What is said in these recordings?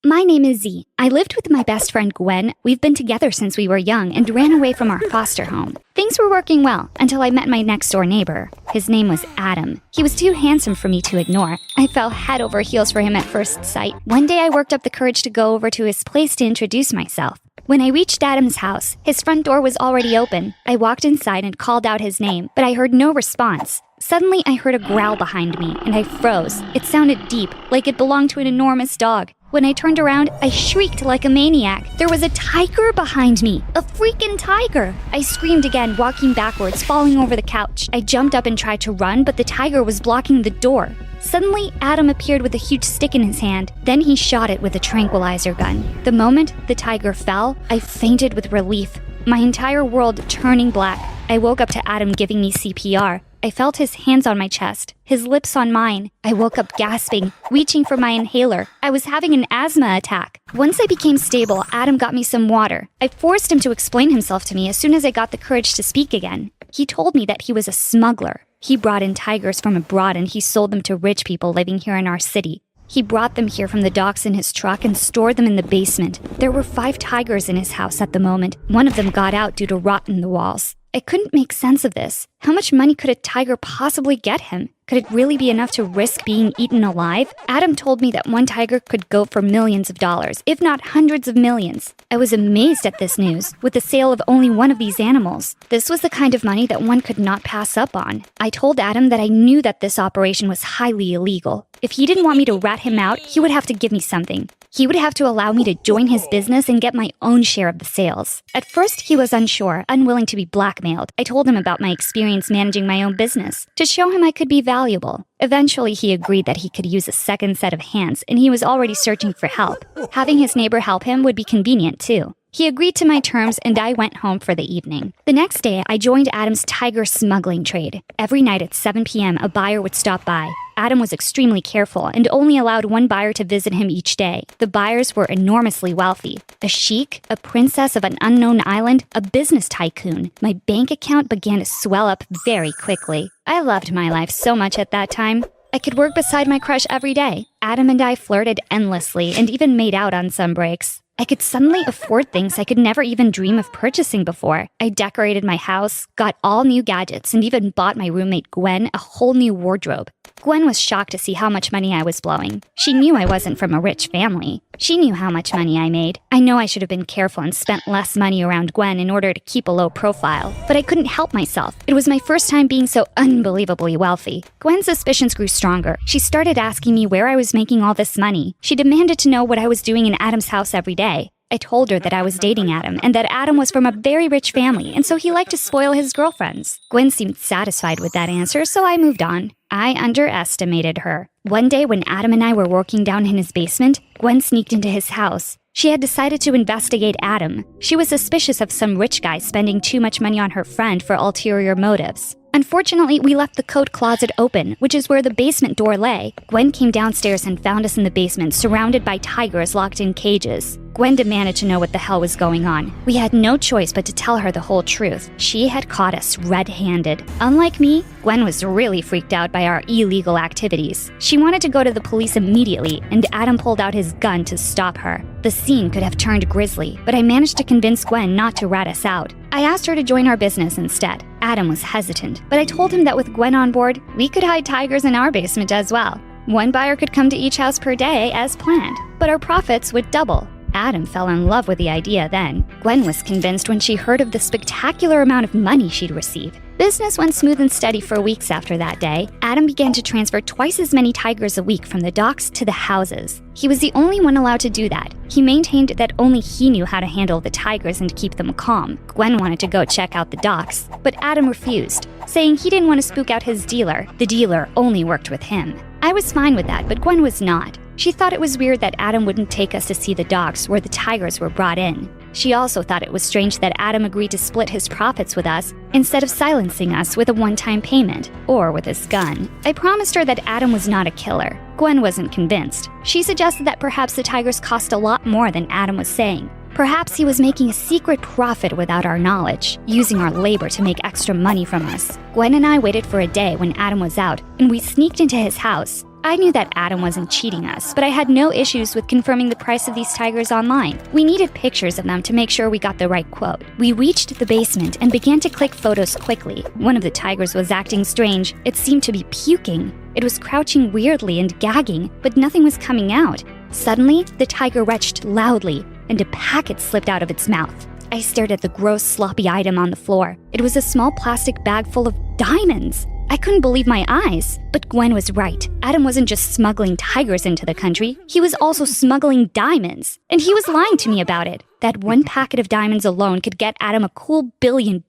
My name is Z. I lived with my best friend Gwen. We've been together since we were young and ran away from our foster home. Things were working well until I met my next-door neighbor. His name was Adam. He was too handsome for me to ignore. I fell head over heels for him at first sight. One day I worked up the courage to go over to his place to introduce myself. When I reached Adam's house, his front door was already open. I walked inside and called out his name, but I heard no response. Suddenly, I heard a growl behind me, and I froze. It sounded deep, like it belonged to an enormous dog. When I turned around, I shrieked like a maniac. There was a tiger behind me. A freaking tiger! I screamed again, walking backwards, falling over the couch. I jumped up and tried to run, but the tiger was blocking the door. Suddenly, Adam appeared with a huge stick in his hand. Then he shot it with a tranquilizer gun. The moment the tiger fell, I fainted with relief, my entire world turning black. I woke up to Adam giving me CPR. I felt his hands on my chest, his lips on mine. I woke up gasping, reaching for my inhaler. I was having an asthma attack. Once I became stable, Adam got me some water. I forced him to explain himself to me as soon as I got the courage to speak again. He told me that he was a smuggler. He brought in tigers from abroad and he sold them to rich people living here in our city. He brought them here from the docks in his truck and stored them in the basement. There were 5 tigers in his house at the moment. One of them got out due to rot in the walls. I couldn't make sense of this. How much money could a tiger possibly get him? Could it really be enough to risk being eaten alive? Adam told me that one tiger could go for millions of dollars, if not hundreds of millions. I was amazed at this news, with the sale of only one of these animals. This was the kind of money that one could not pass up on. I told Adam that I knew that this operation was highly illegal. If he didn't want me to rat him out, he would have to give me something. He would have to allow me to join his business and get my own share of the sales. At first, he was unsure, unwilling to be blackmailed. I told him about my experience managing my own business, to show him I could be valuable. Eventually, he agreed that he could use a second set of hands, and he was already searching for help. Having his neighbor help him would be convenient, too. He agreed to my terms, and I went home for the evening. The next day, I joined Adam's tiger smuggling trade. Every night at 7 p.m., a buyer would stop by. Adam was extremely careful and only allowed one buyer to visit him each day. The buyers were enormously wealthy. A sheik, a princess of an unknown island, a business tycoon. My bank account began to swell up very quickly. I loved my life so much at that time. I could work beside my crush every day. Adam and I flirted endlessly and even made out on some breaks. I could suddenly afford things I could never even dream of purchasing before. I decorated my house, got all new gadgets, and even bought my roommate Gwen a whole new wardrobe. Gwen was shocked to see how much money I was blowing. She knew I wasn't from a rich family. She knew how much money I made. I know I should have been careful and spent less money around Gwen in order to keep a low profile, but I couldn't help myself. It was my first time being so unbelievably wealthy. Gwen's suspicions grew stronger. She started asking me where I was making all this money. She demanded to know what I was doing in Adam's house every day. I told her that I was dating Adam and that Adam was from a very rich family, and so he liked to spoil his girlfriends. Gwen seemed satisfied with that answer, so I moved on. I underestimated her. One day when Adam and I were working down in his basement, Gwen sneaked into his house. She had decided to investigate Adam. She was suspicious of some rich guy spending too much money on her friend for ulterior motives. Unfortunately, we left the coat closet open, which is where the basement door lay. Gwen came downstairs and found us in the basement, surrounded by tigers locked in cages. Gwen demanded to know what the hell was going on. We had no choice but to tell her the whole truth. She had caught us red-handed. Unlike me, Gwen was really freaked out by our illegal activities. She wanted to go to the police immediately, and Adam pulled out his gun to stop her. The scene could have turned grisly, but I managed to convince Gwen not to rat us out. I asked her to join our business instead. Adam was hesitant, but I told him that with Gwen on board, we could hide tigers in our basement as well. One buyer could come to each house per day as planned, but our profits would double. Adam fell in love with the idea then. Gwen was convinced when she heard of the spectacular amount of money she'd receive. Business went smooth and steady for weeks after that day. Adam began to transfer twice as many tigers a week from the docks to the houses. He was the only one allowed to do that. He maintained that only he knew how to handle the tigers and keep them calm. Gwen wanted to go check out the docks, but Adam refused, saying he didn't want to spook out his dealer. The dealer only worked with him. I was fine with that, but Gwen was not. She thought it was weird that Adam wouldn't take us to see the docks where the tigers were brought in. She also thought it was strange that Adam agreed to split his profits with us instead of silencing us with a one-time payment or with his gun. I promised her that Adam was not a killer. Gwen wasn't convinced. She suggested that perhaps the tigers cost a lot more than Adam was saying. Perhaps he was making a secret profit without our knowledge, using our labor to make extra money from us. Gwen and I waited for a day when Adam was out, and we sneaked into his house. I knew that Adam wasn't cheating us, but I had no issues with confirming the price of these tigers online. We needed pictures of them to make sure we got the right quote. We reached the basement and began to click photos quickly. One of the tigers was acting strange. It seemed to be puking. It was crouching weirdly and gagging, but nothing was coming out. Suddenly, the tiger retched loudly, and a packet slipped out of its mouth. I stared at the gross, sloppy item on the floor. It was a small plastic bag full of diamonds. I couldn't believe my eyes. But Gwen was right. Adam wasn't just smuggling tigers into the country. He was also smuggling diamonds. And he was lying to me about it. That one packet of diamonds alone could get Adam a cool $1 billion.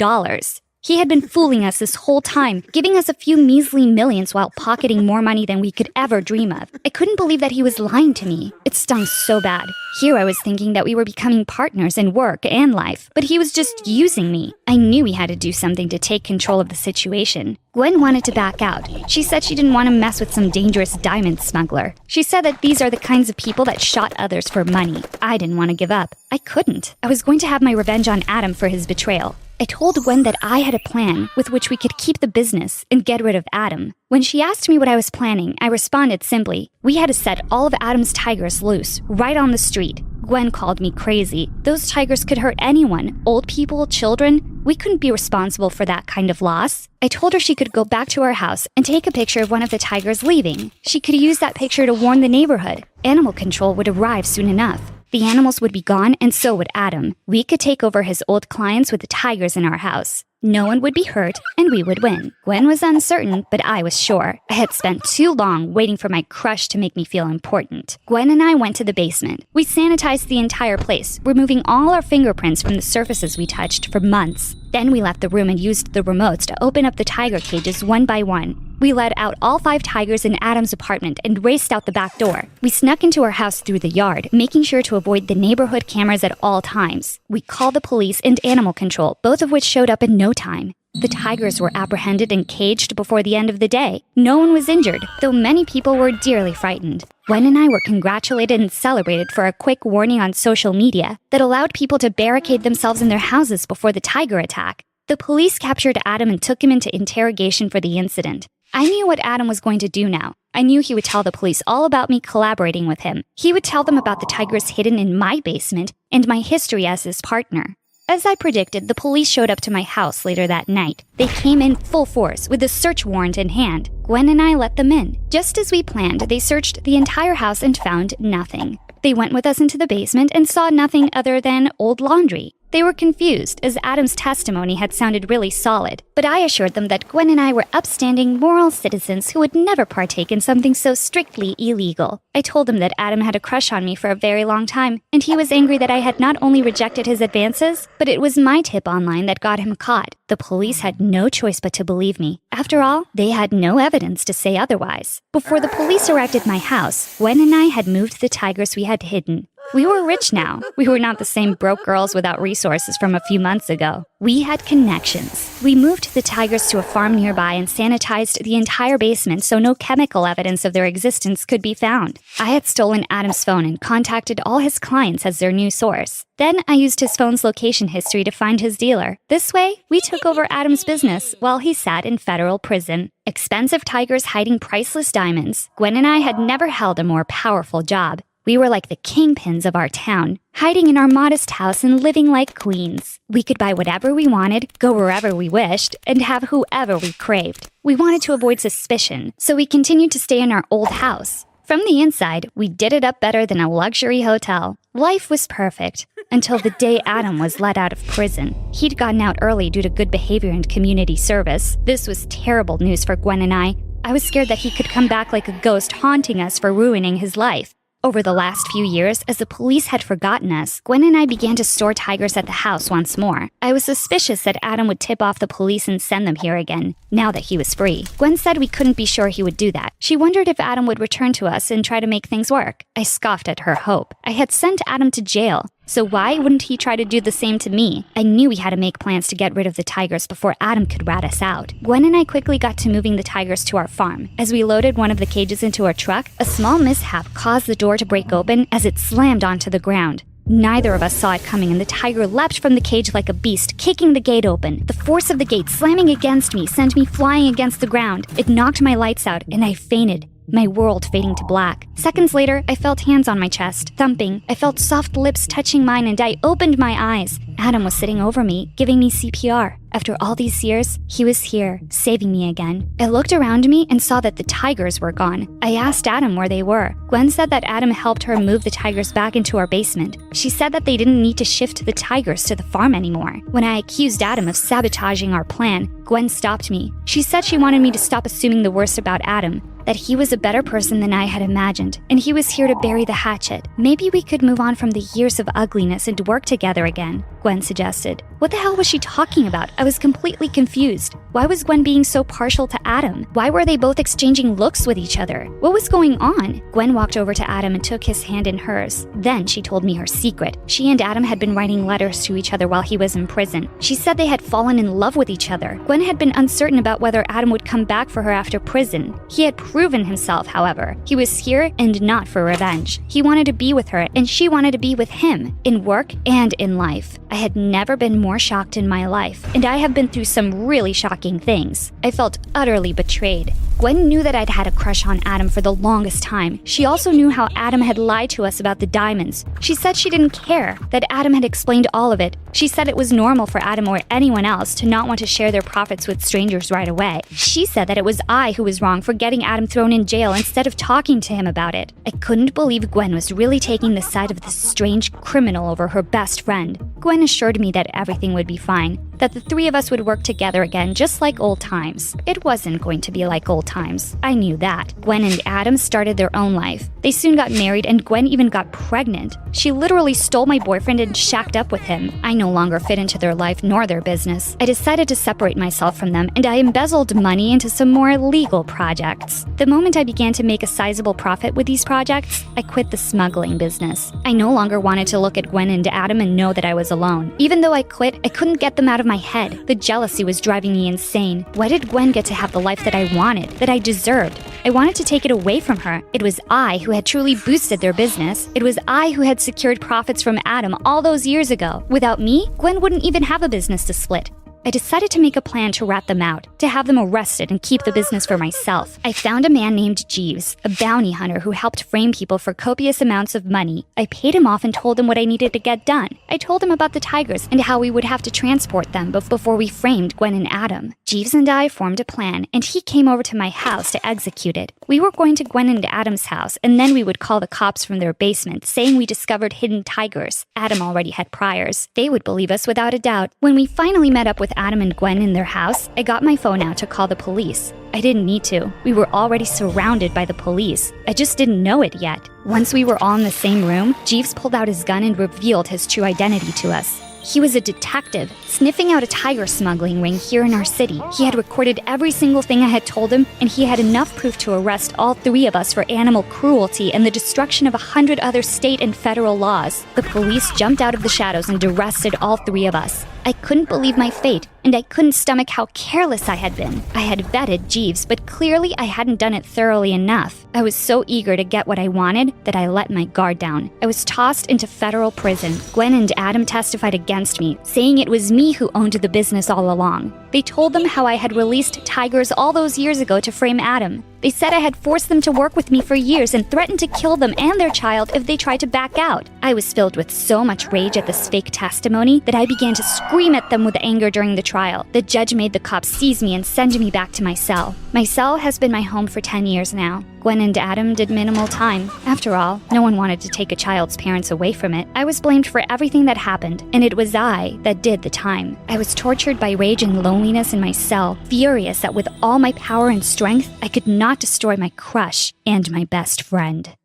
He had been fooling us this whole time, giving us a few measly millions while pocketing more money than we could ever dream of. I couldn't believe that he was lying to me. It stung so bad. Here I was thinking that we were becoming partners in work and life, but he was just using me. I knew we had to do something to take control of the situation. Gwen wanted to back out. She said she didn't want to mess with some dangerous diamond smuggler. She said that these are the kinds of people that shot others for money. I didn't want to give up. I couldn't. I was going to have my revenge on Adam for his betrayal. I told Gwen that I had a plan with which we could keep the business and get rid of Adam. When she asked me what I was planning, I responded simply, we had to set all of Adam's tigers loose, right on the street. Gwen called me crazy. Those tigers could hurt anyone, old people, children. We couldn't be responsible for that kind of loss. I told her she could go back to our house and take a picture of one of the tigers leaving. She could use that picture to warn the neighborhood. Animal control would arrive soon enough. The animals would be gone, and so would Adam. We could take over his old clients with the tigers in our house. No one would be hurt, and we would win. Gwen was uncertain, but I was sure. I had spent too long waiting for my crush to make me feel important. Gwen and I went to the basement. We sanitized the entire place, removing all our fingerprints from the surfaces we touched for months. Then we left the room and used the remotes to open up the tiger cages one by one. We let out all 5 tigers in Adam's apartment and raced out the back door. We snuck into our house through the yard, making sure to avoid the neighborhood cameras at all times. We called the police and animal control, both of which showed up in no time. The tigers were apprehended and caged before the end of the day. No one was injured, though many people were dearly frightened. Gwen and I were congratulated and celebrated for a quick warning on social media that allowed people to barricade themselves in their houses before the tiger attack. The police captured Adam and took him into interrogation for the incident. I knew what Adam was going to do now. I knew he would tell the police all about me collaborating with him. He would tell them about the tigers hidden in my basement and my history as his partner. As I predicted, the police showed up to my house later that night. They came in full force with a search warrant in hand. Gwen and I let them in. Just as we planned, they searched the entire house and found nothing. They went with us into the basement and saw nothing other than old laundry. They were confused, as Adam's testimony had sounded really solid, but I assured them that Gwen and I were upstanding, moral citizens who would never partake in something so strictly illegal. I told them that Adam had a crush on me for a very long time, and he was angry that I had not only rejected his advances, but it was my tip online that got him caught. The police had no choice but to believe me. After all, they had no evidence to say otherwise. Before the police arrived at my house, Gwen and I had moved the tigers we had hidden. We were rich now. We were not the same broke girls without resources from a few months ago. We had connections. We moved the tigers to a farm nearby and sanitized the entire basement so no chemical evidence of their existence could be found. I had stolen Adam's phone and contacted all his clients as their new source. Then I used his phone's location history to find his dealer. This way, we took over Adam's business while he sat in federal prison. Expensive tigers hiding priceless diamonds. Gwen and I had never held a more powerful job. We were like the kingpins of our town, hiding in our modest house and living like queens. We could buy whatever we wanted, go wherever we wished, and have whoever we craved. We wanted to avoid suspicion, so we continued to stay in our old house. From the inside, we did it up better than a luxury hotel. Life was perfect, until the day Adam was let out of prison. He'd gotten out early due to good behavior and community service. This was terrible news for Gwen and I. I was scared that he could come back like a ghost haunting us for ruining his life. Over the last few years, as the police had forgotten us, Gwen and I began to store tigers at the house once more. I was suspicious that Adam would tip off the police and send them here again, now that he was free. Gwen said we couldn't be sure he would do that. She wondered if Adam would return to us and try to make things work. I scoffed at her hope. I had sent Adam to jail, so why wouldn't he try to do the same to me? I knew we had to make plans to get rid of the tigers before Adam could rat us out. Gwen and I quickly got to moving the tigers to our farm. As we loaded one of the cages into our truck, a small mishap caused the door to break open as it slammed onto the ground. Neither of us saw it coming, and the tiger leapt from the cage like a beast, kicking the gate open. The force of the gate slamming against me sent me flying against the ground. It knocked my lights out, and I fainted. my world fading to black. Seconds later, I felt hands on my chest, thumping. I felt soft lips touching mine, and I opened my eyes. Adam was sitting over me, giving me CPR. After all these years, he was here, saving me again. I looked around me and saw that the tigers were gone. I asked Adam where they were. Gwen said that Adam helped her move the tigers back into our basement. She said that they didn't need to shift the tigers to the farm anymore. When I accused Adam of sabotaging our plan, Gwen stopped me. She said she wanted me to stop assuming the worst about Adam, that he was a better person than I had imagined, and he was here to bury the hatchet. Maybe we could move on from the years of ugliness and work together again, Gwen suggested. What the hell was she talking about? I was completely confused. Why was Gwen being so partial to Adam? Why were they both exchanging looks with each other? What was going on? Gwen walked over to Adam and took his hand in hers. Then she told me her secret. She and Adam had been writing letters to each other while he was in prison. She said they had fallen in love with each other. Gwen had been uncertain about whether Adam would come back for her after prison. He had proven himself, however. He was here and not for revenge. He wanted to be with her, and she wanted to be with him, in work and in life. I had never been more shocked in my life, and I have been through some really shocking things. I felt utterly betrayed. Gwen knew that I'd had a crush on Adam for the longest time. She also knew how Adam had lied to us about the diamonds. She said she didn't care, that Adam had explained all of it. She said it was normal for Adam or anyone else to not want to share their profits with strangers right away. She said that it was I who was wrong for getting Adam thrown in jail instead of talking to him about it. I couldn't believe Gwen was really taking the side of this strange criminal over her best friend. Gwen assured me that everything would be fine, that the three of us would work together again just like old times. It wasn't going to be like old times. I knew that. Gwen and Adam started their own life. They soon got married, and Gwen even got pregnant. She literally stole my boyfriend and shacked up with him. I no longer fit into their life nor their business. I decided to separate myself from them, and I embezzled money into some more legal projects. The moment I began to make a sizable profit with these projects, I quit the smuggling business. I no longer wanted to look at Gwen and Adam and know that I was alone. Even though I quit, I couldn't get them out of my head. The jealousy was driving me insane. Why did Gwen get to have the life that I wanted, that I deserved? I wanted to take it away from her. It was I who had truly boosted their business. It was I who had secured profits from Adam all those years ago. Without me, Gwen wouldn't even have a business to split. I decided to make a plan to rat them out, to have them arrested and keep the business for myself. I found a man named Jeeves, a bounty hunter who helped frame people for copious amounts of money. I paid him off and told him what I needed to get done. I told him about the tigers and how we would have to transport them before we framed Gwen and Adam. Jeeves and I formed a plan, and he came over to my house to execute it. We were going to Gwen and Adam's house, and then we would call the cops from their basement, saying we discovered hidden tigers. Adam already had priors. They would believe us without a doubt. When we finally met up with Adam and Gwen in their house, I got my phone out to call the police. I didn't need to. We were already surrounded by the police. I just didn't know it yet. Once we were all in the same room, Jeeves pulled out his gun and revealed his true identity to us. He was a detective, sniffing out a tiger smuggling ring here in our city. He had recorded every single thing I had told him, and he had enough proof to arrest all three of us for animal cruelty and the destruction of 100 other state and federal laws. The police jumped out of the shadows and arrested all three of us. I couldn't believe my fate, and I couldn't stomach how careless I had been. I had vetted Jeeves, but clearly I hadn't done it thoroughly enough. I was so eager to get what I wanted that I let my guard down. I was tossed into federal prison. Gwen and Adam testified against me, saying it was me who owned the business all along. They told them how I had released tigers all those years ago to frame Adam. They said I had forced them to work with me for years and threatened to kill them and their child if they tried to back out. I was filled with so much rage at this fake testimony that I began to scream at them with anger during the trial. The judge made the cops seize me and send me back to my cell. My cell has been my home for 10 years now. Gwen and Adam did minimal time. After all, no one wanted to take a child's parents away from it. I was blamed for everything that happened, and it was I that did the time. I was tortured by rage and loneliness in my cell, furious that with all my power and strength, I could not destroy my crush and my best friend.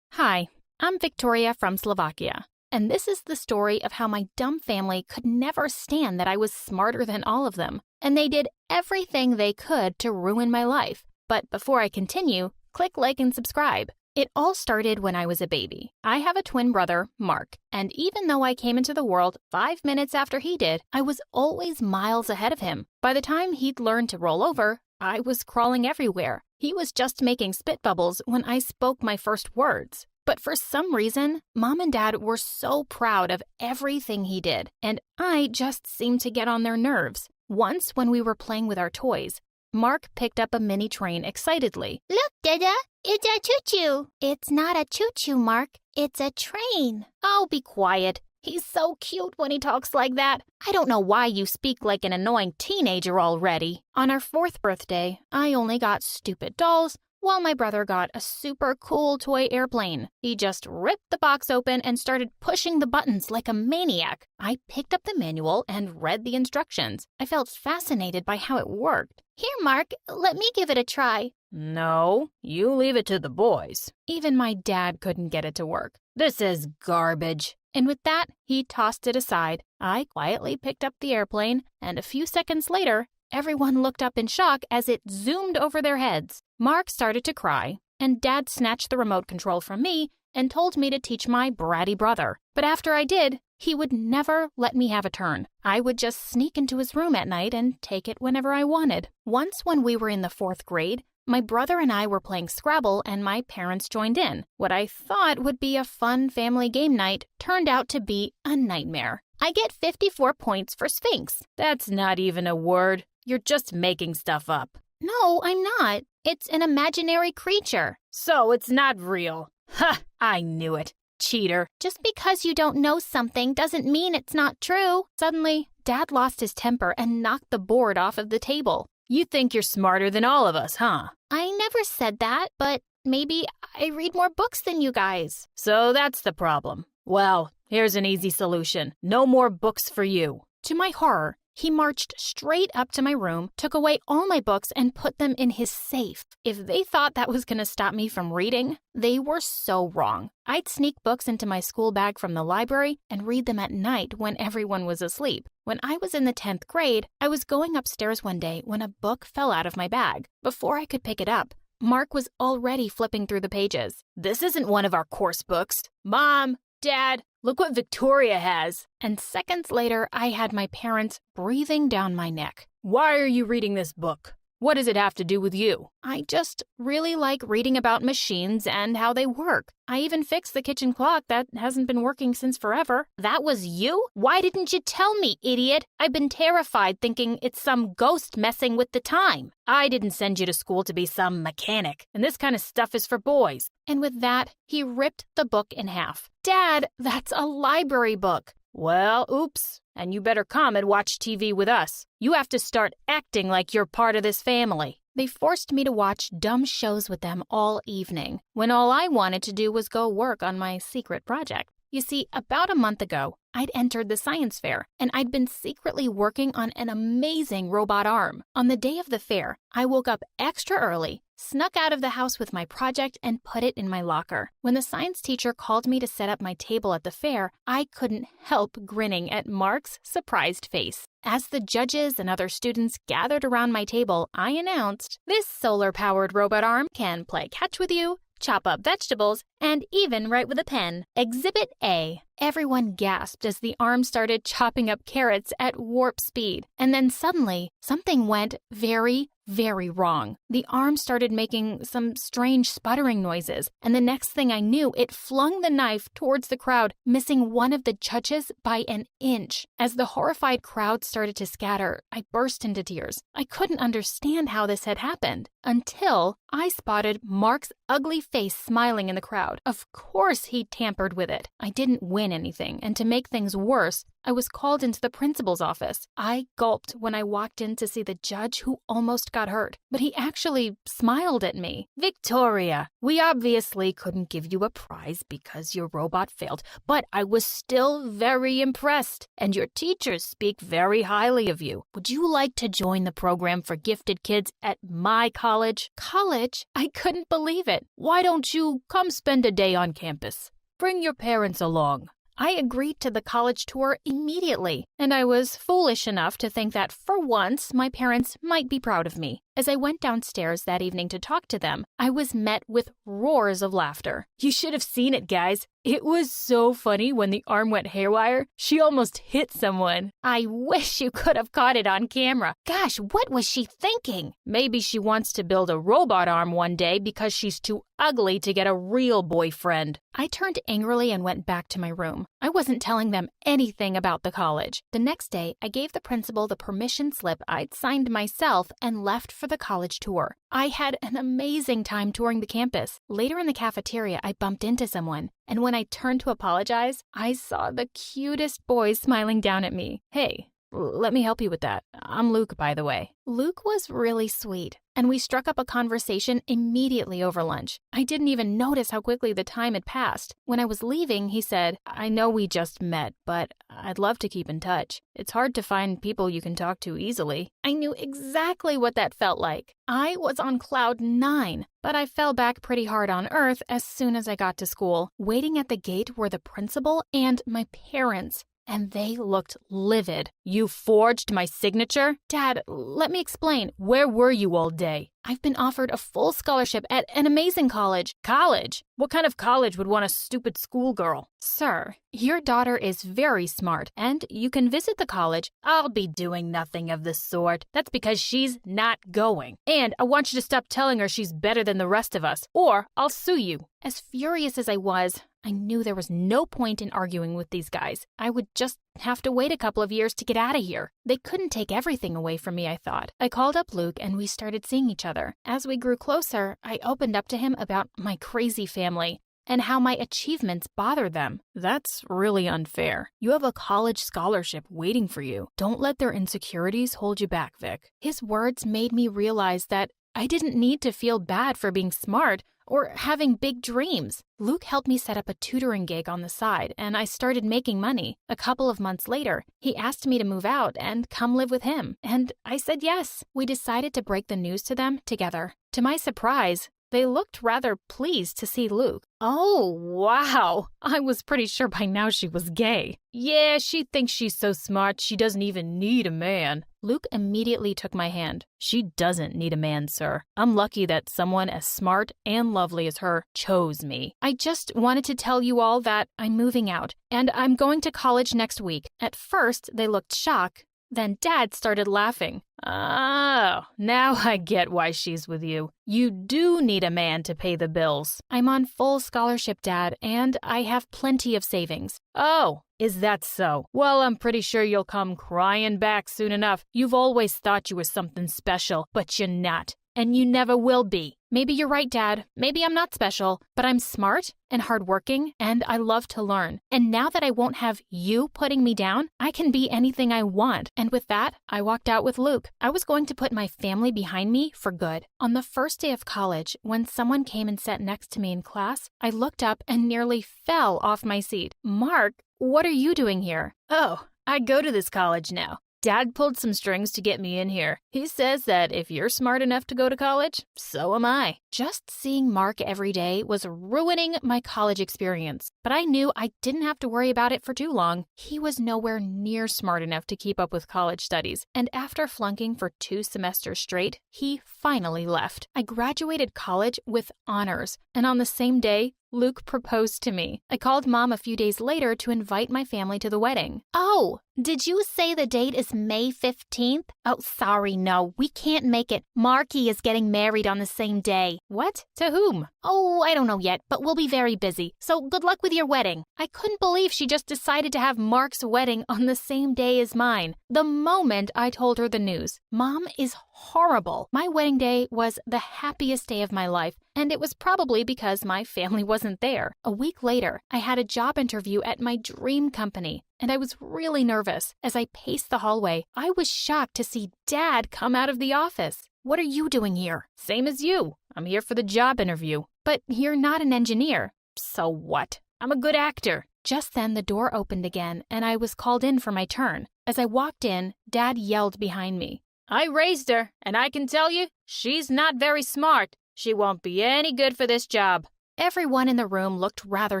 Hi, I'm Victoria from Slovakia, and this is the story of how my dumb family could never stand that I was smarter than all of them, and they did everything they could to ruin my life. But before I continue, click like and subscribe. It all started when I was a baby. I have a twin brother, Mark, and even though I came into the world 5 minutes after he did, I was always miles ahead of him. By the time he'd learned to roll over, I was crawling everywhere. He was just making spit bubbles when I spoke my first words. But for some reason, Mom and Dad were so proud of everything he did, and I just seemed to get on their nerves. Once, when we were playing with our toys, Mark picked up a mini train excitedly. Look, Dada, it's a choo-choo. It's not a choo-choo, Mark. It's a train. Oh, be quiet. He's so cute when he talks like that. I don't know why you speak like an annoying teenager already. On our 4th birthday, I only got stupid dolls, while my brother got a super cool toy airplane. He just ripped the box open and started pushing the buttons like a maniac. I picked up the manual and read the instructions. I felt fascinated by how it worked. Here, Mark, let me give it a try. No, you leave it to the boys. Even my dad couldn't get it to work. This is garbage. And with that, he tossed it aside. I quietly picked up the airplane, and a few seconds later, everyone looked up in shock as it zoomed over their heads. Mark started to cry, and Dad snatched the remote control from me and told me to teach my bratty brother. But after I did, he would never let me have a turn. I would just sneak into his room at night and take it whenever I wanted. Once when we were in the 4th grade, my brother and I were playing Scrabble and my parents joined in. What I thought would be a fun family game night turned out to be a nightmare. I get 54 points for Sphinx. That's not even a word. You're just making stuff up. No, I'm not. It's an imaginary creature. So it's not real. Ha! I knew it. Cheater. Just because you don't know something doesn't mean it's not true. Suddenly, Dad lost his temper and knocked the board off of the table. You think you're smarter than all of us, huh? I never said that, but maybe I read more books than you guys. So that's the problem. Well, here's an easy solution. No more books for you. To my horror, he marched straight up to my room, took away all my books, and put them in his safe. If they thought that was going to stop me from reading, they were so wrong. I'd sneak books into my school bag from the library and read them at night when everyone was asleep. When I was in the 10th grade, I was going upstairs one day when a book fell out of my bag. Before I could pick it up, Mark was already flipping through the pages. This isn't one of our course books. Mom, Dad, look what Victoria has. And seconds later, I had my parents breathing down my neck. Why are you reading this book? What does it have to do with you? I just really like reading about machines and how they work. I even fixed the kitchen clock that hasn't been working since forever. That was you? Why didn't you tell me, idiot? I've been terrified thinking it's some ghost messing with the time. I didn't send you to school to be some mechanic, and this kind of stuff is for boys. And with that, he ripped the book in half. Dad, that's a library book. Well, oops. And you better come and watch TV with us. You have to start acting like you're part of this family. They forced me to watch dumb shows with them all evening, when all I wanted to do was go work on my secret project. You see, about a month ago, I'd entered the science fair, and I'd been secretly working on an amazing robot arm. On the day of the fair, I woke up extra early, snuck out of the house with my project, and put it in my locker. When the science teacher called me to set up my table at the fair, I couldn't help grinning at Mark's surprised face. As the judges and other students gathered around my table, I announced, "This solar-powered robot arm can play catch with you, chop up vegetables, and even write with a pen. Exhibit A." Everyone gasped as the arm started chopping up carrots at warp speed. And then suddenly, something went very, very wrong. The arm started making some strange sputtering noises, and the next thing I knew, it flung the knife towards the crowd, missing one of the judges by an inch. As the horrified crowd started to scatter, I burst into tears. I couldn't understand how this had happened until I spotted Mark's ugly face smiling in the crowd. Of course he tampered with it. I didn't win anything, and to make things worse, I was called into the principal's office. I gulped when I walked in to see the judge who almost got hurt, but he actually smiled at me. Victoria, we obviously couldn't give you a prize because your robot failed, but I was still very impressed, and your teachers speak very highly of you. Would you like to join the program for gifted kids at my college? College? I couldn't believe it. Why don't you come spend a day on campus? Bring your parents along. I agreed to the college tour immediately, and I was foolish enough to think that for once my parents might be proud of me. As I went downstairs that evening to talk to them, I was met with roars of laughter. You should have seen it, guys. It was so funny when the arm went haywire. She almost hit someone. I wish you could have caught it on camera. Gosh, what was she thinking? Maybe she wants to build a robot arm one day because she's too ugly to get a real boyfriend. I turned angrily and went back to my room. I wasn't telling them anything about the college. The next day, I gave the principal the permission slip I'd signed myself and left for the college tour. I had an amazing time touring the campus. Later in the cafeteria, I bumped into someone, and when I turned to apologize, I saw the cutest boy smiling down at me. Hey, let me help you with that. I'm Luke, by the way. Luke was really sweet, and we struck up a conversation immediately over lunch. I didn't even notice how quickly the time had passed. When I was leaving, he said, I know we just met, but I'd love to keep in touch. It's hard to find people you can talk to easily. I knew exactly what that felt like. I was on cloud 9, but I fell back pretty hard on earth as soon as I got to school. Waiting at the gate were the principal and my parents, and they looked livid. You forged my signature? Dad, let me explain. Where were you all day? I've been offered a full scholarship at an amazing college. College? What kind of college would want a stupid schoolgirl? Sir, your daughter is very smart, and you can visit the college. I'll be doing nothing of the sort. That's because she's not going. And I want you to stop telling her she's better than the rest of us, or I'll sue you. As furious as I was, I knew there was no point in arguing with these guys. I would just have to wait a couple of years to get out of here. They couldn't take everything away from me, I thought. I called up Luke and we started seeing each other. As we grew closer, I opened up to him about my crazy family and how my achievements bother them. That's really unfair. You have a college scholarship waiting for you. Don't let their insecurities hold you back, Vic. His words made me realize that I didn't need to feel bad for being smart or having big dreams. Luke helped me set up a tutoring gig on the side, and I started making money. A couple of months later, he asked me to move out and come live with him, and I said yes. We decided to break the news to them together. To my surprise, they looked rather pleased to see Luke. Oh, wow. I was pretty sure by now she was gay. Yeah, she thinks she's so smart she doesn't even need a man. Luke immediately took my hand. She doesn't need a man, sir. I'm lucky that someone as smart and lovely as her chose me. I just wanted to tell you all that I'm moving out, and I'm going to college next week. At first, they looked shocked. Then Dad started laughing. Oh, now I get why she's with you. You do need a man to pay the bills. I'm on full scholarship, Dad, and I have plenty of savings. Oh, is that so? Well, I'm pretty sure you'll come crying back soon enough. You've always thought you were something special, but you're not. And you never will be. Maybe you're right, Dad. Maybe I'm not special, but I'm smart and hardworking, and I love to learn. And now that I won't have you putting me down, I can be anything I want. And with that, I walked out with Luke. I was going to put my family behind me for good. On the first day of college, when someone came and sat next to me in class, I looked up and nearly fell off my seat. Mark, what are you doing here? Oh, I go to this college now. Dad pulled some strings to get me in here. He says that if you're smart enough to go to college, so am I. Just seeing Mark every day was ruining my college experience, but I knew I didn't have to worry about it for too long. He was nowhere near smart enough to keep up with college studies, and after flunking for 2 semesters straight, he finally left. I graduated college with honors, and on the same day, Luke proposed to me. I called Mom a few days later to invite my family to the wedding. Oh, did you say the date is May 15th? Oh, sorry, no, we can't make it. Marky is getting married on the same day. What? To whom? Oh, I don't know yet, but we'll be very busy. So good luck with your wedding. I couldn't believe she just decided to have Mark's wedding on the same day as mine. The moment I told her the news, Mom is horrible. My wedding day was the happiest day of my life, and it was probably because my family wasn't there. A week later, I had a job interview at my dream company, and I was really nervous. As I paced the hallway, I was shocked to see Dad come out of the office. What are you doing here? Same as you. I'm here for the job interview. But you're not an engineer. So what? I'm a good actor. Just then, the door opened again, and I was called in for my turn. As I walked in, Dad yelled behind me. I raised her, and I can tell you, she's not very smart. She won't be any good for this job. Everyone in the room looked rather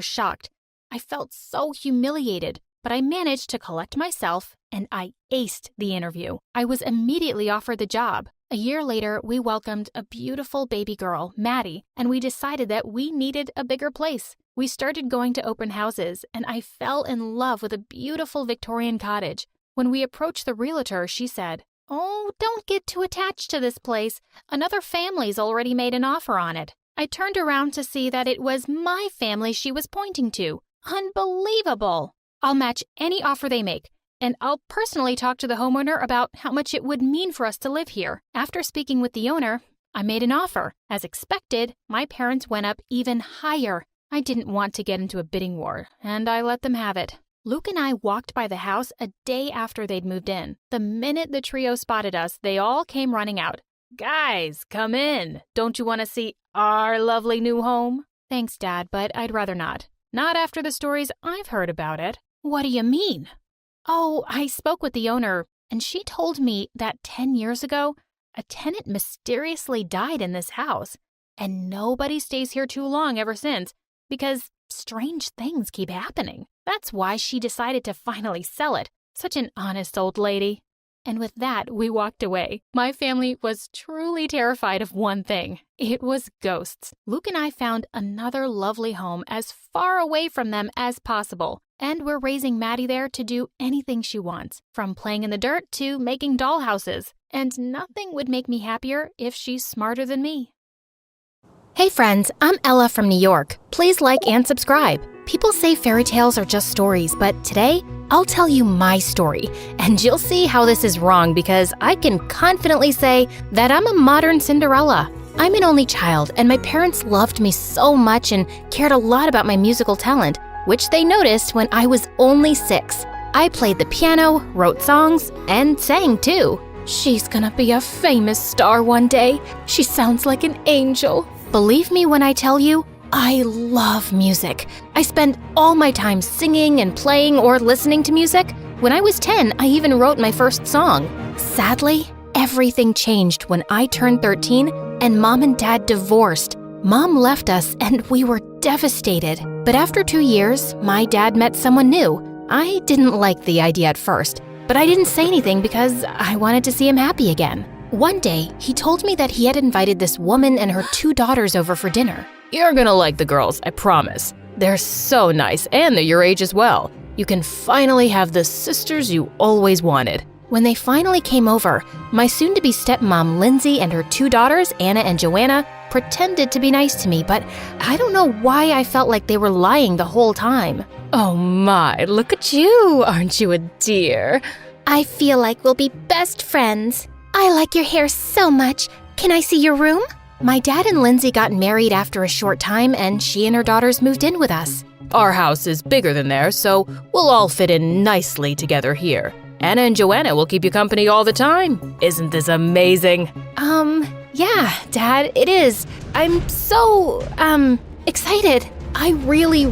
shocked. I felt so humiliated, but I managed to collect myself, and I aced the interview. I was immediately offered the job. A year later, we welcomed a beautiful baby girl, Maddie, and we decided that we needed a bigger place. We started going to open houses, and I fell in love with a beautiful Victorian cottage. When we approached the realtor, she said, "Oh, don't get too attached to this place. Another family's already made an offer on it." I turned around to see that it was my family she was pointing to. Unbelievable! I'll match any offer they make. and I'll personally talk to the homeowner about how much it would mean for us to live here. After speaking with the owner, I made an offer. As expected, my parents went up even higher. I didn't want to get into a bidding war, and I let them have it. Luke and I walked by the house a day after they'd moved in. The minute the trio spotted us, they all came running out. "Guys, come in. Don't you want to see our lovely new home?" "Thanks, Dad, but I'd rather not. Not after the stories I've heard about it." "What do you mean?" "Oh, I spoke with the owner, and she told me that 10 years ago, a tenant mysteriously died in this house, and nobody stays here too long ever since because strange things keep happening. That's why she decided to finally sell it. Such an honest old lady." And with that, we walked away. My family was truly terrified of one thing. It was ghosts. Luke and I found another lovely home as far away from them as possible. And we're raising Maddie there to do anything she wants, from playing in the dirt to making dollhouses. And nothing would make me happier if she's smarter than me. Hey friends, I'm Ella from New York. Please like and subscribe. People say fairy tales are just stories, but today, I'll tell you my story. And you'll see how this is wrong because I can confidently say that I'm a modern Cinderella. I'm an only child, and my parents loved me so much and cared a lot about my musical talent, which they noticed when I was only 6. I played the piano, wrote songs, and sang too. "She's gonna be a famous star one day. She sounds like an angel." Believe me when I tell you, I love music. I spend all my time singing and playing or listening to music. When I was 10, I even wrote my first song. Sadly, everything changed when I turned 13 and Mom and Dad divorced. Mom left us and we were devastated. But after 2 years, my dad met someone new. I didn't like the idea at first, but I didn't say anything because I wanted to see him happy again. One day, he told me that he had invited this woman and her 2 daughters over for dinner. "You're gonna like the girls, I promise. They're so nice, and they're your age as well. You can finally have the sisters you always wanted." When they finally came over, my soon-to-be stepmom Lindsay and her 2 daughters, Anna and Joanna, pretended to be nice to me, but I don't know why I felt like they were lying the whole time. "Oh my, look at you, aren't you a dear?" "I feel like we'll be best friends." "I like your hair so much. Can I see your room?" My dad and Lindsay got married after a short time, and she and her daughters moved in with us. "Our house is bigger than theirs, so we'll all fit in nicely together here. Anna and Joanna will keep you company all the time. Isn't this amazing?" Yeah, Dad, it is. I'm so, excited. I really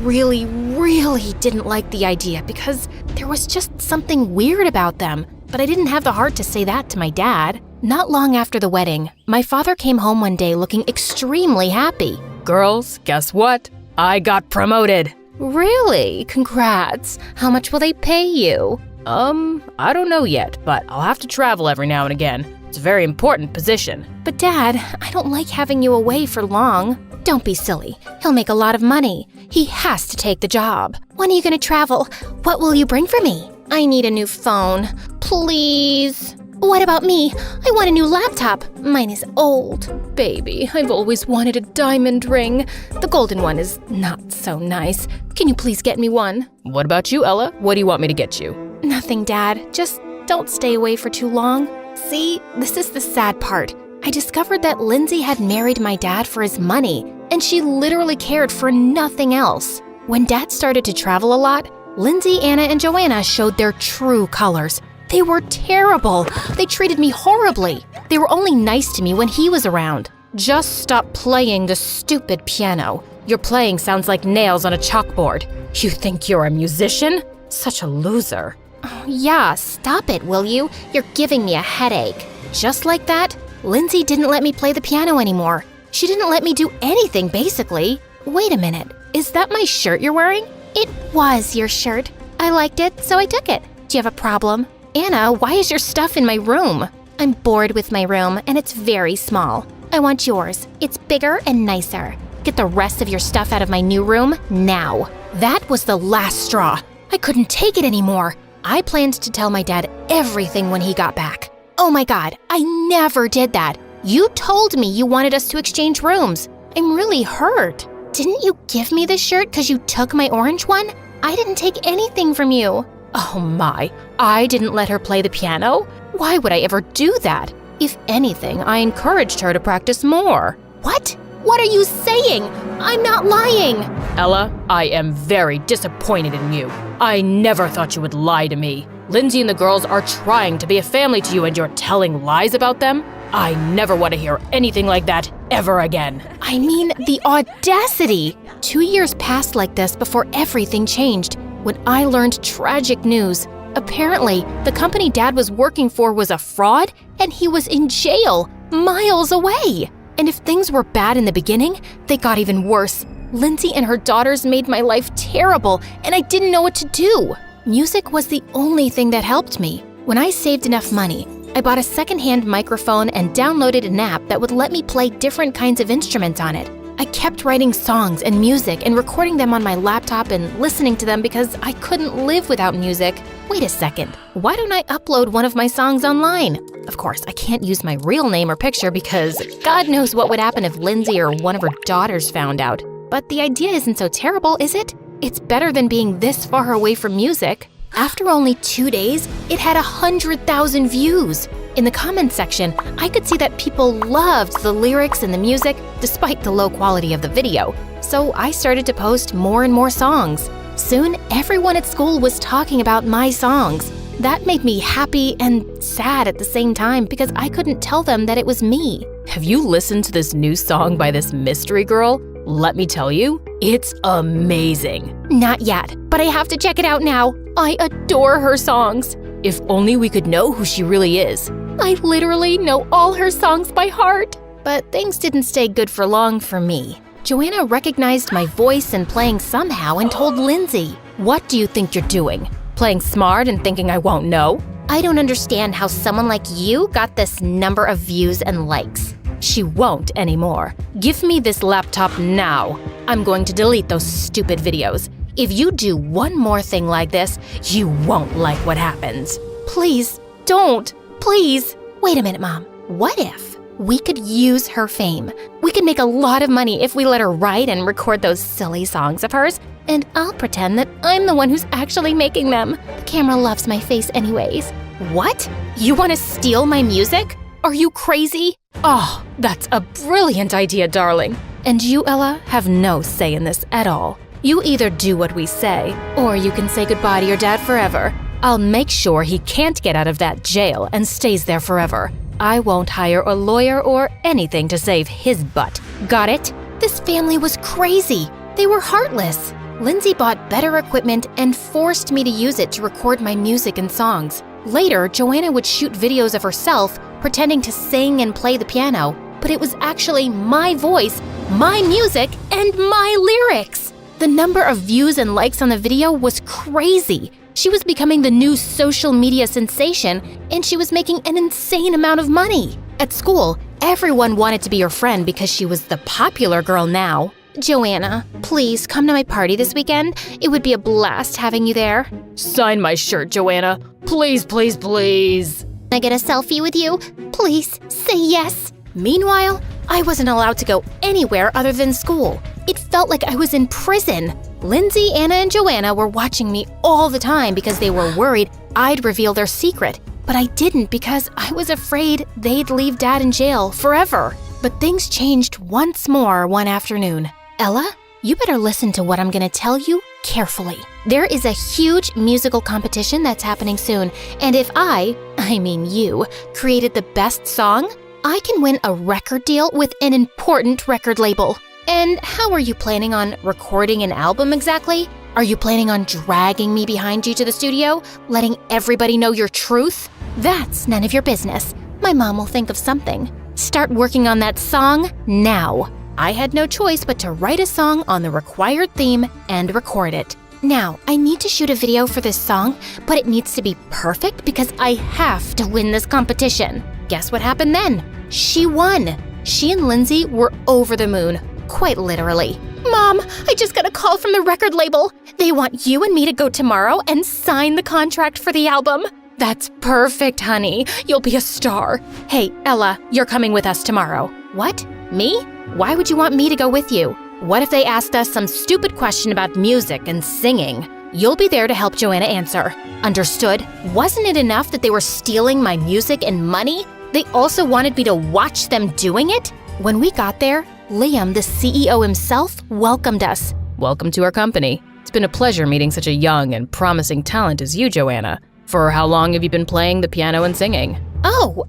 didn't like the idea because there was just something weird about them. But I didn't have the heart to say that to my dad. Not long after the wedding, my father came home one day looking extremely happy. "Girls, guess what? I got promoted." "Really? Congrats. How much will they pay you?" I don't know yet, but I'll have to travel every now and again. It's a very important position." "But Dad, I don't like having you away for long." "Don't be silly. He'll make a lot of money. He has to take the job. When are you going to travel? What will you bring for me?" "I need a new phone. Please." "What about me? I want a new laptop. Mine is old." "Baby, I've always wanted a diamond ring. The golden one is not so nice. Can you please get me one?" "What about you, Ella? What do you want me to get you?" "Nothing, Dad. Just don't stay away for too long." See, this is the sad part. I discovered that Lindsay had married my dad for his money, and she literally cared for nothing else. When Dad started to travel a lot, Lindsay, Anna, and Joanna showed their true colors. They were terrible. They treated me horribly. They were only nice to me when he was around. "Just stop playing the stupid piano. Your playing sounds like nails on a chalkboard. You think you're a musician? Such a loser." "Oh, yeah, stop it, will you? You're giving me a headache." Just like that, Lindsay didn't let me play the piano anymore. She didn't let me do anything, basically. Wait a minute, is that my shirt you're wearing? It was your shirt. I liked it, so I took it. Do you have a problem? Anna, why is your stuff in my room? I'm bored with my room, and it's very small. I want yours. It's bigger and nicer. Get the rest of your stuff out of my new room now. That was the last straw. I couldn't take it anymore. I planned to tell my dad everything when he got back. "Oh my God, I never did that. You told me you wanted us to exchange rooms. I'm really hurt. Didn't you give me this shirt because you took my orange one? I didn't take anything from you." Oh my, I didn't let her play the piano? Why would I ever do that? If anything, I encouraged her to practice more. What? What are you saying? I'm not lying. Ella, I am very disappointed in you. I never thought you would lie to me. Lindsay and the girls are trying to be a family to you and you're telling lies about them? I never want to hear anything like that ever again. I mean, the audacity! 2 years passed like this before everything changed, when I learned tragic news. Apparently, the company Dad was working for was a fraud, and he was in jail, miles away. And if things were bad in the beginning, they got even worse. Lindsay and her daughters made my life terrible, and I didn't know what to do. Music was the only thing that helped me. When I saved enough money, I bought a secondhand microphone and downloaded an app that would let me play different kinds of instruments on it. I kept writing songs and music and recording them on my laptop and listening to them because I couldn't live without music. Wait a second, why don't I upload one of my songs online? Of course, I can't use my real name or picture because God knows what would happen if Lindsay or one of her daughters found out. But the idea isn't so terrible, is it? It's better than being this far away from music. After only 2 days, it had 100,000 views. In the comments section, I could see that people loved the lyrics and the music despite the low quality of the video. So I started to post more and more songs. Soon, everyone at school was talking about my songs. That made me happy and sad at the same time because I couldn't tell them that it was me. Have you listened to this new song by this mystery girl? Let me tell you, it's amazing. Not yet, but I have to check it out now. I adore her songs. If only we could know who she really is. I literally know all her songs by heart. But things didn't stay good for long for me. Joanna recognized my voice and playing somehow and told Lindsay, "What do you think you're doing? Playing smart and thinking I won't know?" I don't understand how someone like you got this number of views and likes. She won't anymore. Give me this laptop now. I'm going to delete those stupid videos. If you do one more thing like this, you won't like what happens. Please, don't. Please. Wait a minute, Mom. What if we could use her fame? We could make a lot of money if we let her write and record those silly songs of hers, and I'll pretend that I'm the one who's actually making them. The camera loves my face anyways. What? You want to steal my music? Are you crazy? Oh, that's a brilliant idea, darling. And you, Ella, have no say in this at all. You either do what we say, or you can say goodbye to your dad forever. I'll make sure he can't get out of that jail and stays there forever. I won't hire a lawyer or anything to save his butt. Got it? This family was crazy. They were heartless. Lindsay bought better equipment and forced me to use it to record my music and songs. Later, Joanna would shoot videos of herself pretending to sing and play the piano, but it was actually my voice, my music, and my lyrics. The number of views and likes on the video was crazy. She was becoming the new social media sensation, and she was making an insane amount of money. At school, everyone wanted to be her friend because she was the popular girl now. Joanna, please come to my party this weekend. It would be a blast having you there. Sign my shirt, Joanna. Please, please, please. Can I get a selfie with you? Please, say yes. Meanwhile, I wasn't allowed to go anywhere other than school. It felt like I was in prison. Lindsay, Anna, and Joanna were watching me all the time because they were worried I'd reveal their secret. But I didn't because I was afraid they'd leave Dad in jail forever. But things changed once more one afternoon. Ella, you better listen to what I'm gonna tell you carefully. There is a huge musical competition that's happening soon, and if I mean you, created the best song, I can win a record deal with an important record label. And how are you planning on recording an album exactly? Are you planning on dragging me behind you to the studio, letting everybody know your truth? That's none of your business. My mom will think of something. Start working on that song now. I had no choice but to write a song on the required theme and record it. Now, I need to shoot a video for this song, but it needs to be perfect because I have to win this competition. Guess what happened then? She won. She and Lindsay were over the moon, quite literally. Mom, I just got a call from the record label. They want you and me to go tomorrow and sign the contract for the album. That's perfect, honey. You'll be a star. Hey, Ella, you're coming with us tomorrow. What? Me? Why would you want me to go with you? What if they asked us some stupid question about music and singing? You'll be there to help Joanna answer. Understood? Wasn't it enough that they were stealing my music and money? They also wanted me to watch them doing it? When we got there, Liam, the CEO himself, welcomed us. Welcome to our company. It's been a pleasure meeting such a young and promising talent as you, Joanna. For how long have you been playing the piano and singing? Oh,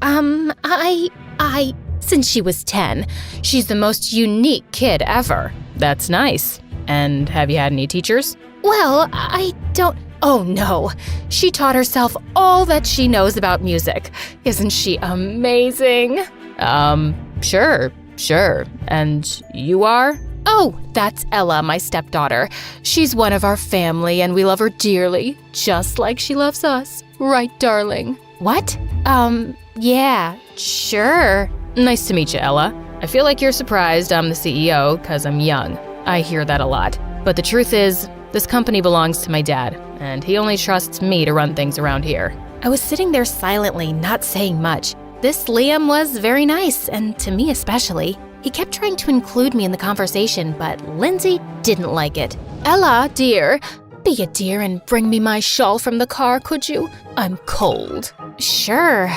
since she was 10. She's the most unique kid ever. That's nice. And have you had any teachers? Well, I don't... Oh no, she taught herself all that she knows about music. Isn't she amazing? Sure. And you are? Oh, that's Ella, my stepdaughter. She's one of our family and we love her dearly, just like she loves us. Right, darling? What? Yeah, sure. Nice to meet you, Ella. I feel like you're surprised I'm the CEO because I'm young. I hear that a lot. But the truth is, this company belongs to my dad, and he only trusts me to run things around here. I was sitting there silently, not saying much. This Liam was very nice, and to me especially. He kept trying to include me in the conversation, but Lindsay didn't like it. Ella, dear, be a dear and bring me my shawl from the car, could you? I'm cold. Sure.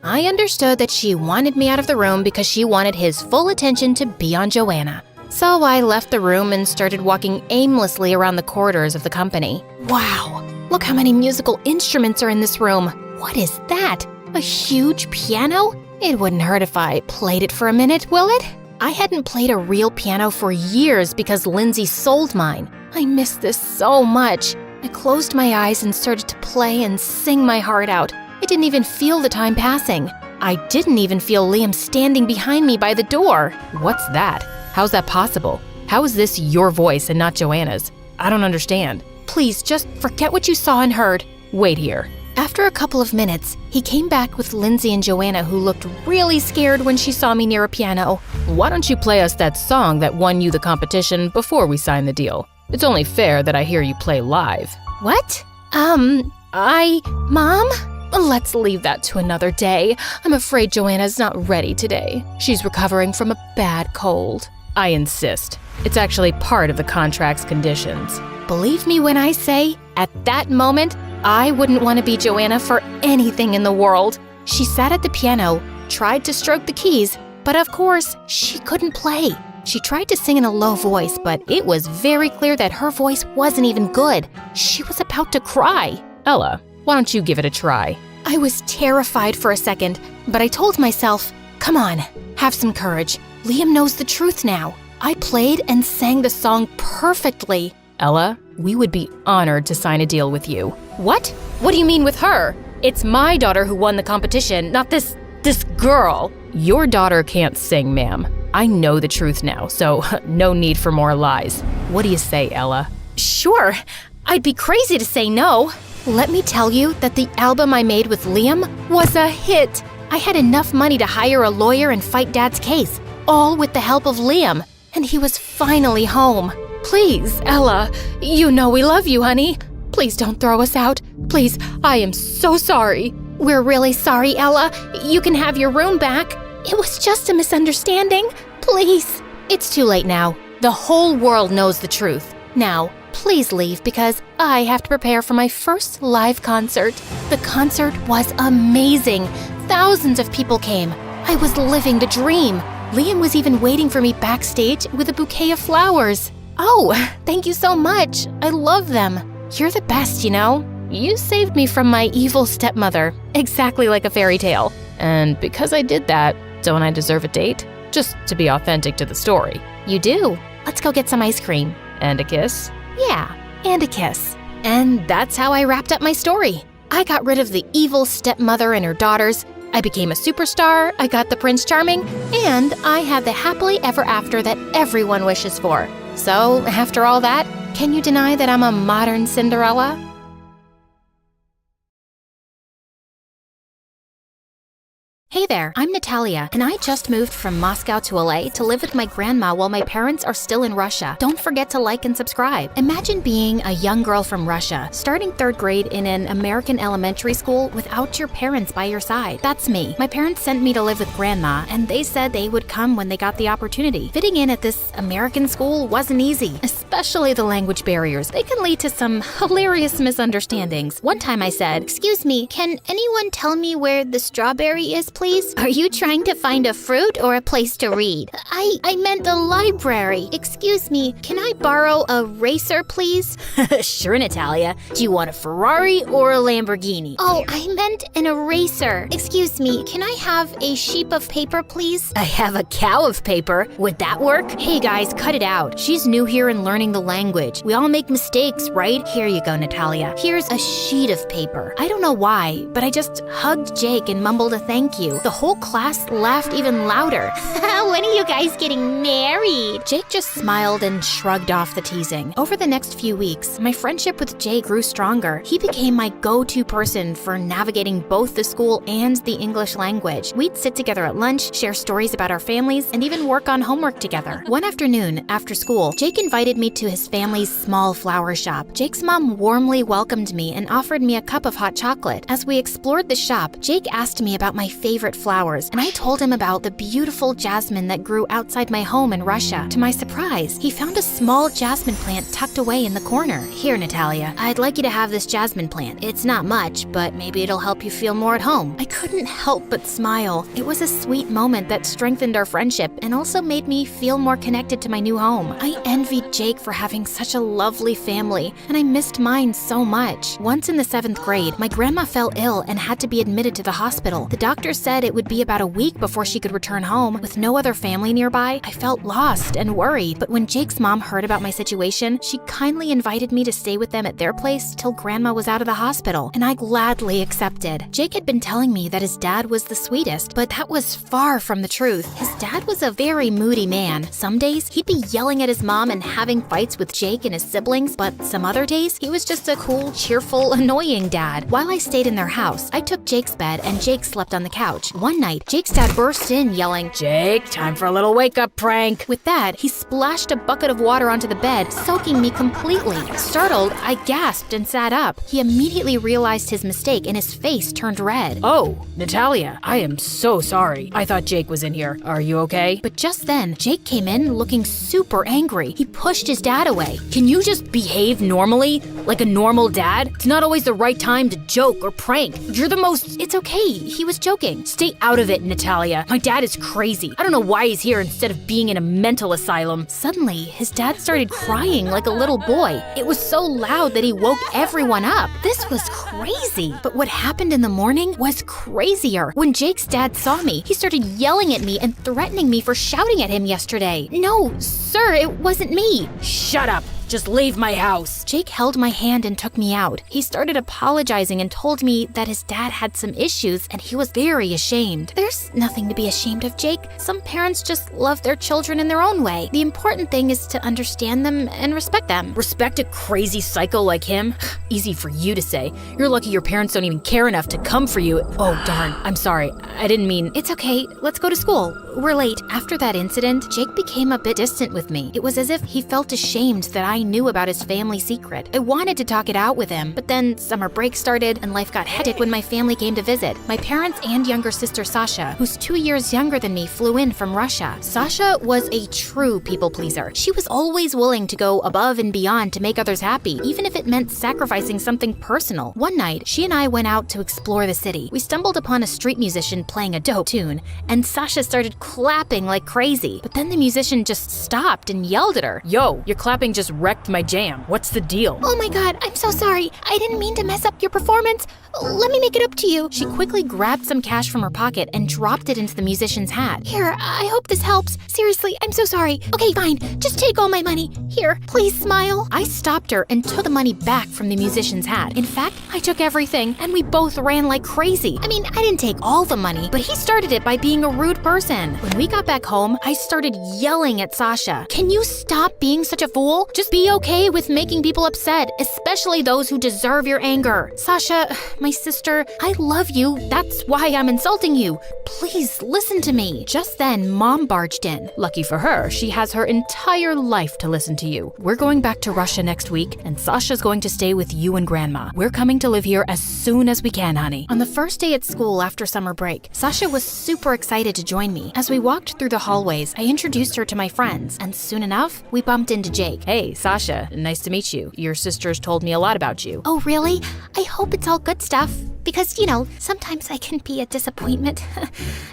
I understood that she wanted me out of the room because she wanted his full attention to be on Joanna. So I left the room and started walking aimlessly around the corridors of the company. Wow, look how many musical instruments are in this room. What is that? A huge piano? It wouldn't hurt if I played it for a minute, will it? I hadn't played a real piano for years because Lindsay sold mine. I miss this so much. I closed my eyes and started to play and sing my heart out. I didn't even feel the time passing. I didn't even feel Liam standing behind me by the door. What's that? How's that possible? How is this your voice and not Joanna's? I don't understand. Please, just forget what you saw and heard. Wait here. After a couple of minutes, he came back with Lindsay and Joanna, who looked really scared when she saw me near a piano. Why don't you play us that song that won you the competition before we sign the deal? It's only fair that I hear you play live. What? Mom? Let's leave that to another day. I'm afraid Joanna's not ready today. She's recovering from a bad cold. I insist. It's actually part of the contract's conditions. Believe me when I say, at that moment, I wouldn't want to be Joanna for anything in the world. She sat at the piano, tried to stroke the keys, but of course, she couldn't play. She tried to sing in a low voice, but it was very clear that her voice wasn't even good. She was about to cry. Ella, why don't you give it a try? I was terrified for a second, but I told myself, come on, have some courage. Liam knows the truth now. I played and sang the song perfectly. Ella, we would be honored to sign a deal with you. What? What do you mean with her? It's my daughter who won the competition, not this girl. Your daughter can't sing, ma'am. I know the truth now, so no need for more lies. What do you say, Ella? Sure. I'd be crazy to say no. Let me tell you that the album I made with Liam was a hit. I had enough money to hire a lawyer and fight Dad's case, all with the help of Liam, and he was finally home. Please, Ella, you know we love you, honey. Please don't throw us out. Please, I am so sorry. We're really sorry, Ella. You can have your room back. It was just a misunderstanding. Please. It's too late now. The whole world knows the truth. Now, please leave because I have to prepare for my first live concert. The concert was amazing. Thousands of people came. I was living the dream. Liam was even waiting for me backstage with a bouquet of flowers. Oh, thank you so much. I love them. You're the best, you know. You saved me from my evil stepmother, exactly like a fairy tale. And because I did that, don't I deserve a date? Just to be authentic to the story. You do. Let's go get some ice cream. And a kiss? Yeah, and a kiss. And that's how I wrapped up my story. I got rid of the evil stepmother and her daughters. I became a superstar, I got the Prince Charming, and I had the happily ever after that everyone wishes for. So, after all that, can you deny that I'm a modern Cinderella? Hey there, I'm Natalia, and I just moved from Moscow to LA to live with my grandma while my parents are still in Russia. Don't forget to like and subscribe. Imagine being a young girl from Russia, starting 3rd grade in an American elementary school without your parents by your side. That's me. My parents sent me to live with grandma, and they said they would come when they got the opportunity. Fitting in at this American school wasn't easy, especially the language barriers. They can lead to some hilarious misunderstandings. One time I said, "Excuse me, can anyone tell me where the strawberry is, please? Are you trying to find a fruit or a place to read?" I meant the library. Excuse me, can I borrow a racer, please? Sure, Natalia. Do you want a Ferrari or a Lamborghini? Oh, I meant an eraser. Excuse me, can I have a sheet of paper, please? I have a cow of paper. Would that work? Hey guys, cut it out. She's new here and learning the language. We all make mistakes, right? Here you go, Natalia. Here's a sheet of paper. I don't know why, but I just hugged Jake and mumbled a thank you. The whole class laughed even louder. When are you guys getting married? Jake just smiled and shrugged off the teasing. Over the next few weeks, my friendship with Jake grew stronger. He became my go-to person for navigating both the school and the English language. We'd sit together at lunch, share stories about our families, and even work on homework together. One afternoon, after school, Jake invited me to his family's small flower shop. Jake's mom warmly welcomed me and offered me a cup of hot chocolate. As we explored the shop, Jake asked me about my favorite flowers, and I told him about the beautiful jasmine that grew outside my home in Russia. To my surprise, he found a small jasmine plant tucked away in the corner. Here, Natalia, I'd like you to have this jasmine plant. It's not much, but maybe it'll help you feel more at home. I couldn't help but smile. It was a sweet moment that strengthened our friendship and also made me feel more connected to my new home. I envied Jake for having such a lovely family, and I missed mine so much. Once in the 7th grade, my grandma fell ill and had to be admitted to the hospital. The doctor said it would be about a week before she could return home. With no other family nearby, I felt lost and worried. But when Jake's mom heard about my situation, she kindly invited me to stay with them at their place till grandma was out of the hospital, and I gladly accepted. Jake had been telling me that his dad was the sweetest, but that was far from the truth. His dad was a very moody man. Some days, he'd be yelling at his mom and having fights with Jake and his siblings, but some other days, he was just a cool, cheerful, annoying dad. While I stayed in their house, I took Jake's bed and Jake slept on the couch. One night, Jake's dad burst in yelling, "Jake, time for a little wake-up prank." With that, he splashed a bucket of water onto the bed, soaking me completely. Startled, I gasped and sat up. He immediately realized his mistake and his face turned red. Oh, Natalia, I am so sorry. I thought Jake was in here. Are you okay? But just then, Jake came in looking super angry. He pushed his dad away. Can you just behave normally? Like a normal dad? It's not always the right time to joke or prank. You're the most... It's okay, he was joking. Stay out of it, Natalia. My dad is crazy. I don't know why he's here instead of being in a mental asylum. Suddenly, his dad started crying like a little boy. It was so loud that he woke everyone up. This was crazy. But what happened in the morning was crazier. When Jake's dad saw me, he started yelling at me and threatening me for shouting at him yesterday. No, sir, it wasn't me. Shut up. Just leave my house. Jake held my hand and took me out. He started apologizing and told me that his dad had some issues and he was very ashamed. There's nothing to be ashamed of, Jake. Some parents just love their children in their own way. The important thing is to understand them and respect them. Respect a crazy psycho like him? Easy for you to say. You're lucky your parents don't even care enough to come for you. Oh, darn. I'm sorry. I didn't mean... It's okay. Let's go to school. We're late. After that incident, Jake became a bit distant with me. It was as if he felt ashamed that I knew about his family secret. I wanted to talk it out with him, but then summer break started and life got hectic when my family came to visit. My parents and younger sister Sasha, who's 2 years younger than me, flew in from Russia. Sasha was a true people pleaser. She was always willing to go above and beyond to make others happy, even if it meant sacrificing something personal. One night, she and I went out to explore the city. We stumbled upon a street musician playing a dope tune, and Sasha started clapping like crazy. But then the musician just stopped and yelled at her. Yo, your clapping just wrecked my jam. What's the deal? Oh my god, I'm so sorry. I didn't mean to mess up your performance. Let me make it up to you. She quickly grabbed some cash from her pocket and dropped it into the musician's hat. Here, I hope this helps. Seriously, I'm so sorry. Okay, fine. Just take all my money. Here, please smile. I stopped her and took the money back from the musician's hat. In fact, I took everything and we both ran like crazy. I mean, I didn't take all the money, but he started it by being a rude person. When we got back home, I started yelling at Sasha. Can you stop being such a fool? Just be Be okay with making people upset, especially those who deserve your anger. Sasha, my sister, I love you. That's why I'm insulting you. Please listen to me. Just then, Mom barged in. Lucky for her, she has her entire life to listen to you. We're going back to Russia next week, and Sasha's going to stay with you and Grandma. We're coming to live here as soon as we can, honey. On the first day at school after summer break, Sasha was super excited to join me. As we walked through the hallways, I introduced her to my friends, and soon enough, we bumped into Jake. Hey, Sasha, nice to meet you. Your sisters told me a lot about you. Oh, really? I hope it's all good stuff. Because, sometimes I can be a disappointment.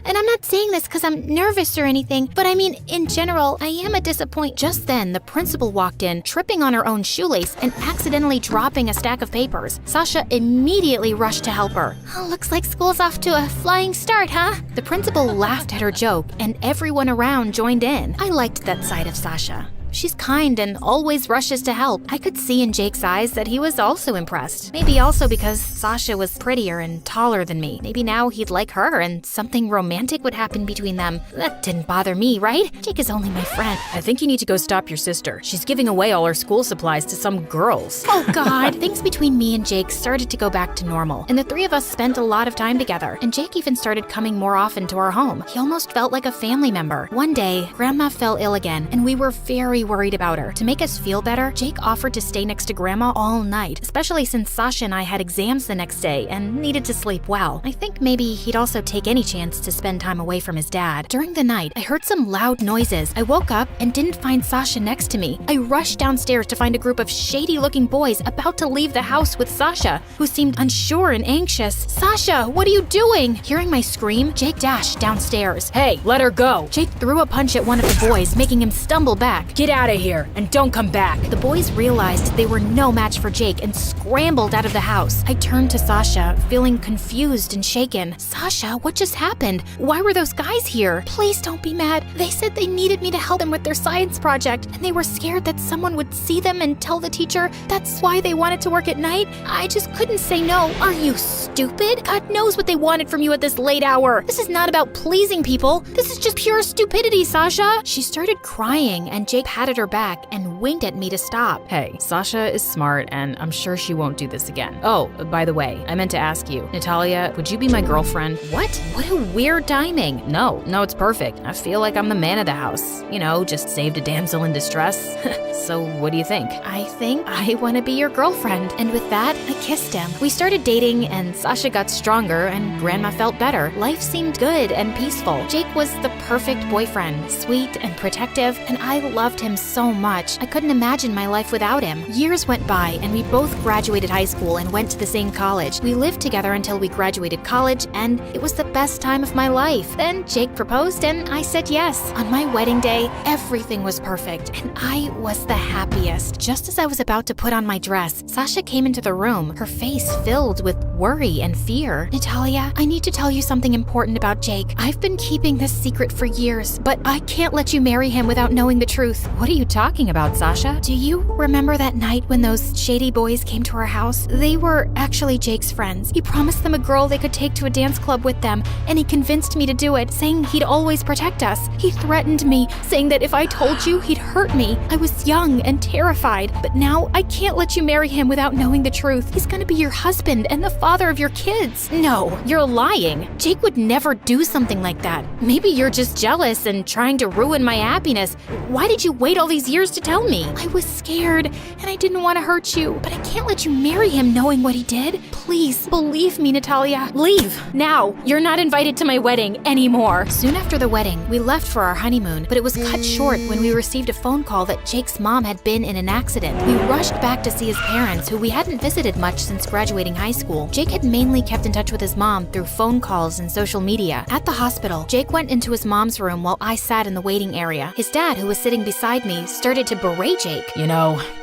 And I'm not saying this because I'm nervous or anything, but I mean, in general, I am a disappointment. Just then, the principal walked in, tripping on her own shoelace and accidentally dropping a stack of papers. Sasha immediately rushed to help her. Oh, looks like school's off to a flying start, huh? The principal laughed at her joke, and everyone around joined in. I liked that side of Sasha. She's kind and always rushes to help. I could see in Jake's eyes that he was also impressed. Maybe also because Sasha was prettier and taller than me. Maybe now he'd like her and something romantic would happen between them. That didn't bother me, right? Jake is only my friend. I think you need to go stop your sister. She's giving away all her school supplies to some girls. Oh God. Things between me and Jake started to go back to normal, and the three of us spent a lot of time together, and Jake even started coming more often to our home. He almost felt like a family member. One day, Grandma fell ill again, and we were very worried about her. To make us feel better, Jake offered to stay next to Grandma all night, especially since Sasha and I had exams the next day and needed to sleep well. I think maybe he'd also take any chance to spend time away from his dad. During the night, I heard some loud noises. I woke up and didn't find Sasha next to me. I rushed downstairs to find a group of shady-looking boys about to leave the house with Sasha, who seemed unsure and anxious. Sasha, what are you doing? Hearing my scream, Jake dashed downstairs. Hey, let her go. Jake threw a punch at one of the boys, making him stumble back. Get out of here and don't come back. The boys realized they were no match for Jake and scrambled out of the house. I turned to Sasha, feeling confused and shaken. Sasha, what just happened? Why were those guys here? Please don't be mad. They said they needed me to help them with their science project, and they were scared that someone would see them and tell the teacher. That's why they wanted to work at night. I just couldn't say no. Are you stupid? God knows what they wanted from you at this late hour. This is not about pleasing people. This is just pure stupidity, Sasha. She started crying, and Jake patted her back and winked at me to stop. Hey, Sasha is smart, and I'm sure she won't do this again. Oh, by the way, I meant to ask you, Natalia, would you be my girlfriend? What? What a weird timing. No, it's perfect. I feel like I'm the man of the house. Just saved a damsel in distress. So what do you think? I think I want to be your girlfriend. And with that, I kissed him. We started dating, and Sasha got stronger, and Grandma felt better. Life seemed good and peaceful. Jake was the perfect boyfriend, sweet and protective, and I loved him so much. I couldn't imagine my life without him. Years went by, and we both graduated high school and went to the same college. We lived together until we graduated college, and it was the best time of my life. Then Jake proposed, and I said yes. On my wedding day, everything was perfect, and I was the happiest. Just as I was about to put on my dress, Sasha came into the room, her face filled with worry and fear. Natalia, I need to tell you something important about Jake. I've been keeping this secret for years, but I can't let you marry him without knowing the truth. What are you talking about, Sasha? Do you remember that night when those shady boys came to our house? They were actually Jake's friends. He promised them a girl they could take to a dance club with them, and he convinced me to do it, saying he'd always protect us. He threatened me, saying that if I told you, he'd hurt me. I was young and terrified, but now I can't let you marry him without knowing the truth. He's gonna be your husband and the father of your kids. No, you're lying. Jake would never do something like that. Maybe you're just jealous and trying to ruin my happiness. Why did you wait all these years to tell me? I was scared, and I didn't want to hurt you, but I can't let you marry him knowing what he did. Please, believe me, Natalia. Leave, now. You're not invited to my wedding anymore. Soon after the wedding, we left for our honeymoon, but it was cut short when we received a phone call that Jake's mom had been in an accident. We rushed back to see his parents, who we hadn't visited much since graduating high school. Jake had mainly kept in touch with his mom through phone calls and social media. At the hospital, Jake went into his mom's room while I sat in the waiting area. His dad, who was sitting beside me, started to berate Jake.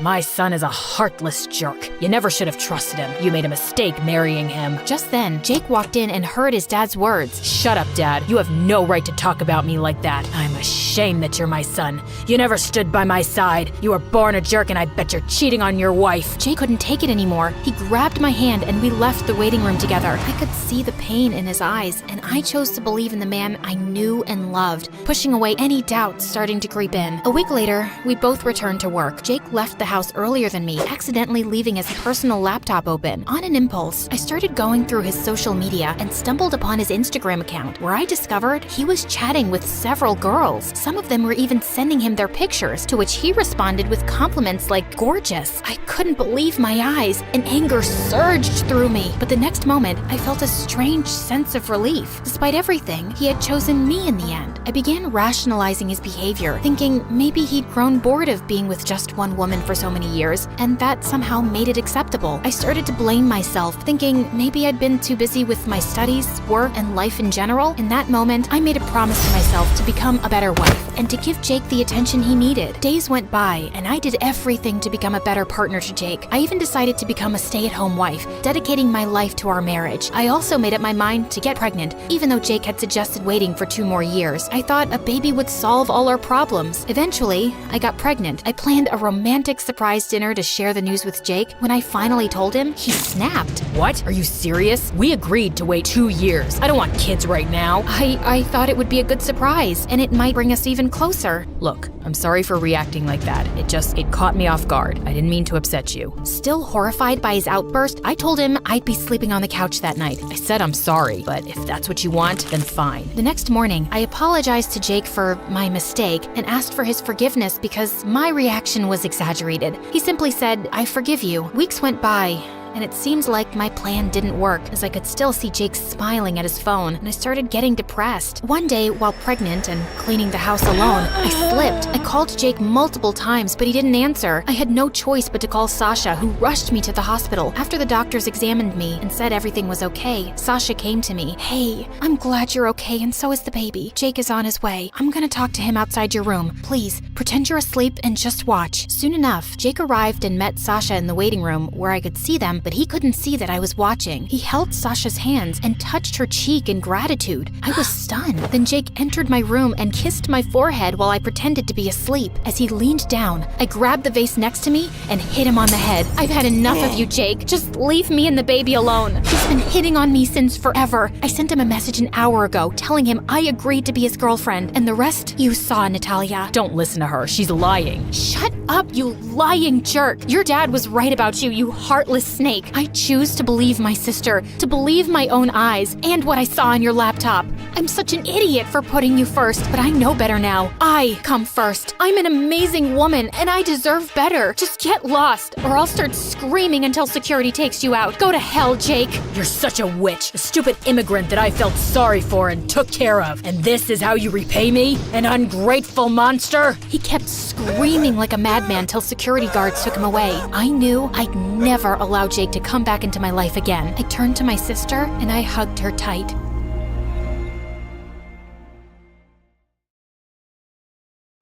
My son is a heartless jerk. You never should have trusted him. You made a mistake marrying him. Just then, Jake walked in and heard his dad's words. Shut up, Dad. You have no right to talk about me like that. I'm ashamed that you're my son. You never stood by my side. You were born a jerk, and I bet you're cheating on your wife. Jake couldn't take it anymore. He grabbed my hand and we left the waiting room together. I could see the pain in his eyes, and I chose to believe in the man I knew and loved, pushing away any doubts starting to creep in. A week later, we both returned to work. Jake left the house earlier than me, accidentally leaving his personal laptop open. On an impulse, I started going through his social media and stumbled upon his Instagram account, where I discovered he was chatting with several girls. Some of them were even sending him their pictures, to which he responded with compliments like gorgeous. I couldn't believe my eyes, and anger surged through me. But the next moment, I felt a strange sense of relief. Despite everything, he had chosen me in the end. I began rationalizing his behavior, thinking maybe he'd grown bored of being with just one woman for so many years, and that somehow made it acceptable. I started to blame myself, thinking maybe I'd been too busy with my studies, work, and life in general. In that moment, I made a promise to myself to become a better wife and to give Jake the attention he needed. Days went by, and I did everything to become a better partner to Jake. I even decided to become a stay-at-home wife, dedicating my life to our marriage. I also made up my mind to get pregnant, even though Jake had suggested waiting for 2 more years. I thought a baby would solve all our problems. Eventually, I got pregnant. I planned a romantic surprise dinner to share the news with Jake. When I finally told him, he snapped. What? Are you serious? We agreed to wait 2 years. I don't want kids right now. I thought it would be a good surprise, and it might bring us even closer. Look, I'm sorry for reacting like that. It caught me off guard. I didn't mean to upset you. Still horrified by his outburst, I told him I'd be sleeping on the couch that night. I said I'm sorry, but if that's what you want, then fine. The next morning, I apologized to Jake for my mistake and asked for his forgiveness because my reaction was exaggerated. He simply said, "I forgive you." Weeks went by, and it seemed like my plan didn't work, as I could still see Jake smiling at his phone, and I started getting depressed. One day, while pregnant and cleaning the house alone, I slipped. I called Jake multiple times, but he didn't answer. I had no choice but to call Sasha, who rushed me to the hospital. After the doctors examined me and said everything was okay, Sasha came to me. "Hey, I'm glad you're okay, and so is the baby. Jake is on his way. I'm gonna talk to him outside your room. Please, pretend you're asleep and just watch." Soon enough, Jake arrived and met Sasha in the waiting room, where I could see them, but he couldn't see that I was watching. He held Sasha's hands and touched her cheek in gratitude. I was stunned. Then Jake entered my room and kissed my forehead while I pretended to be asleep. As he leaned down, I grabbed the vase next to me and hit him on the head. "I've had enough of you, Jake. Just leave me and the baby alone. He's been hitting on me since forever." I sent him a message an hour ago telling him I agreed to be his girlfriend, and the rest you saw, Natalia. Don't listen to her. She's lying. Shut up, you lying jerk. Your dad was right about you, you heartless snake. I choose to believe my sister, to believe my own eyes, and what I saw on your laptop. I'm such an idiot for putting you first, but I know better now. I come first. I'm an amazing woman, and I deserve better. Just get lost, or I'll start screaming until security takes you out. Go to hell, Jake. You're such a witch, a stupid immigrant that I felt sorry for and took care of. And this is how you repay me? An ungrateful monster? He kept screaming like a madman till security guards took him away. I knew I'd never allow Jake to come back into my life again. I turned to my sister and I hugged her tight.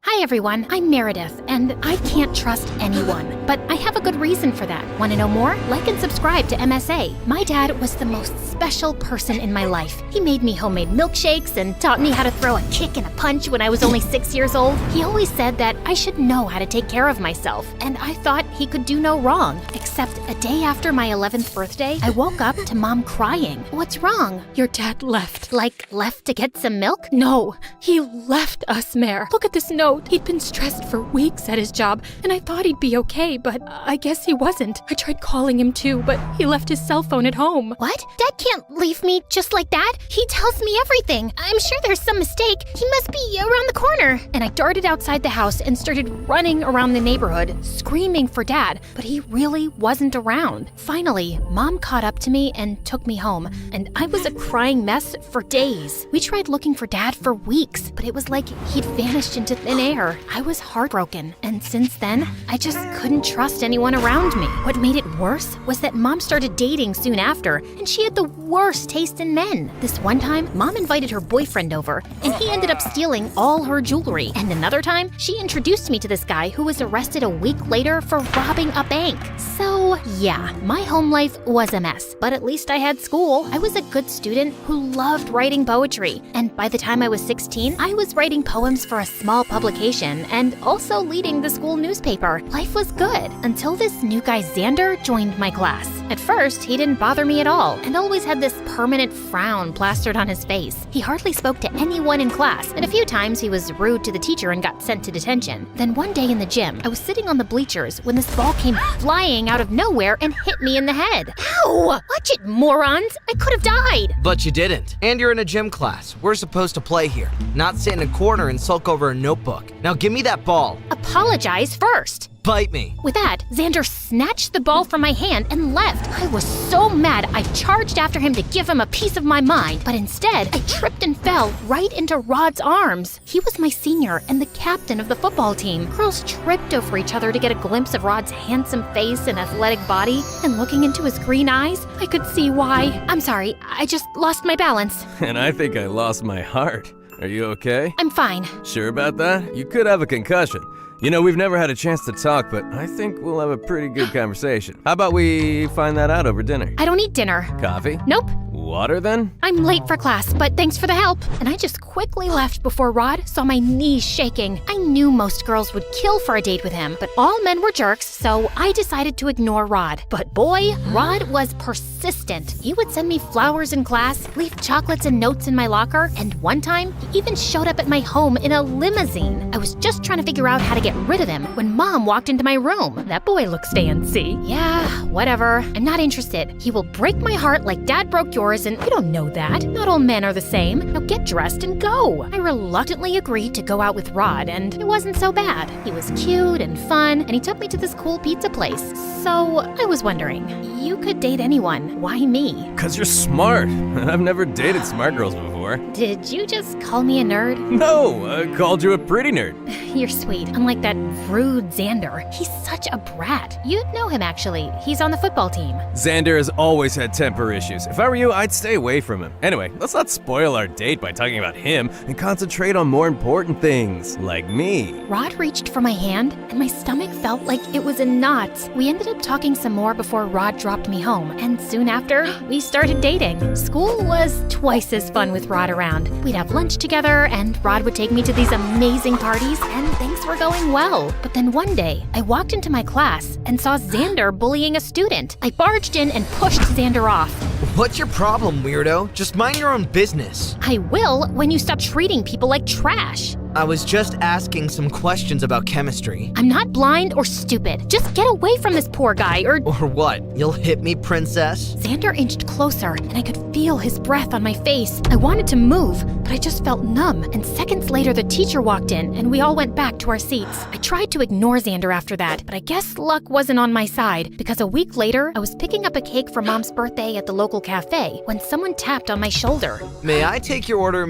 Hi everyone, I'm Meredith, and I can't trust anyone. But I have a good reason for that. Want to know more? Like and subscribe to MSA. My dad was the most special person in my life. He made me homemade milkshakes and taught me how to throw a kick and a punch when I was only 6 years old. He always said that I should know how to take care of myself, and I thought he could do no wrong. Except a day after my 11th birthday, I woke up to Mom crying. "What's wrong?" Your dad left. Like, left to get some milk? No, he left us, Mare. Look at this note. He'd been stressed for weeks at his job, and I thought he'd be okay, but I guess he wasn't. I tried calling him too, but he left his cell phone at home. What? Dad can't leave me just like that. He tells me everything. I'm sure there's some mistake. He must be around the corner. And I darted outside the house and started running around the neighborhood, screaming for Dad, but he really wasn't around. Finally, Mom caught up to me and took me home, and I was a crying mess for days. We tried looking for Dad for weeks, but it was like he'd vanished into thin air. I was heartbroken, and since then, I just couldn't trust anyone around me. What made it worse was that Mom started dating soon after, and she had the worst taste in men. This one time, Mom invited her boyfriend over, and he ended up stealing all her jewelry. And another time, she introduced me to this guy who was arrested a week later for robbing a bank. So, yeah, my home life was a mess, but at least I had school. I was a good student who loved writing poetry, and by the time I was 16, I was writing poems for a small publication education and also leading the school newspaper. Life was good until this new guy Xander joined my class. At first, he didn't bother me at all and always had this permanent frown plastered on his face. He hardly spoke to anyone in class, and a few times he was rude to the teacher and got sent to detention. Then one day in the gym, I was sitting on the bleachers when this ball came flying out of nowhere and hit me in the head. Ow! Watch it, morons! I could have died! But you didn't. And you're in a gym class. We're supposed to play here, not sit in a corner and sulk over a notebook. Now give me that ball. Apologize first. Bite me. With that, Xander snatched the ball from my hand and left. I was so mad I charged after him to give him a piece of my mind, but instead, I tripped and fell right into Rod's arms. He was my senior and the captain of the football team. Girls tripped over each other to get a glimpse of Rod's handsome face and athletic body, and looking into his green eyes, I could see why. I'm sorry, I just lost my balance. And I think I lost my heart. Are you okay? I'm fine. Sure about that? You could have a concussion. You know, we've never had a chance to talk, but I think we'll have a pretty good conversation. How about we find that out over dinner? I don't eat dinner. Coffee? Nope. Water then? I'm late for class, but thanks for the help. And I just quickly left before Rod saw my knees shaking. I knew most girls would kill for a date with him, but all men were jerks, so I decided to ignore Rod. But boy, Rod was persistent. He would send me flowers in class, leave chocolates and notes in my locker, and one time, he even showed up at my home in a limousine. I was just trying to figure out how to get rid of him when Mom walked into my room. That boy looks fancy. Yeah, whatever. I'm not interested. He will break my heart like Dad broke yours, and you don't know that. Not all men are the same. Now get dressed and go. I reluctantly agreed to go out with Rod, and it wasn't so bad. He was cute and fun, and he took me to this cool pizza place. So I was wondering, you could date anyone. Why me? 'Cause you're smart. I've never dated smart girls before. Did you just call me a nerd? No, I called you a pretty nerd. You're sweet, unlike that rude Xander. He's such a brat. You'd know him, actually. He's on the football team. Xander has always had temper issues. If I were you, I'd stay away from him. Anyway, let's not spoil our date by talking about him and concentrate on more important things, like me. Rod reached for my hand, and my stomach felt like it was in knots. We ended up talking some more before Rod dropped me home, and soon after, we started dating. School was twice as fun with Rod around. We'd have lunch together, and Rod would take me to these amazing parties, and things were going well. But then one day, I walked into my class and saw Xander bullying a student. I barged in and pushed Xander off. What's your problem, weirdo? Just mind your own business. I will when you stop treating people like trash. I was just asking some questions about chemistry. I'm not blind or stupid. Just get away from this poor guy or what? You'll hit me, princess? Xander inched closer, and I could feel his breath on my face. I wanted to move, but I just felt numb. And seconds later, the teacher walked in, and we all went back to our seats. I tried to ignore Xander after that, but I guess luck wasn't on my side, because a week later, I was picking up a cake for Mom's birthday at the local cafe when someone tapped on my shoulder. May I take your order,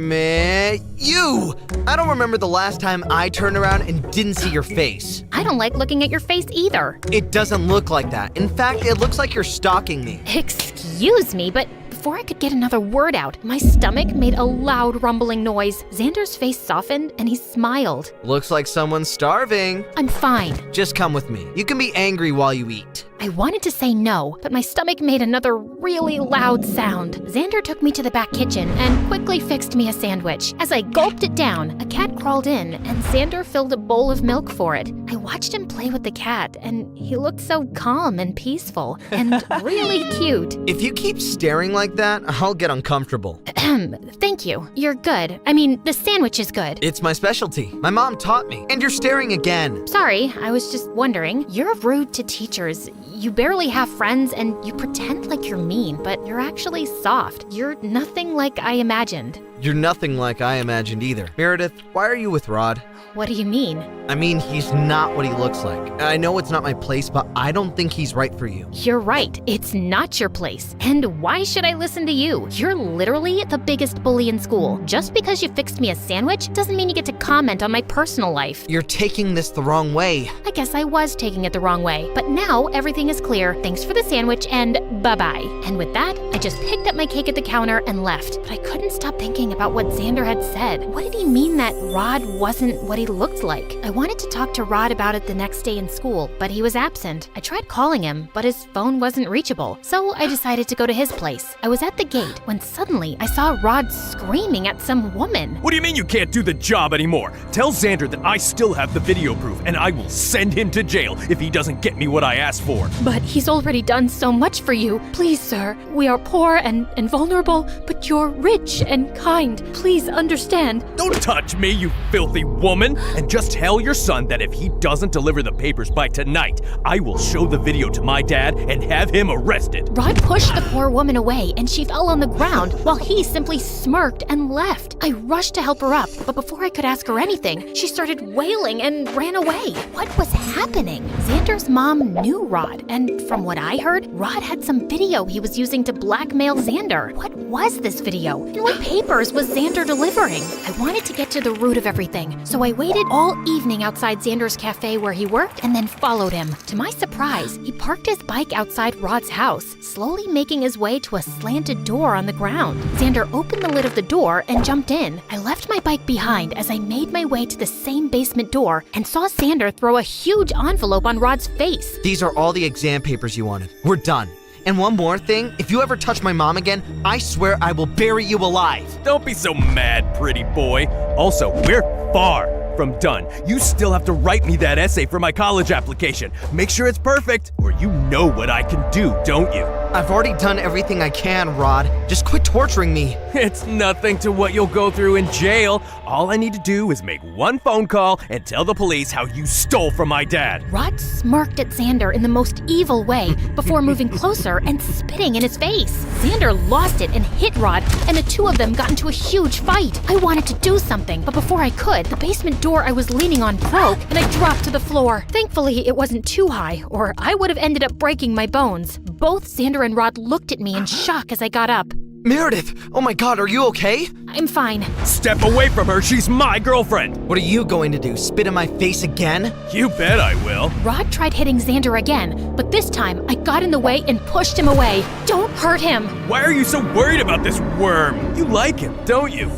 You! I don't remember the last time I turned around and didn't see your face. I don't like looking at your face either. It doesn't look like that. In fact, it looks like you're stalking me. Excuse me, but before I could get another word out, my stomach made a loud rumbling noise. Xander's face softened and he smiled. Looks like someone's starving. I'm fine. Just come with me. You can be angry while you eat. I wanted to say no, but my stomach made another really loud sound. Xander took me to the back kitchen and quickly fixed me a sandwich. As I gulped it down, a cat crawled in and Xander filled a bowl of milk for it. I watched him play with the cat and he looked so calm and peaceful and really cute. If you keep staring like that, I'll get uncomfortable. Thank you. You're good. I mean, the sandwich is good. It's my specialty. My mom taught me. And you're staring again. Sorry, I was just wondering. You're rude to teachers. You barely have friends and you pretend like you're mean, but you're actually soft. You're nothing like I imagined. You're nothing like I imagined either. Meredith, why are you with Rod? What do you mean? I mean, he's not what he looks like. I know it's not my place, but I don't think he's right for you. You're right. It's not your place. And why should I listen to you? You're literally the biggest bully in school. Just because you fixed me a sandwich doesn't mean you get to comment on my personal life. You're taking this the wrong way. I guess I was taking it the wrong way. But now everything is clear. Thanks for the sandwich and bye-bye. And with that, I just picked up my cake at the counter and left. But I couldn't stop thinking thinking about what Xander had said. What did he mean that Rod wasn't what he looked like? I wanted to talk to Rod about it the next day in school, but he was absent. I tried calling him, but his phone wasn't reachable, so I decided to go to his place. I was at the gate when suddenly I saw Rod screaming at some woman. What do you mean you can't do the job anymore? Tell Xander that I still have the video proof, and I will send him to jail if he doesn't get me what I asked for. But he's already done so much for you. Please, sir, we are poor and vulnerable, but you're rich and kind. Please understand. Don't touch me, you filthy woman! And just tell your son that if he doesn't deliver the papers by tonight, I will show the video to my dad and have him arrested. Rod pushed the poor woman away and she fell on the ground while he simply smirked and left. I rushed to help her up, but before I could ask her anything, she started wailing and ran away. What was happening? Xander's mom knew Rod, and from what I heard, Rod had some video he was using to blackmail Xander. What was this video? And what papers was Xander delivering? I wanted to get to the root of everything, so I waited all evening outside Xander's cafe where he worked and then followed him. To my surprise, he parked his bike outside Rod's house, slowly making his way to a slanted door on the ground. Xander opened the lid of the door and jumped in. I left my bike behind as I made my way to the same basement door and saw Xander throw a huge envelope on Rod's face. These are all the exam papers you wanted. We're done. And one more thing, if you ever touch my mom again, I swear I will bury you alive. Don't be so mad, pretty boy. Also, we're far from done. You still have to write me that essay for my college application. Make sure it's perfect, or you know what I can do, don't you? I've already done everything I can, Rod. Just quit torturing me. It's nothing to what you'll go through in jail. All I need to do is make one phone call and tell the police how you stole from my dad. Rod smirked at Xander in the most evil way before moving closer and spitting in his face. Xander lost it and hit Rod, and the two of them got into a huge fight. I wanted to do something, but before I could, the basement door I was leaning on broke and I dropped to the floor. Thankfully, it wasn't too high, or I would have ended up breaking my bones. Both Xander and Rod looked at me in shock as I got up. Meredith! Oh my god, are you okay? I'm fine. Step away from her, she's my girlfriend! What are you going to do, spit in my face again? You bet I will. Rod tried hitting Xander again, but this time I got in the way and pushed him away. Don't hurt him! Why are you so worried about this worm? You like him, don't you?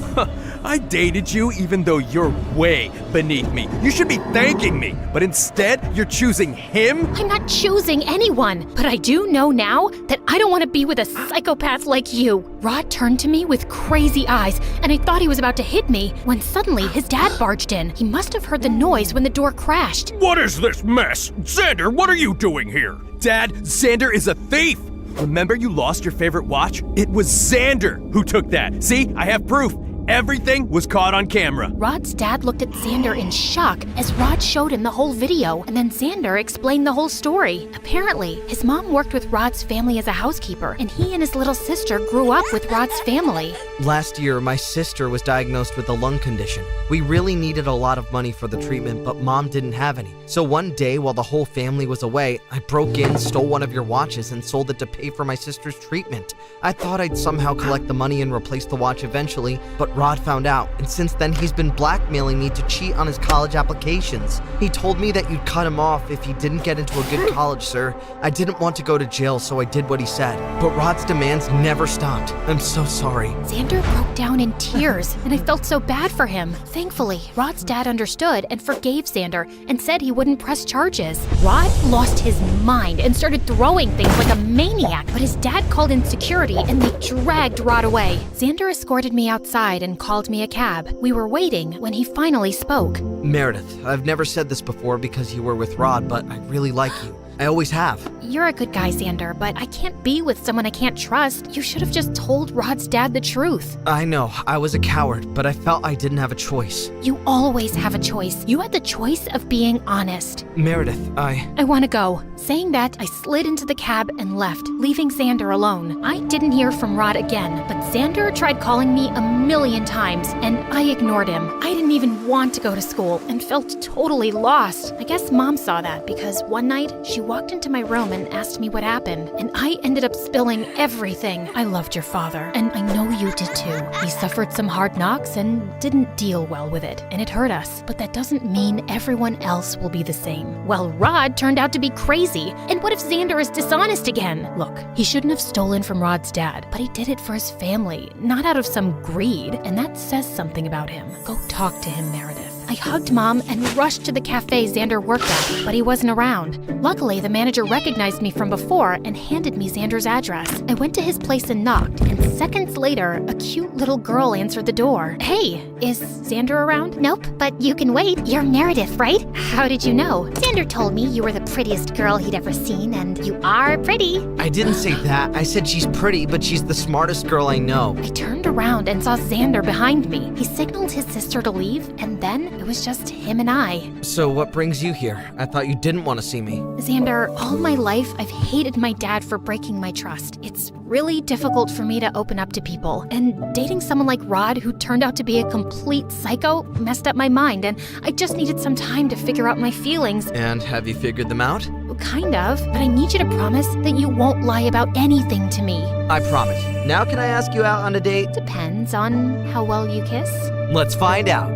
I dated you even though you're way beneath me. You should be thanking me, but instead you're choosing him? I'm not choosing anyone, but I do know now that I don't want to be with a psychopath like you. Rod turned to me with crazy eyes, and I thought he was about to hit me when suddenly his dad barged in. He must have heard the noise when the door crashed. What is this mess? Xander, what are you doing here? Dad, Xander is a thief! Remember you lost your favorite watch? It was Xander who took that. See, I have proof. Everything was caught on camera. Rod's dad looked at Xander in shock as Rod showed him the whole video, and then Xander explained the whole story. Apparently, his mom worked with Rod's family as a housekeeper, and he and his little sister grew up with Rod's family. Last year, my sister was diagnosed with a lung condition. We really needed a lot of money for the treatment, but Mom didn't have any. So one day, while the whole family was away, I broke in, stole one of your watches, and sold it to pay for my sister's treatment. I thought I'd somehow collect the money and replace the watch eventually, but Rod found out, and since then he's been blackmailing me to cheat on his college applications. He told me that you'd cut him off if he didn't get into a good college, sir. I didn't want to go to jail, so I did what he said. But Rod's demands never stopped. I'm so sorry. Xander broke down in tears, and I felt so bad for him. Thankfully, Rod's dad understood and forgave Xander and said he wouldn't press charges. Rod lost his mind and started throwing things like a maniac, but his dad called in security and they dragged Rod away. Xander escorted me outside and called me a cab. We were waiting when he finally spoke. Meredith, I've never said this before because you were with Rod, but I really like you. I always have. You're a good guy, Xander, but I can't be with someone I can't trust. You should have just told Rod's dad the truth. I know, I was a coward, but I felt I didn't have a choice. You always have a choice. You had the choice of being honest. Meredith, I want to go. Saying that, I slid into the cab and left, leaving Xander alone. I didn't hear from Rod again, but Xander tried calling me a million times, and I ignored him. I didn't even want to go to school and felt totally lost. I guess Mom saw that because one night she walked into my room and asked me what happened, and I ended up spilling everything. I loved your father, and I know you did too. He suffered some hard knocks and didn't deal well with it, and it hurt us. But that doesn't mean everyone else will be the same. Well, Rod turned out to be crazy, and what if Xander is dishonest again? Look, he shouldn't have stolen from Rod's dad, but he did it for his family, not out of some greed, and that says something about him. Go talk to him, Meredith. I hugged Mom and rushed to the cafe Xander worked at, but he wasn't around. Luckily, the manager recognized me from before and handed me Xander's address. I went to his place and knocked, and seconds later, a cute little girl answered the door. Hey, is Xander around? Nope, but you can wait. You're Meredith, right? How did you know? Xander told me you were the prettiest girl he'd ever seen, and you are pretty. I didn't say that. I said she's pretty, but she's the smartest girl I know. I turned around and saw Xander behind me. He signaled his sister to leave, and then it was just him and I. So what brings you here? I thought you didn't want to see me. Xander, all my life I've hated my dad for breaking my trust. It's really difficult for me to open up to people, and dating someone like Rod, who turned out to be a complete psycho, messed up my mind, and I just needed some time to figure out my feelings. And have you figured them out? Kind of, but I need you to promise that you won't lie about anything to me. I promise. Now can I ask you out on a date? Depends on how well you kiss. Let's find out.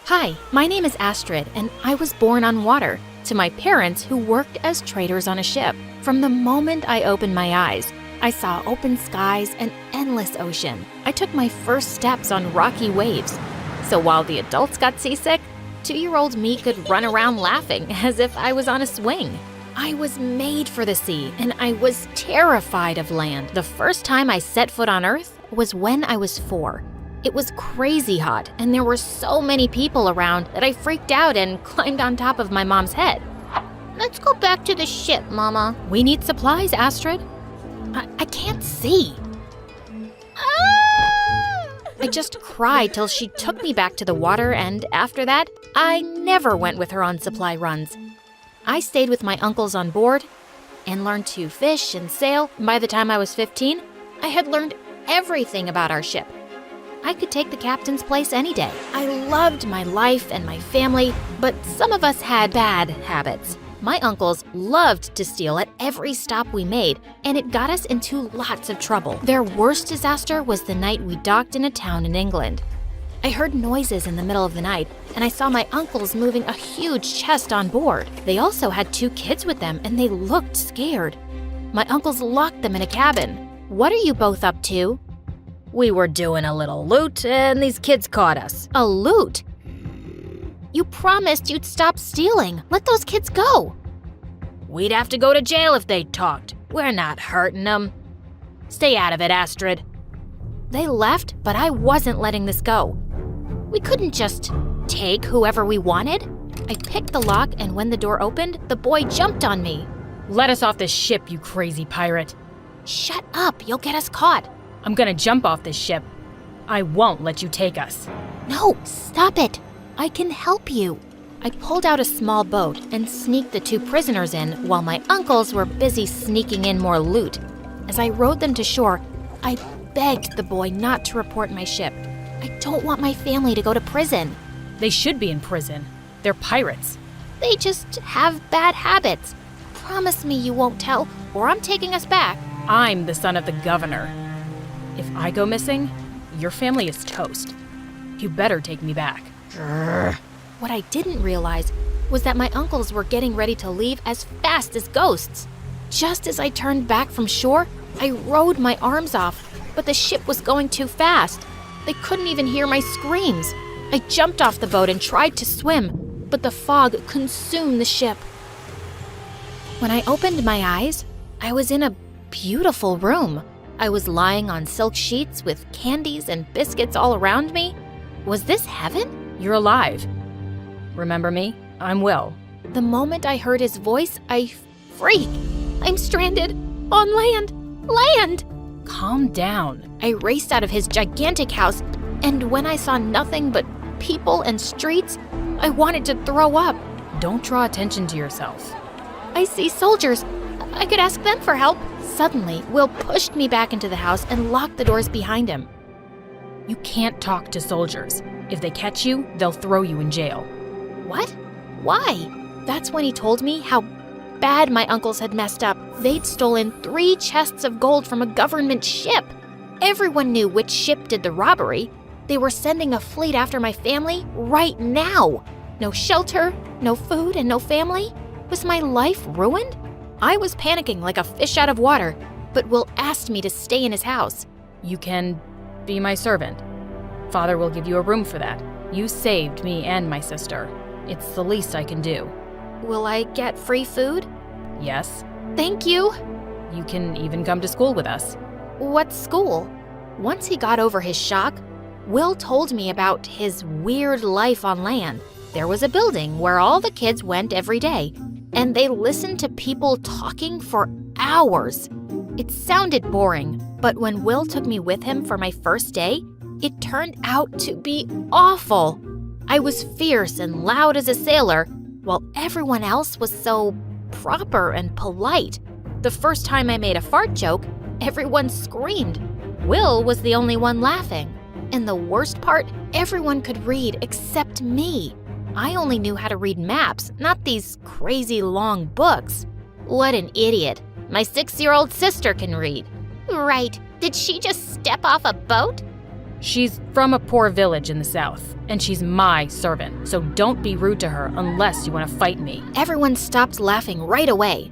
Hi, my name is Astrid, and I was born on water to my parents who worked as traders on a ship. From the moment I opened my eyes, I saw open skies and endless ocean. I took my first steps on rocky waves. So while the adults got seasick, 2-year-old me could run around laughing as if I was on a swing. I was made for the sea, and I was terrified of land. The first time I set foot on Earth was when I was 4. It was crazy hot, and there were so many people around that I freaked out and climbed on top of my mom's head. Let's go back to the ship, Mama. We need supplies, Astrid. I can't see. I just cried till she took me back to the water, and after that, I never went with her on supply runs. I stayed with my uncles on board and learned to fish and sail. By the time I was 15, I had learned everything about our ship. I could take the captain's place any day. I loved my life and my family, but some of us had bad habits. My uncles loved to steal at every stop we made, and it got us into lots of trouble. Their worst disaster was the night we docked in a town in England. I heard noises in the middle of the night, and I saw my uncles moving a huge chest on board. They also had 2 kids with them, and they looked scared. My uncles locked them in a cabin. What are you both up to? We were doing a little loot, and these kids caught us. A loot? You promised you'd stop stealing. Let those kids go. We'd have to go to jail if they talked. We're not hurting them. Stay out of it, Astrid. They left, but I wasn't letting this go. We couldn't just take whoever we wanted. I picked the lock, and when the door opened, the boy jumped on me. Let us off this ship, you crazy pirate. Shut up, you'll get us caught. I'm gonna jump off this ship. I won't let you take us. No, stop it. I can help you. I pulled out a small boat and sneaked the 2 prisoners in while my uncles were busy sneaking in more loot. As I rowed them to shore, I begged the boy not to report my ship. I don't want my family to go to prison. They should be in prison. They're pirates. They just have bad habits. Promise me you won't tell, or I'm taking us back. I'm the son of the governor. If I go missing, your family is toast. You better take me back. What I didn't realize was that my uncles were getting ready to leave as fast as ghosts. Just as I turned back from shore, I rode my arms off, but the ship was going too fast. They couldn't even hear my screams. I jumped off the boat and tried to swim, but the fog consumed the ship. When I opened my eyes, I was in a beautiful room. I was lying on silk sheets with candies and biscuits all around me. Was this heaven? You're alive. Remember me? I'm Will. The moment I heard his voice, I freaked. I'm stranded on land. Land! Calm down. I raced out of his gigantic house, and when I saw nothing but people and streets, I wanted to throw up. Don't draw attention to yourself. I see soldiers. I could ask them for help. Suddenly, Will pushed me back into the house and locked the doors behind him. You can't talk to soldiers. If they catch you, they'll throw you in jail. What? Why? That's when he told me how bad my uncles had messed up. They'd stolen 3 chests of gold from a government ship. Everyone knew which ship did the robbery. They were sending a fleet after my family right now. No shelter, no food, and no family. Was my life ruined? I was panicking like a fish out of water, but Will asked me to stay in his house. You can be my servant. Father will give you a room for that. You saved me and my sister. It's the least I can do. Will I get free food? Yes. Thank you. You can even come to school with us. What school? Once he got over his shock, Will told me about his weird life on land. There was a building where all the kids went every day, and they listened to people talking for hours. It sounded boring, but when Will took me with him for my first day, it turned out to be awful. I was fierce and loud as a sailor, while everyone else was so proper and polite. The first time I made a fart joke, everyone screamed. Will was the only one laughing. And the worst part, everyone could read except me. I only knew how to read maps, not these crazy long books. What an idiot. My 6-year-old sister can read. Right. Did she just step off a boat? She's from a poor village in the south, and she's my servant, so don't be rude to her unless you want to fight me. Everyone stopped laughing right away.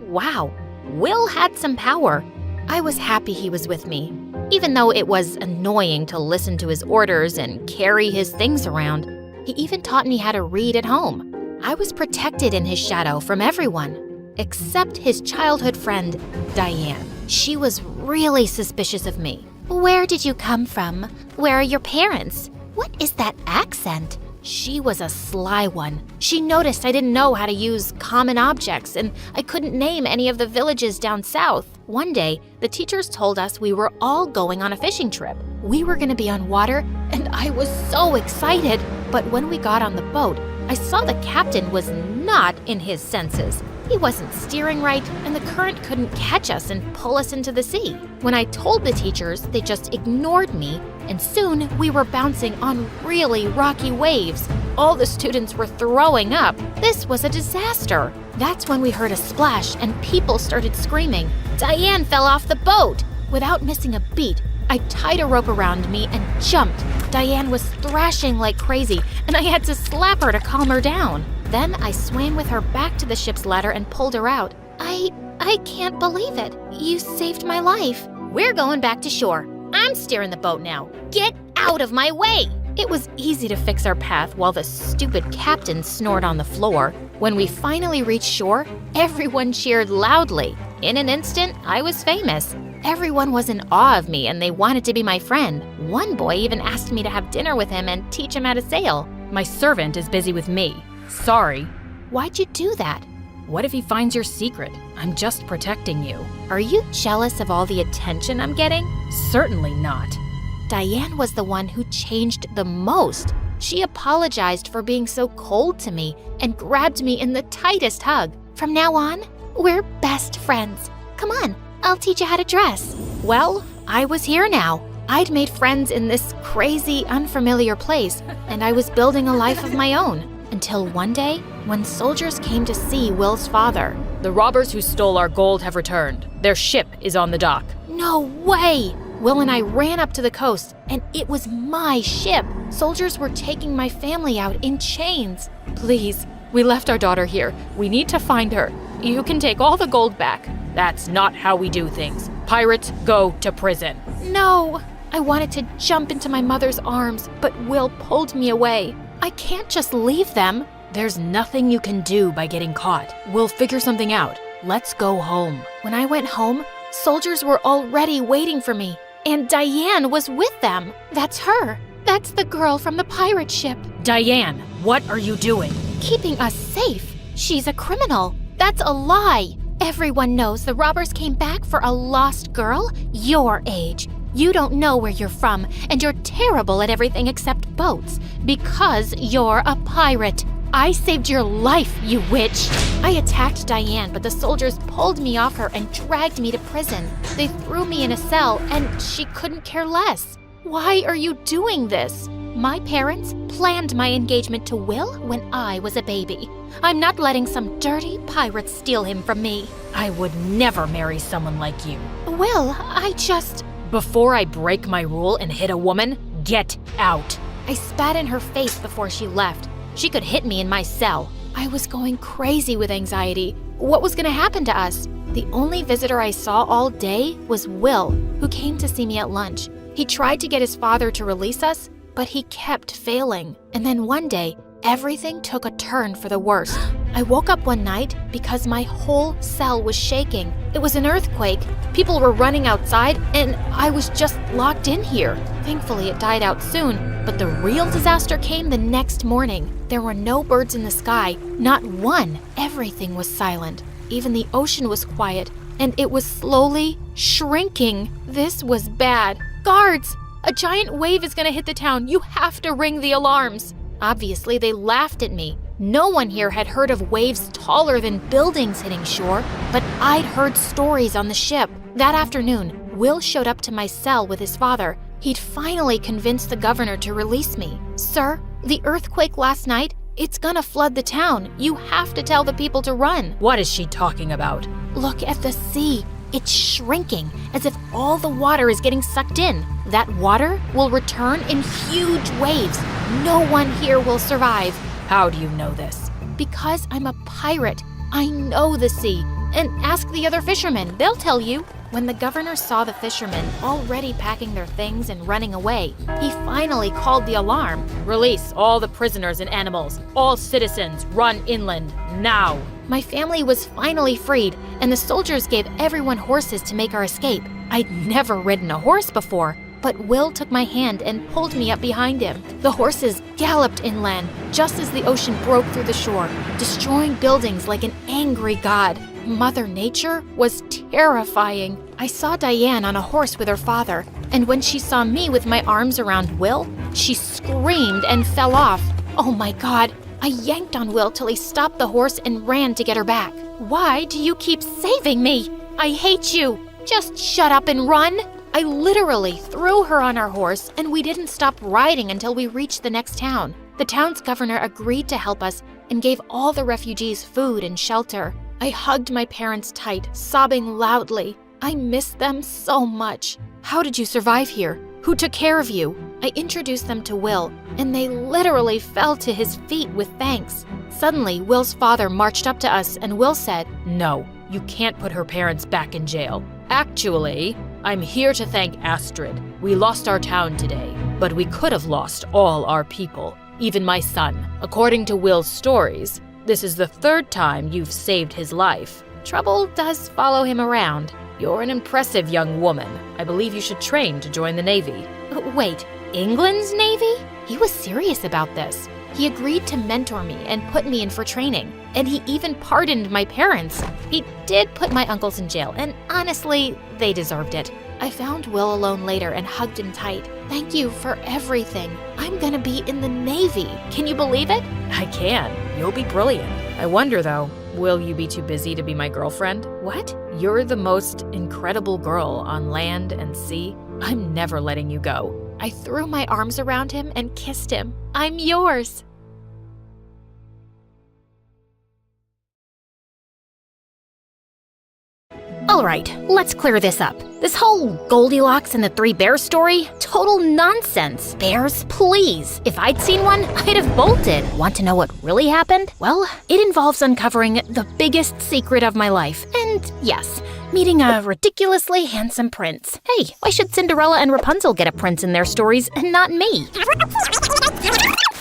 Wow, Will had some power. I was happy he was with me, even though it was annoying to listen to his orders and carry his things around. He even taught me how to read at home. I was protected in his shadow from everyone, except his childhood friend, Diane. She was really suspicious of me. Where did you come from? Where are your parents? What is that accent? She was a sly one. She noticed I didn't know how to use common objects, and I couldn't name any of the villages down south. One day, the teachers told us we were all going on a fishing trip. We were going to be on water, and I was so excited. But when we got on the boat, I saw the captain was not in his senses. He wasn't steering right, and the current couldn't catch us and pull us into the sea. When I told the teachers, they just ignored me, and soon we were bouncing on really rocky waves. All the students were throwing up. This was a disaster. That's when we heard a splash and people started screaming. Diane fell off the boat. Without missing a beat, I tied a rope around me and jumped. Diane was thrashing like crazy, and I had to slap her to calm her down. Then I swam with her back to the ship's ladder and pulled her out. I can't believe it. You saved my life. We're going back to shore. I'm steering the boat now. Get out of my way! It was easy to fix our path while the stupid captain snored on the floor. When we finally reached shore, everyone cheered loudly. In an instant, I was famous. Everyone was in awe of me and they wanted to be my friend. One boy even asked me to have dinner with him and teach him how to sail. My servant is busy with me. Sorry. Why'd you do that? What if he finds your secret? I'm just protecting you. Are you jealous of all the attention I'm getting? Certainly not. Diane was the one who changed the most. She apologized for being so cold to me and grabbed me in the tightest hug. From now on, we're best friends. Come on, I'll teach you how to dress. Well, I was here now. I'd made friends in this crazy, unfamiliar place, and I was building a life of my own. Until one day, when soldiers came to see Will's father. The robbers who stole our gold have returned. Their ship is on the dock. No way! Will and I ran up to the coast, and it was my ship. Soldiers were taking my family out in chains. Please, we left our daughter here. We need to find her. You can take all the gold back. That's not how we do things. Pirates go to prison. No! I wanted to jump into my mother's arms, but Will pulled me away. I can't just leave them. There's nothing you can do by getting caught. We'll figure something out. Let's go home. When I went home, soldiers were already waiting for me, and Diane was with them. That's her. That's the girl from the pirate ship. Diane, what are you doing? Keeping us safe. She's a criminal. That's a lie. Everyone knows the robbers came back for a lost girl your age. You don't know where you're from, and you're terrible at everything except boats, because you're a pirate. I saved your life, you witch! I attacked Diane, but the soldiers pulled me off her and dragged me to prison. They threw me in a cell, and she couldn't care less. Why are you doing this? My parents planned my engagement to Will when I was a baby. I'm not letting some dirty pirate steal him from me. I would never marry someone like you. Will, I just... Before I break my rule and hit a woman, get out. I spat in her face before she left. She could hit me in my cell. I was going crazy with anxiety. What was going to happen to us? The only visitor I saw all day was Will, who came to see me at lunch. He tried to get his father to release us, but he kept failing. And then one day, everything took a turn for the worst. I woke up one night because my whole cell was shaking. It was an earthquake. People were running outside, and I was just locked in here. Thankfully, it died out soon, but the real disaster came the next morning. There were no birds in the sky, not one. Everything was silent. Even the ocean was quiet, and it was slowly shrinking. This was bad. Guards! A giant wave is gonna hit the town. You have to ring the alarms. Obviously, they laughed at me. No one here had heard of waves taller than buildings hitting shore, but I'd heard stories on the ship. That afternoon, Will showed up to my cell with his father. He'd finally convinced the governor to release me. Sir, the earthquake last night, it's gonna flood the town. You have to tell the people to run. What is she talking about? Look at the sea. It's shrinking, as if all the water is getting sucked in. That water will return in huge waves. No one here will survive. How do you know this? Because I'm a pirate. I know the sea. And ask the other fishermen, they'll tell you. When the governor saw the fishermen already packing their things and running away, he finally called the alarm. Release all the prisoners and animals. All citizens, run inland, now. My family was finally freed, and the soldiers gave everyone horses to make our escape. I'd never ridden a horse before, but Will took my hand and pulled me up behind him. The horses galloped inland, just as the ocean broke through the shore, destroying buildings like an angry god. Mother Nature was terrifying. I saw Diane on a horse with her father, and when she saw me with my arms around Will, she screamed and fell off. Oh my God! I yanked on Will till he stopped the horse and ran to get her back. Why do you keep saving me? I hate you! Just shut up and run! I literally threw her on our horse, and we didn't stop riding until we reached the next town. The town's governor agreed to help us and gave all the refugees food and shelter. I hugged my parents tight, sobbing loudly. I missed them so much. How did you survive here? Who took care of you? I introduced them to Will, and they literally fell to his feet with thanks. Suddenly, Will's father marched up to us, and Will said, No, you can't put her parents back in jail. Actually, I'm here to thank Astrid. We lost our town today, but we could have lost all our people, even my son. According to Will's stories, this is the third time you've saved his life. Trouble does follow him around. You're an impressive young woman. I believe you should train to join the Navy. Wait, England's Navy? He was serious about this. He agreed to mentor me and put me in for training, and he even pardoned my parents. He did put my uncles in jail, and honestly, they deserved it. I found Will alone later and hugged him tight. Thank you for everything. I'm gonna be in the Navy. Can you believe it? I can. You'll be brilliant. I wonder though, will you be too busy to be my girlfriend? What? You're the most incredible girl on land and sea. I'm never letting you go. I threw my arms around him and kissed him. I'm yours. All right, let's clear this up. This whole Goldilocks and the Three Bears story, total nonsense. Bears, please. If I'd seen one, I'd have bolted. Want to know what really happened? Well, it involves uncovering the biggest secret of my life. And yes, meeting a ridiculously handsome prince. Hey, why should Cinderella and Rapunzel get a prince in their stories and not me?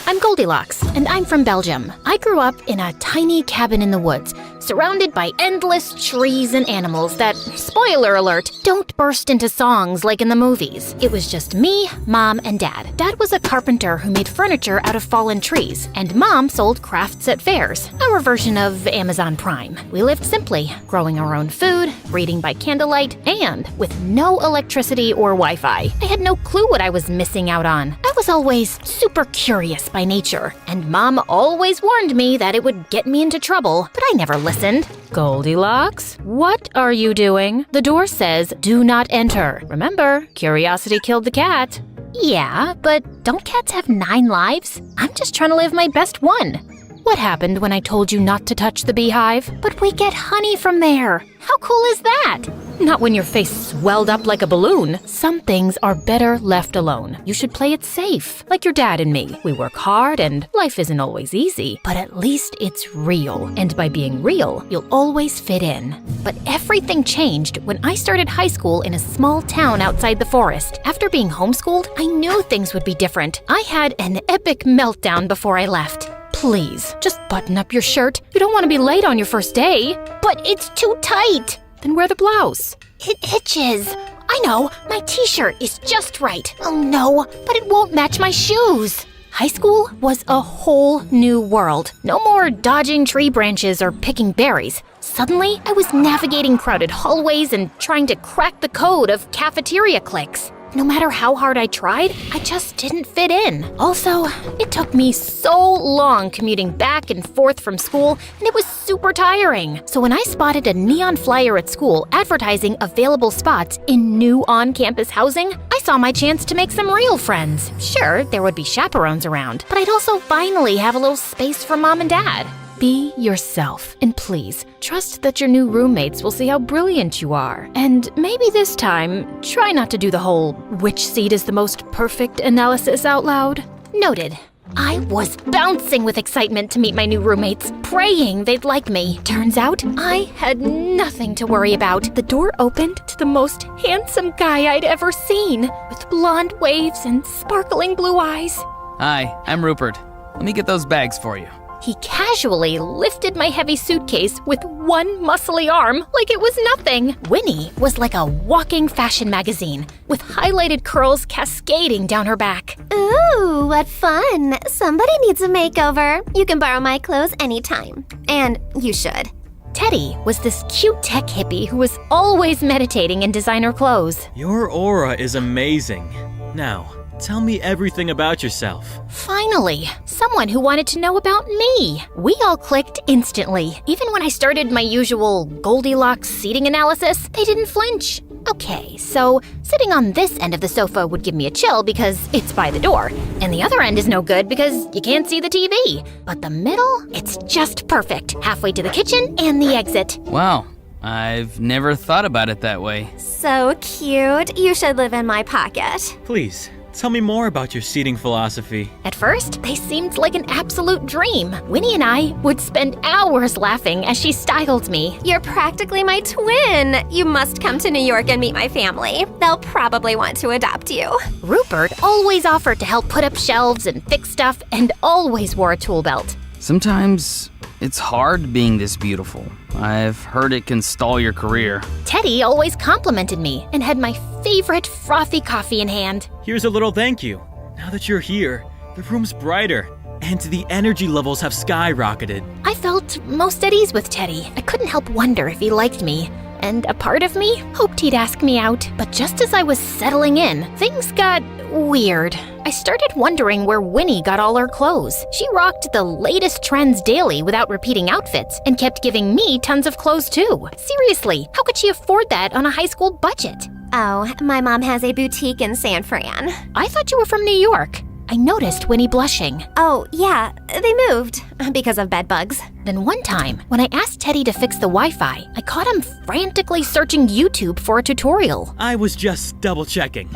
I'm Goldilocks, and I'm from Belgium. I grew up in a tiny cabin in the woods, surrounded by endless trees and animals that, spoiler alert, don't burst into songs like in the movies. It was just me, Mom, and Dad. Dad was a carpenter who made furniture out of fallen trees, and Mom sold crafts at fairs, our version of Amazon Prime. We lived simply, growing our own food, reading by candlelight, and with no electricity or Wi-Fi. I had no clue what I was missing out on. I was always super curious by nature, and Mom always warned me that it would get me into trouble, but I never listened. Goldilocks, what are you doing? The door says, "Do not enter." Remember, curiosity killed the cat. Yeah, but don't cats have 9 lives? I'm just trying to live my best one. What happened when I told you not to touch the beehive? But we get honey from there. How cool is that? Not when your face swelled up like a balloon. Some things are better left alone. You should play it safe, like your dad and me. We work hard and life isn't always easy, but at least it's real. And by being real, you'll always fit in. But everything changed when I started high school in a small town outside the forest. After being homeschooled, I knew things would be different. I had an epic meltdown before I left. Please, just button up your shirt. You don't want to be late on your first day. But it's too tight. Then wear the blouse. It itches. I know, my t-shirt is just right. Oh no, but it won't match my shoes. High school was a whole new world. No more dodging tree branches or picking berries. Suddenly, I was navigating crowded hallways and trying to crack the code of cafeteria clicks. No matter how hard I tried, I just didn't fit in. Also, it took me so long commuting back and forth from school, and it was super tiring. So when I spotted a neon flyer at school advertising available spots in new on-campus housing, I saw my chance to make some real friends. Sure, there would be chaperones around, but I'd also finally have a little space for mom and dad. Be yourself, and please, trust that your new roommates will see how brilliant you are. And maybe this time, try not to do the whole which seat is the most perfect analysis out loud. Noted. I was bouncing with excitement to meet my new roommates, praying they'd like me. Turns out, I had nothing to worry about. The door opened to the most handsome guy I'd ever seen, with blonde waves and sparkling blue eyes. Hi, I'm Rupert. Let me get those bags for you. He casually lifted my heavy suitcase with one muscly arm like it was nothing. Winnie was like a walking fashion magazine, with highlighted curls cascading down her back. Ooh, what fun. Somebody needs a makeover. You can borrow my clothes anytime. And you should. Teddy was this cute tech hippie who was always meditating in designer clothes. Your aura is amazing. Now, tell me everything about yourself. Finally, someone who wanted to know about me. We all clicked instantly. Even when I started my usual Goldilocks seating analysis, they didn't flinch. Okay, so sitting on this end of the sofa would give me a chill because it's by the door, and the other end is no good because you can't see the TV. But the middle, it's just perfect, halfway to the kitchen and the exit. Wow, I've never thought about it that way. So cute. You should live in my pocket. Please, tell me more about your seating philosophy. At first, they seemed like an absolute dream. Winnie and I would spend hours laughing as she styled me. You're practically my twin. You must come to New York and meet my family. They'll probably want to adopt you. Rupert always offered to help put up shelves and fix stuff and always wore a tool belt. Sometimes it's hard being this beautiful. I've heard it can stall your career. Teddy always complimented me and had my favorite frothy coffee in hand. Here's a little thank you. Now that you're here, the room's brighter, and the energy levels have skyrocketed. I felt most at ease with Teddy. I couldn't help wonder if he liked me, and a part of me hoped he'd ask me out. But just as I was settling in, things got weird. I started wondering where Winnie got all her clothes. She rocked the latest trends daily without repeating outfits and kept giving me tons of clothes too. Seriously, how could she afford that on a high school budget? Oh, my mom has a boutique in San Fran. I thought you were from New York. I noticed Winnie blushing. Oh, yeah, they moved because of bed bugs. Then one time, when I asked Teddy to fix the Wi-Fi, I caught him frantically searching YouTube for a tutorial. I was just double-checking.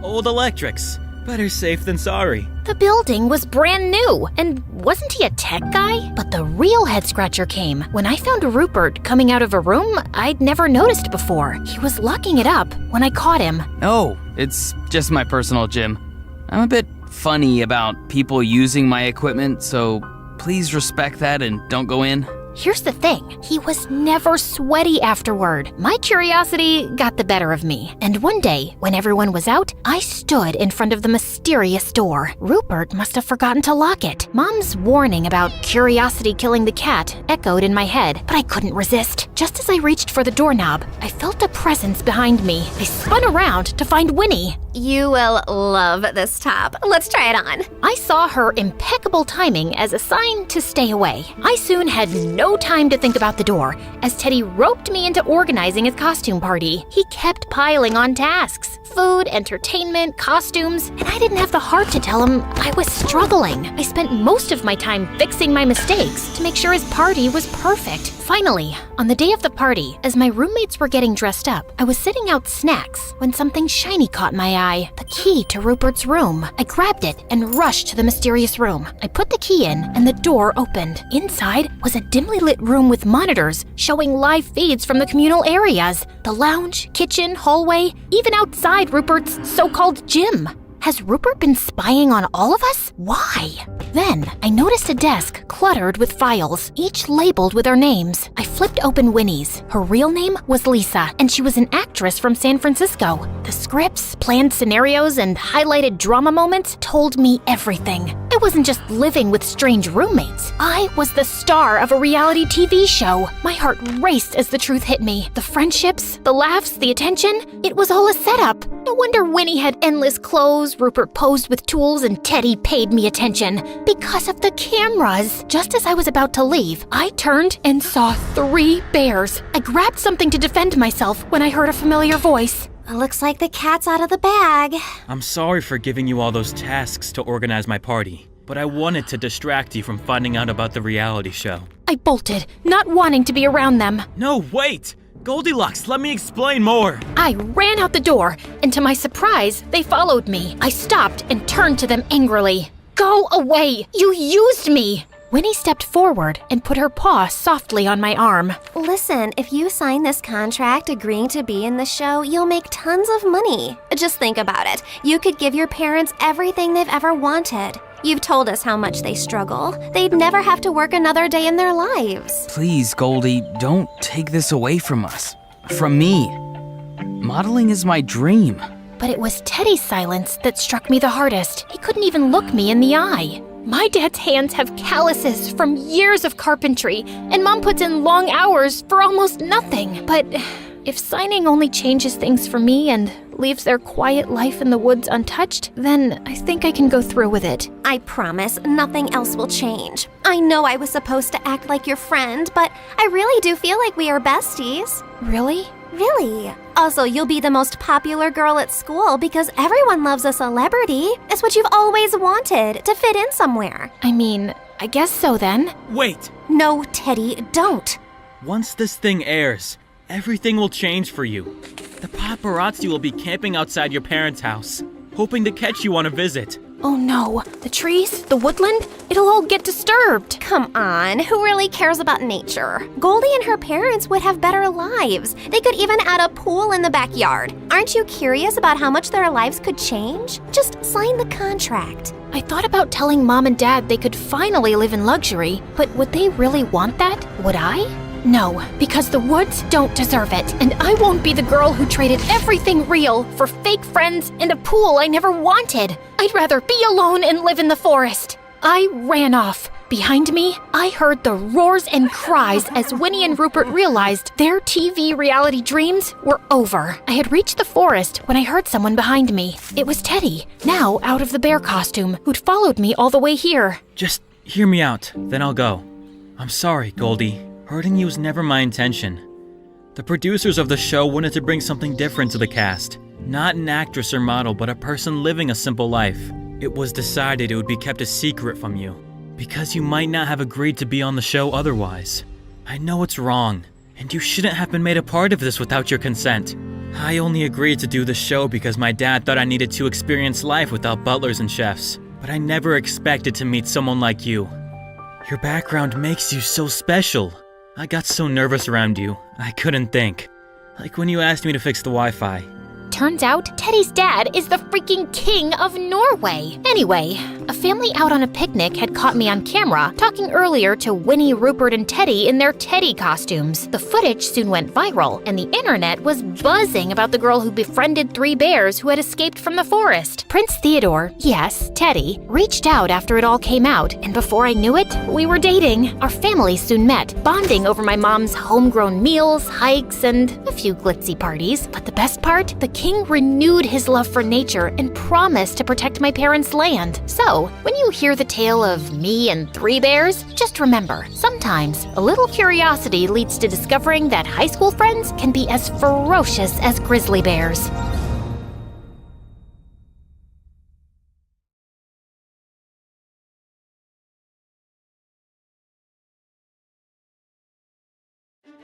Old electrics. Better safe than sorry. The building was brand new, and wasn't he a tech guy? But the real head-scratcher came when I found Rupert coming out of a room I'd never noticed before. He was locking it up when I caught him. Oh, it's just my personal gym. I'm a bit funny about people using my equipment, so please respect that and don't go in. Here's the thing, he was never sweaty afterward. My curiosity got the better of me. And one day, when everyone was out, I stood in front of the mysterious door. Rupert must have forgotten to lock it. Mom's warning about curiosity killing the cat echoed in my head, but I couldn't resist. Just as I reached for the doorknob, I felt a presence behind me. I spun around to find Winnie. You will love this top. Let's try it on. I saw her impeccable timing as a sign to stay away. I soon had no time to think about the door, as Teddy roped me into organizing his costume party. He kept piling on tasks. Food, entertainment, costumes, and I didn't have the heart to tell him I was struggling. I spent most of my time fixing my mistakes to make sure his party was perfect. Finally, on the day of the party, as my roommates were getting dressed up, I was sitting out snacks when something shiny caught my eye. The key to Rupert's room. I grabbed it and rushed to the mysterious room. I put the key in and the door opened. Inside was a dimly lit room with monitors showing live feeds from the communal areas. The lounge, kitchen, hallway, even outside Rupert's so-called gym. Has Rupert been spying on all of us? Why? Then, I noticed a desk cluttered with files, each labeled with our names. I flipped open Winnie's. Her real name was Lisa, and she was an actress from San Francisco. The scripts, planned scenarios, and highlighted drama moments told me everything. I wasn't just living with strange roommates. I was the star of a reality TV show. My heart raced as the truth hit me. The friendships, the laughs, the attention, it was all a setup. No wonder Winnie had endless clothes, Rupert posed with tools, and Teddy paid me attention. Because of the cameras. Just as I was about to leave, I turned and saw 3 bears. I grabbed something to defend myself when I heard a familiar voice. Looks like the cat's out of the bag. I'm sorry for giving you all those tasks to organize my party, but I wanted to distract you from finding out about the reality show. I bolted, not wanting to be around them. No, wait! Goldilocks, let me explain more! I ran out the door, and to my surprise, they followed me. I stopped and turned to them angrily. Go away! You used me! Winnie stepped forward and put her paw softly on my arm. Listen, if you sign this contract agreeing to be in the show, you'll make tons of money. Just think about it. You could give your parents everything they've ever wanted. You've told us how much they struggle. They'd never have to work another day in their lives. Please, Goldie, don't take this away from us. From me. Modeling is my dream. But it was Teddy's silence that struck me the hardest. He couldn't even look me in the eye. My dad's hands have calluses from years of carpentry, and Mom puts in long hours for almost nothing. But if signing only changes things for me and leaves their quiet life in the woods untouched, then I think I can go through with it. I promise nothing else will change. I know I was supposed to act like your friend, but I really do feel like we are besties. Really? Really. Also, you'll be the most popular girl at school because everyone loves a celebrity. It's what you've always wanted, to fit in somewhere. I mean, I guess so then. Wait! No, Teddy, don't. Once this thing airs, everything will change for you. The paparazzi will be camping outside your parents' house, hoping to catch you on a visit. Oh no, the trees, the woodland, it'll all get disturbed. Come on, who really cares about nature? Goldie and her parents would have better lives. They could even add a pool in the backyard. Aren't you curious about how much their lives could change? Just sign the contract. I thought about telling Mom and Dad they could finally live in luxury, but would they really want that? Would I? No, because the woods don't deserve it, and I won't be the girl who traded everything real for fake friends and a pool I never wanted. I'd rather be alone and live in the forest. I ran off. Behind me, I heard the roars and cries as Winnie and Rupert realized their TV reality dreams were over. I had reached the forest when I heard someone behind me. It was Teddy, now out of the bear costume, who'd followed me all the way here. Just hear me out, then I'll go. I'm sorry, Goldie. Hurting you was never my intention. The producers of the show wanted to bring something different to the cast. Not an actress or model, but a person living a simple life. It was decided it would be kept a secret from you, because you might not have agreed to be on the show otherwise. I know it's wrong, and you shouldn't have been made a part of this without your consent. I only agreed to do the show because my dad thought I needed to experience life without butlers and chefs, but I never expected to meet someone like you. Your background makes you so special. I got so nervous around you, I couldn't think. Like when you asked me to fix the Wi-Fi. Turns out, Teddy's dad is the freaking king of Norway. Anyway, a family out on a picnic had caught me on camera talking earlier to Winnie, Rupert, and Teddy in their Teddy costumes. The footage soon went viral, and the internet was buzzing about the girl who befriended 3 bears who had escaped from the forest. Prince Theodore, yes, Teddy, reached out after it all came out, and before I knew it, we were dating. Our families soon met, bonding over my mom's homegrown meals, hikes, and a few glitzy parties. But the best part? The king renewed his love for nature and promised to protect my parents' land. So, when you hear the tale of me and 3 bears, just remember, sometimes a little curiosity leads to discovering that high school friends can be as ferocious as grizzly bears.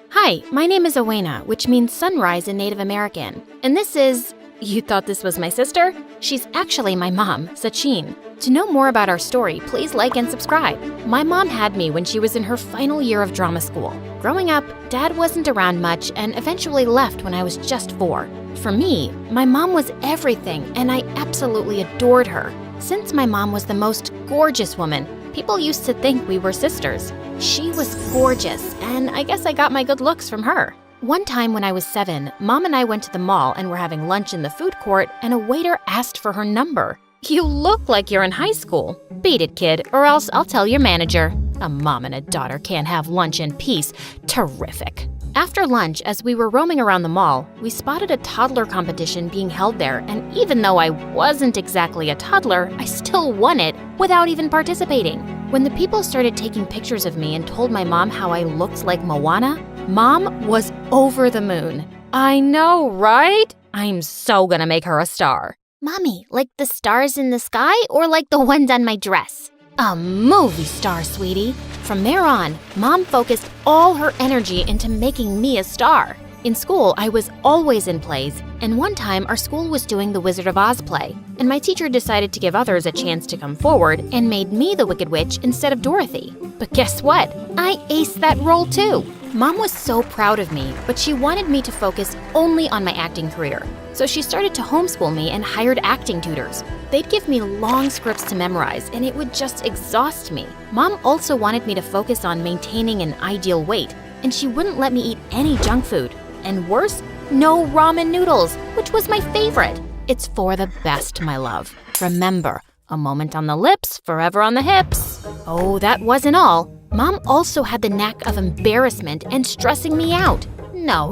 Hi, my name is Owena, which means sunrise in Native American. And this is... You thought this was my sister? She's actually my mom, Sachin. To know more about our story, please like and subscribe. My mom had me when she was in her final year of drama school. Growing up, Dad wasn't around much and eventually left when I was just 4. For me, my mom was everything and I absolutely adored her. Since my mom was the most gorgeous woman, people used to think we were sisters. She was gorgeous, and I guess I got my good looks from her. One time when I was 7, Mom and I went to the mall and were having lunch in the food court, and a waiter asked for her number. "You look like you're in high school. Beat it, kid, or else I'll tell your manager." A mom and a daughter can't have lunch in peace. Terrific. After lunch, as we were roaming around the mall, we spotted a toddler competition being held there, and even though I wasn't exactly a toddler, I still won it without even participating. When the people started taking pictures of me and told my mom how I looked like Moana, Mom was over the moon. I know, right? I'm so gonna make her a star. Mommy, like the stars in the sky or like the ones on my dress? A movie star, sweetie. From there on, Mom focused all her energy into making me a star. In school, I was always in plays, and one time our school was doing the Wizard of Oz play, and my teacher decided to give others a chance to come forward and made me the Wicked Witch instead of Dorothy. But guess what? I aced that role too. Mom was so proud of me, but she wanted me to focus only on my acting career. So she started to homeschool me and hired acting tutors. They'd give me long scripts to memorize, and it would just exhaust me. Mom also wanted me to focus on maintaining an ideal weight, and she wouldn't let me eat any junk food. And worse, no ramen noodles, which was my favorite. It's for the best, my love. Remember, a moment on the lips, forever on the hips. Oh, that wasn't all. Mom also had the knack of embarrassment and stressing me out. No,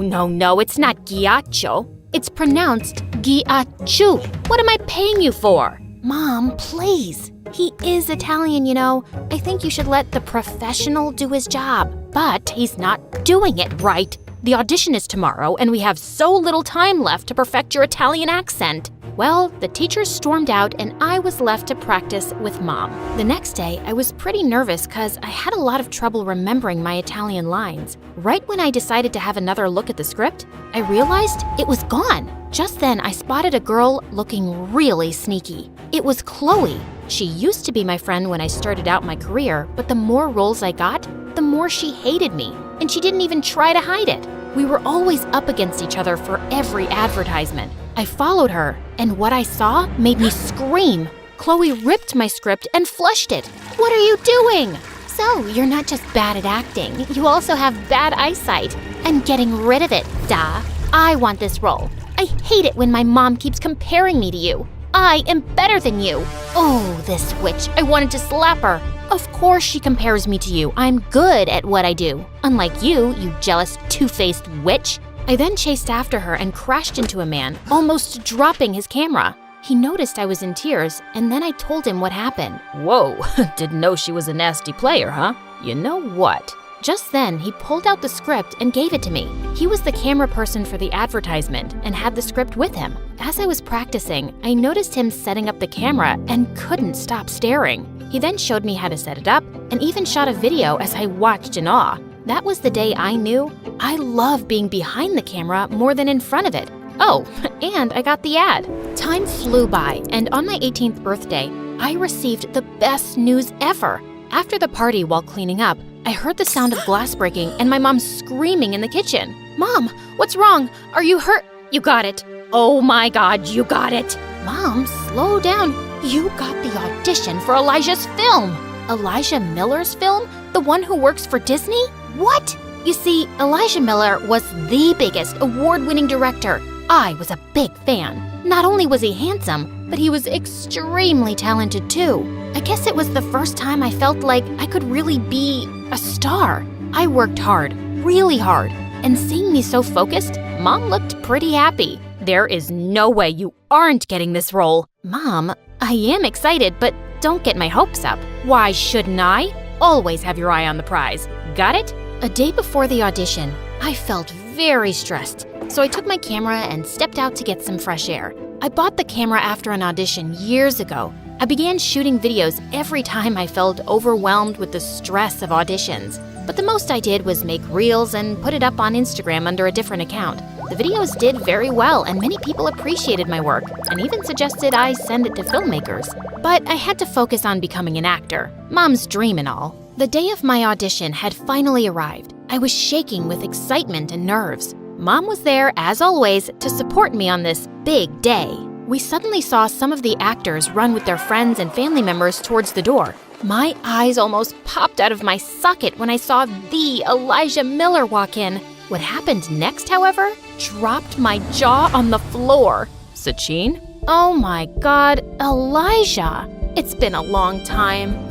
it's not ghiaccio. It's pronounced ghiacciu. What am I paying you for? Mom, please. He is Italian, you know. I think you should let the professional do his job. But he's not doing it right. The audition is tomorrow, and we have so little time left to perfect your Italian accent. Well, the teachers stormed out, and I was left to practice with Mom. The next day, I was pretty nervous because I had a lot of trouble remembering my Italian lines. Right when I decided to have another look at the script, I realized it was gone. Just then, I spotted a girl looking really sneaky. It was Chloe. She used to be my friend when I started out my career, but the more roles I got, the more she hated me, and she didn't even try to hide it. We were always up against each other for every advertisement. I followed her, and what I saw made me scream. Chloe ripped my script and flushed it. What are you doing? So, you're not just bad at acting, you also have bad eyesight. I'm getting rid of it, duh. I want this role. I hate it when my mom keeps comparing me to you. I am better than you. Oh, this witch. I wanted to slap her. Of course she compares me to you. I'm good at what I do. Unlike you, you jealous, two-faced witch. I then chased after her and crashed into a man, almost dropping his camera. He noticed I was in tears, and then I told him what happened. Whoa, didn't know she was a nasty player, huh? You know what? Just then, he pulled out the script and gave it to me. He was the camera person for the advertisement and had the script with him. As I was practicing, I noticed him setting up the camera and couldn't stop staring. He then showed me how to set it up and even shot a video as I watched in awe. That was the day I knew I love being behind the camera more than in front of it. Oh, and I got the ad. Time flew by, and on my 18th birthday, I received the best news ever. After the party while cleaning up, I heard the sound of glass breaking and my mom screaming in the kitchen. Mom, what's wrong? Are you hurt? You got it. Oh my God, you got it! Mom, slow down. You got the audition for Elijah's film. Elijah Miller's film? The one who works for Disney? What? You see, Elijah Miller was the biggest award-winning director. I was a big fan. Not only was he handsome, but he was extremely talented too. I guess it was the first time I felt like I could really be a star. I worked hard, really hard, and seeing me so focused, Mom looked pretty happy. There is no way you aren't getting this role. Mom, I am excited, but don't get my hopes up. Why shouldn't I? Always have your eye on the prize. Got it? A day before the audition, I felt very stressed, so I took my camera and stepped out to get some fresh air. I bought the camera after an audition years ago. I began shooting videos every time I felt overwhelmed with the stress of auditions. But the most I did was make reels and put it up on Instagram under a different account. The videos did very well and many people appreciated my work and even suggested I send it to filmmakers. But I had to focus on becoming an actor. Mom's dream and all. The day of my audition had finally arrived. I was shaking with excitement and nerves. Mom was there, as always, to support me on this big day. We suddenly saw some of the actors run with their friends and family members towards the door. My eyes almost popped out of my socket when I saw the Elijah Miller walk in. What happened next, however, dropped my jaw on the floor. Sachin? Oh my God, Elijah! It's been a long time.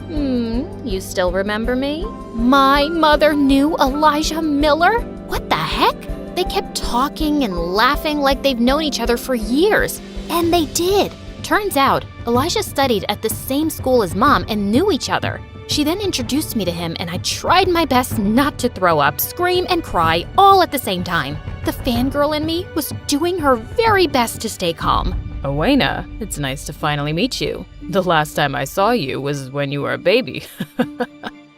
You still remember me? My mother knew Elijah Miller? What the heck? They kept talking and laughing like they've known each other for years. And they did. Turns out, Elijah studied at the same school as Mom and knew each other. She then introduced me to him and I tried my best not to throw up, scream, and cry all at the same time. The fangirl in me was doing her very best to stay calm. Owena, it's nice to finally meet you. The last time I saw you was when you were a baby.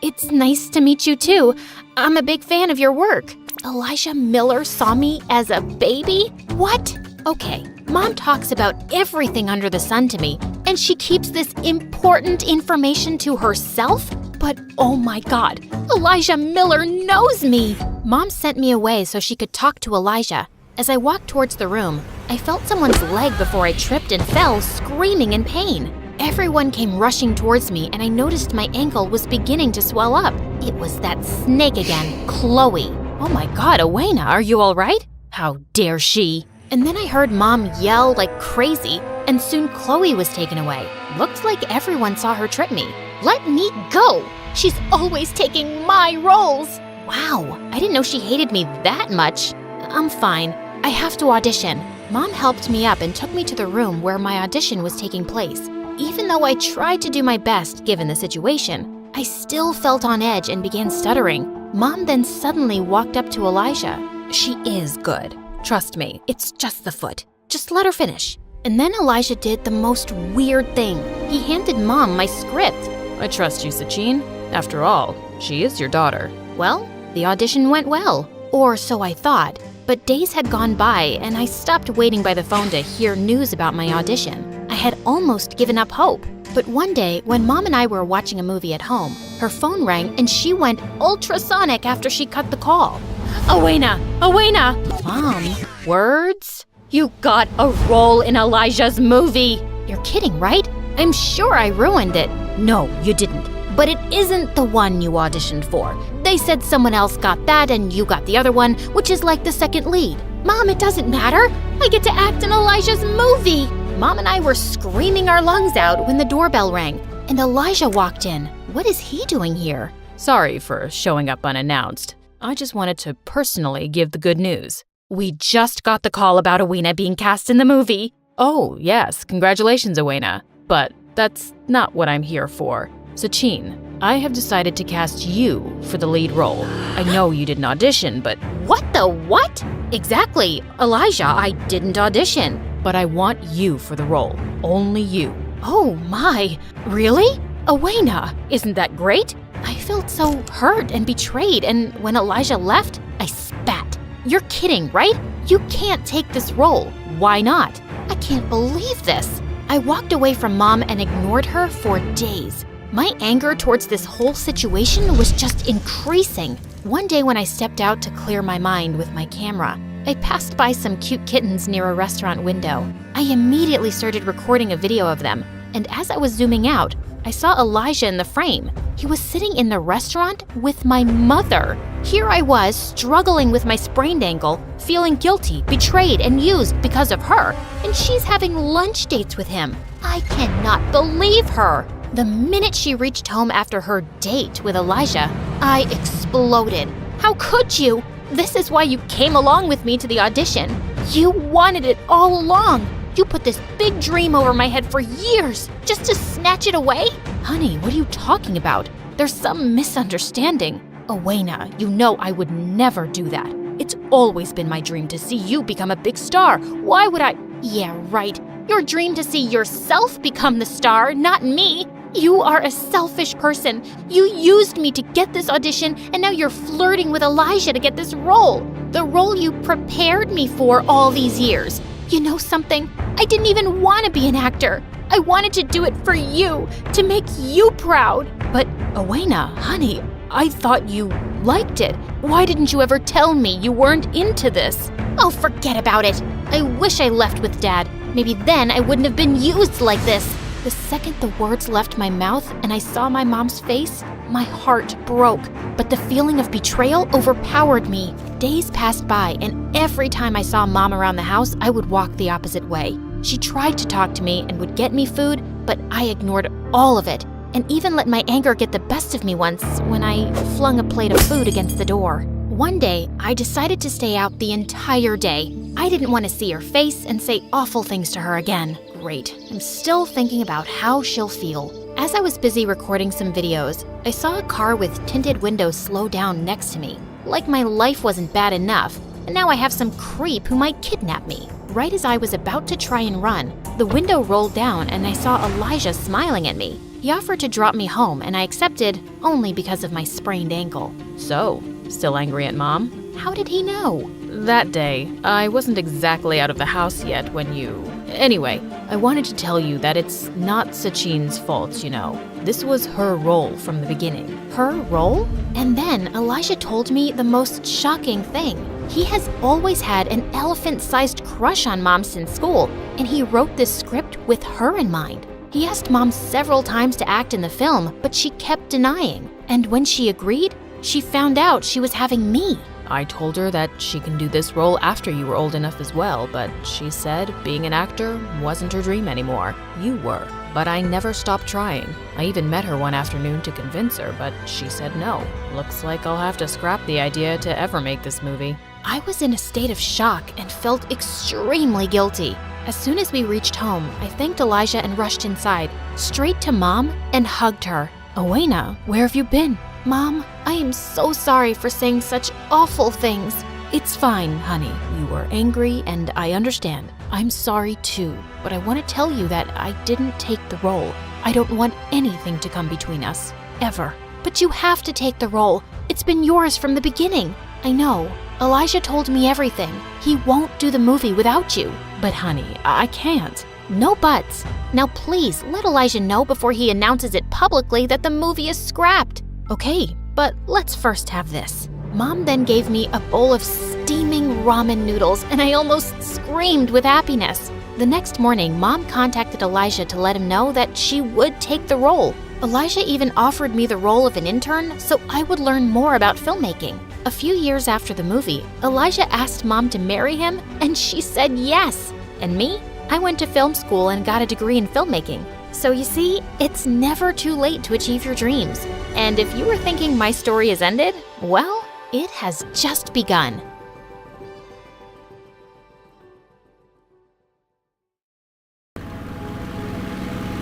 It's nice to meet you too. I'm a big fan of your work. Elijah Miller saw me as a baby? What? Okay, Mom talks about everything under the sun to me, and she keeps this important information to herself? But oh my God, Elijah Miller knows me! Mom sent me away so she could talk to Elijah. As I walked towards the room, I felt someone's leg before I tripped and fell, screaming in pain. Everyone came rushing towards me, and I noticed my ankle was beginning to swell up. It was that snake again, Chloe. Oh my God, Owena, are you all right? How dare she? And then I heard Mom yell like crazy, and soon Chloe was taken away. Looked like everyone saw her trip me. Let me go! She's always taking my roles! Wow, I didn't know she hated me that much. I'm fine. I have to audition. Mom helped me up and took me to the room where my audition was taking place. Even though I tried to do my best given the situation, I still felt on edge and began stuttering. Mom then suddenly walked up to Elijah. She is good. Trust me, it's just the foot. Just let her finish. And then Elijah did the most weird thing. He handed Mom my script. I trust you, Sachin. After all, she is your daughter. Well, the audition went well. Or so I thought. But days had gone by and I stopped waiting by the phone to hear news about my audition. I had almost given up hope. But one day, when Mom and I were watching a movie at home, her phone rang and she went ultrasonic after she cut the call. Owena! Owena! Mom, words? You got a role in Elijah's movie! You're kidding, right? I'm sure I ruined it. No, you didn't. But it isn't the one you auditioned for. They said someone else got that and you got the other one, which is like the second lead. Mom, it doesn't matter. I get to act in Elijah's movie. Mom and I were screaming our lungs out when the doorbell rang, and Elijah walked in. What is he doing here? Sorry for showing up unannounced. I just wanted to personally give the good news. We just got the call about Owena being cast in the movie. Oh, yes, congratulations, Owena. But that's not what I'm here for. Sachin, I have decided to cast you for the lead role. I know you didn't audition, but… What the what? Exactly. Elijah, I didn't audition. But I want you for the role. Only you. Oh my, really? Owena, isn't that great? I felt so hurt and betrayed, and when Elijah left, I spat. You're kidding, right? You can't take this role. Why not? I can't believe this. I walked away from Mom and ignored her for days. My anger towards this whole situation was just increasing. One day when I stepped out to clear my mind with my camera, I passed by some cute kittens near a restaurant window. I immediately started recording a video of them, and as I was zooming out, I saw Elijah in the frame. He was sitting in the restaurant with my mother. Here I was, struggling with my sprained ankle, feeling guilty, betrayed, and used because of her, and she's having lunch dates with him. I cannot believe her. The minute she reached home after her date with Elijah, I exploded. How could you? This is why you came along with me to the audition. You wanted it all along. You put this big dream over my head for years just to snatch it away? Honey, what are you talking about? There's some misunderstanding. Owena, you know I would never do that. It's always been my dream to see you become a big star. Why would I? Yeah, right. Your dream to see yourself become the star, not me. You are a selfish person. You used me to get this audition, and now you're flirting with Elijah to get this role. The role you prepared me for all these years. You know something? I didn't even want to be an actor. I wanted to do it for you, to make you proud. But, Owena, honey, I thought you liked it. Why didn't you ever tell me you weren't into this? Oh, forget about it. I wish I left with Dad. Maybe then I wouldn't have been used like this. The second the words left my mouth and I saw my mom's face, my heart broke. But the feeling of betrayal overpowered me. Days passed by, and every time I saw Mom around the house, I would walk the opposite way. She tried to talk to me and would get me food, but I ignored all of it, and even let my anger get the best of me once when I flung a plate of food against the door. One day, I decided to stay out the entire day. I didn't want to see her face and say awful things to her again. Great. I'm still thinking about how she'll feel. As I was busy recording some videos, I saw a car with tinted windows slow down next to me. Like my life wasn't bad enough, and now I have some creep who might kidnap me. Right as I was about to try and run, the window rolled down and I saw Elijah smiling at me. He offered to drop me home, and I accepted only because of my sprained ankle. So, still angry at Mom? How did he know? That day, I wasn't exactly out of the house yet when you... Anyway, I wanted to tell you that it's not Sachin's fault, you know. This was her role from the beginning. Her role? And then Elijah told me the most shocking thing. He has always had an elephant-sized crush on Mom since school, and he wrote this script with her in mind. He asked Mom several times to act in the film, but she kept denying. And when she agreed, she found out she was having me. I told her that she can do this role after you were old enough as well, but she said being an actor wasn't her dream anymore. You were. But I never stopped trying. I even met her one afternoon to convince her, but she said no. Looks like I'll have to scrap the idea to ever make this movie. I was in a state of shock and felt extremely guilty. As soon as we reached home, I thanked Elijah and rushed inside, straight to Mom, and hugged her. Owena, where have you been? Mom, I am so sorry for saying such awful things. It's fine, honey. You were angry and I understand. I'm sorry too, but I want to tell you that I didn't take the role. I don't want anything to come between us, ever. But you have to take the role. It's been yours from the beginning. I know. Elijah told me everything. He won't do the movie without you. But honey, I can't. No buts. Now please, let Elijah know before he announces it publicly that the movie is scrapped. Okay, but let's first have this. Mom then gave me a bowl of steaming ramen noodles, and I almost screamed with happiness. The next morning, Mom contacted Elijah to let him know that she would take the role. Elijah even offered me the role of an intern so I would learn more about filmmaking. A few years after the movie, Elijah asked Mom to marry him, and she said yes. And me? I went to film school and got a degree in filmmaking. So you see, it's never too late to achieve your dreams. And if you were thinking my story has ended, well, it has just begun.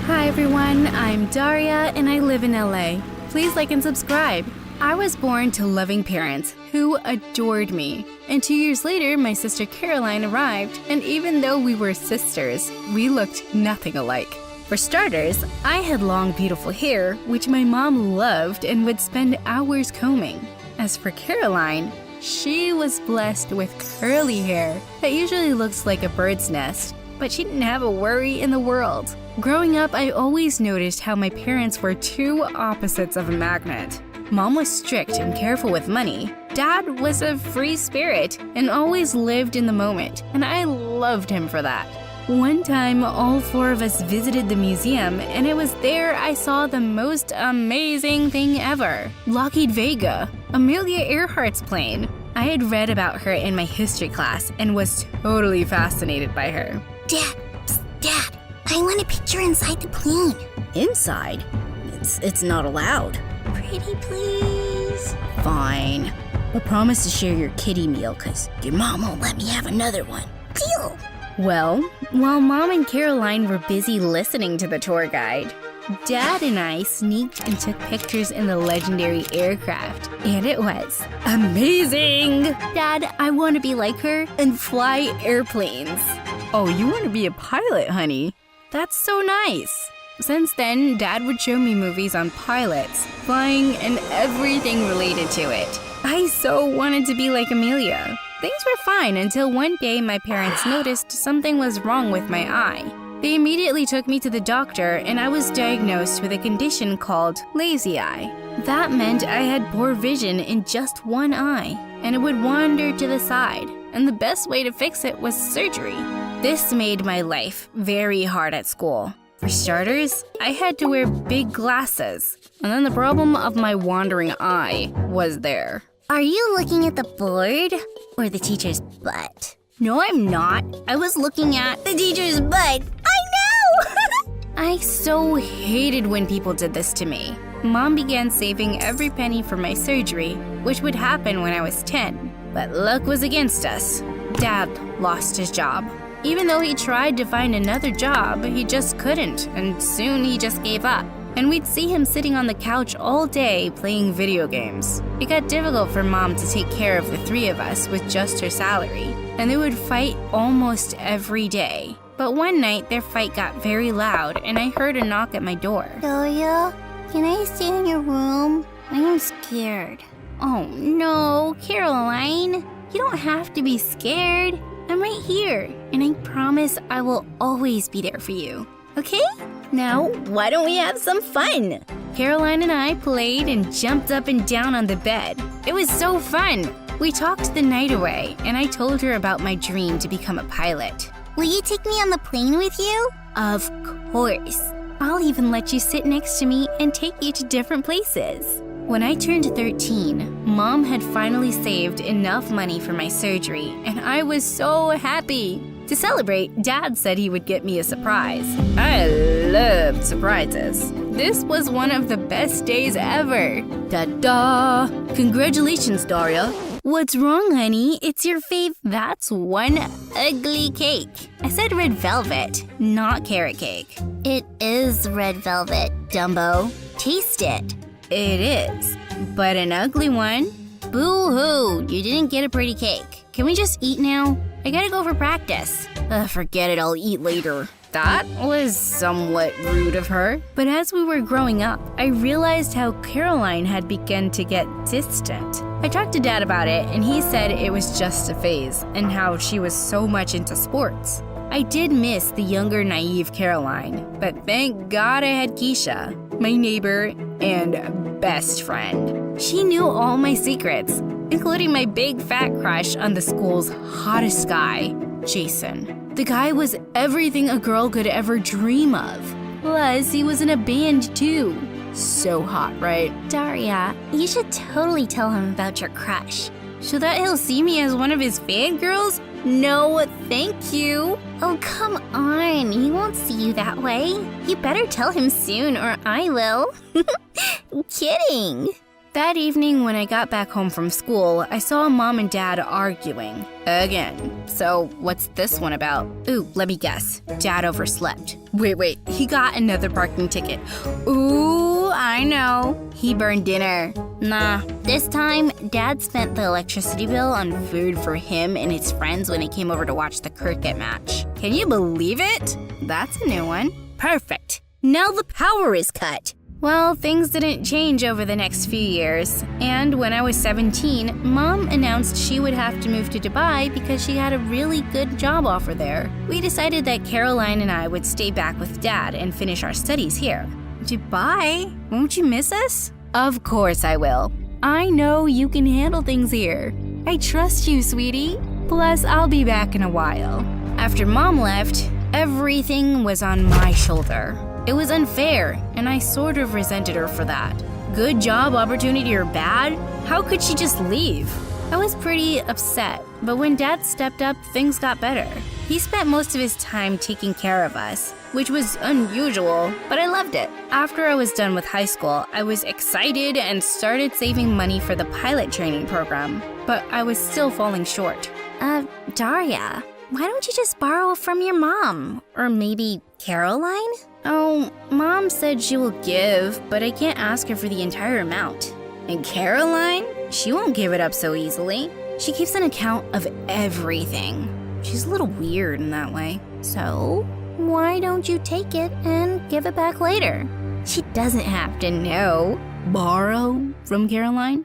Hi everyone, I'm Daria and I live in LA. Please like and subscribe. I was born to loving parents who adored me. And 2 years later, my sister Caroline arrived, and even though we were sisters, we looked nothing alike. For starters, I had long, beautiful hair, which my mom loved and would spend hours combing. As for Caroline, she was blessed with curly hair that usually looks like a bird's nest, but she didn't have a worry in the world. Growing up, I always noticed how my parents were two opposites of a magnet. Mom was strict and careful with money, Dad was a free spirit and always lived in the moment, and I loved him for that. One time, all 4 of us visited the museum, and it was there I saw the most amazing thing ever. Lockheed Vega, Amelia Earhart's plane. I had read about her in my history class and was totally fascinated by her. Dad, Dad, I want a picture inside the plane. Inside? It's not allowed. Pretty please. Fine. But promise to share your kiddie meal, cause your mom won't let me have another one. Deal. Well, while Mom and Caroline were busy listening to the tour guide, Dad and I sneaked and took pictures in the legendary aircraft, and it was amazing! Dad, I want to be like her and fly airplanes. Oh, you want to be a pilot, honey? That's so nice. Since then, Dad would show me movies on pilots, flying, and everything related to it. I so wanted to be like Amelia. Things were fine until one day my parents noticed something was wrong with my eye. They immediately took me to the doctor, and I was diagnosed with a condition called lazy eye. That meant I had poor vision in just one eye, and it would wander to the side, and the best way to fix it was surgery. This made my life very hard at school. For starters, I had to wear big glasses, and then the problem of my wandering eye was there. Are you looking at the board or the teacher's butt? No, I'm not. I was looking at the teacher's butt. I know! I so hated when people did this to me. Mom began saving every penny for my surgery, which would happen when I was 10. But luck was against us. Dad lost his job. Even though he tried to find another job, he just couldn't, and soon he just gave up. And we'd see him sitting on the couch all day playing video games. It got difficult for Mom to take care of the 3 of us with just her salary, and they would fight almost every day. But one night, their fight got very loud, and I heard a knock at my door. Daria, can I stay in your room? I am scared. Oh no, Caroline, you don't have to be scared. I'm right here, and I promise I will always be there for you. Okay? Now, why don't we have some fun? Caroline and I played and jumped up and down on the bed. It was so fun. We talked the night away, and I told her about my dream to become a pilot. Will you take me on the plane with you? Of course. I'll even let you sit next to me and take you to different places. When I turned 13, Mom had finally saved enough money for my surgery, and I was so happy. To celebrate, Dad said he would get me a surprise. I loved surprises. This was one of the best days ever. Ta-da! Congratulations, Daria. What's wrong, honey? It's your fave. That's one ugly cake. I said red velvet, not carrot cake. It is red velvet, Dumbo. Taste it. It is, but an ugly one. Boo-hoo, you didn't get a pretty cake. Can we just eat now? I gotta go for practice. Forget it, I'll eat later. That was somewhat rude of her. But as we were growing up, I realized how Caroline had begun to get distant. I talked to Dad about it, and he said it was just a phase, and how she was so much into sports. I did miss the younger, naive Caroline, but thank God I had Keisha, my neighbor and best friend. She knew all my secrets, including my big fat crush on the school's hottest guy, Jason. The guy was everything a girl could ever dream of. Plus, he was in a band too. So hot, right? Daria, you should totally tell him about your crush. So that he'll see me as one of his fangirls? No, thank you. Oh, come on. He won't see you that way. You better tell him soon or I will. Kidding. That evening when I got back home from school, I saw Mom and Dad arguing. Again. So what's this one about? Ooh, let me guess. Dad overslept. Wait, he got another parking ticket. Ooh, I know. He burned dinner. Nah, this time, Dad spent the electricity bill on food for him and his friends when he came over to watch the cricket match. Can you believe it? That's a new one. Perfect. Now the power is cut. Well, things didn't change over the next few years, and when I was 17, Mom announced she would have to move to Dubai because she had a really good job offer there. We decided that Caroline and I would stay back with Dad and finish our studies here. Dubai? Won't you miss us? Of course I will. I know you can handle things here. I trust you, sweetie. Plus, I'll be back in a while. After Mom left, everything was on my shoulder. It was unfair, and I sort of resented her for that. Good job opportunity or bad? How could she just leave? I was pretty upset, but when Dad stepped up, things got better. He spent most of his time taking care of us, which was unusual, but I loved it. After I was done with high school, I was excited and started saving money for the pilot training program, but I was still falling short. Daria, why don't you just borrow from your mom? Or maybe Caroline? Oh, Mom said she will give, but I can't ask her for the entire amount. And Caroline? She won't give it up so easily. She keeps an account of everything. She's a little weird in that way. So, why don't you take it and give it back later? She doesn't have to know. Borrow from Caroline?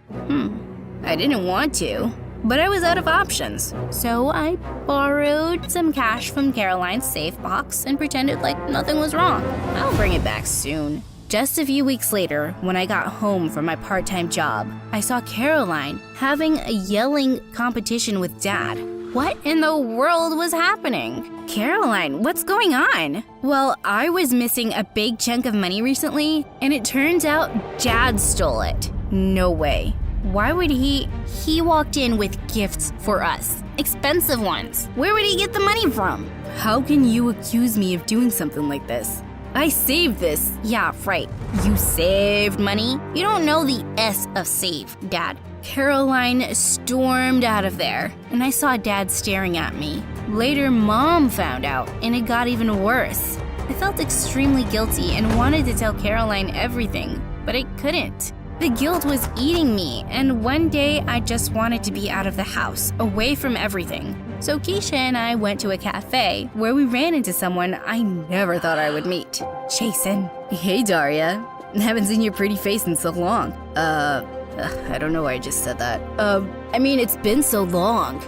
I didn't want to, but I was out of options. So I borrowed some cash from Caroline's safe box and pretended like nothing was wrong. I'll bring it back soon. Just a few weeks later, when I got home from my part-time job, I saw Caroline having a yelling competition with Dad. What in the world was happening? Caroline, what's going on? Well, I was missing a big chunk of money recently, and it turns out Dad stole it. No way. Why would he? He walked in with gifts for us. Expensive ones. Where would he get the money from? How can you accuse me of doing something like this? I saved this. Yeah, right. You saved money? You don't know the S of save, Dad. Caroline stormed out of there, and I saw Dad staring at me. Later, Mom found out, and it got even worse. I felt extremely guilty and wanted to tell Caroline everything, but I couldn't. The guilt was eating me, and one day I just wanted to be out of the house, away from everything. So Keisha and I went to a cafe where we ran into someone I never thought I would meet. Jason. Hey, Daria. Haven't seen your pretty face in so long. I don't know why I just said that. It's been so long.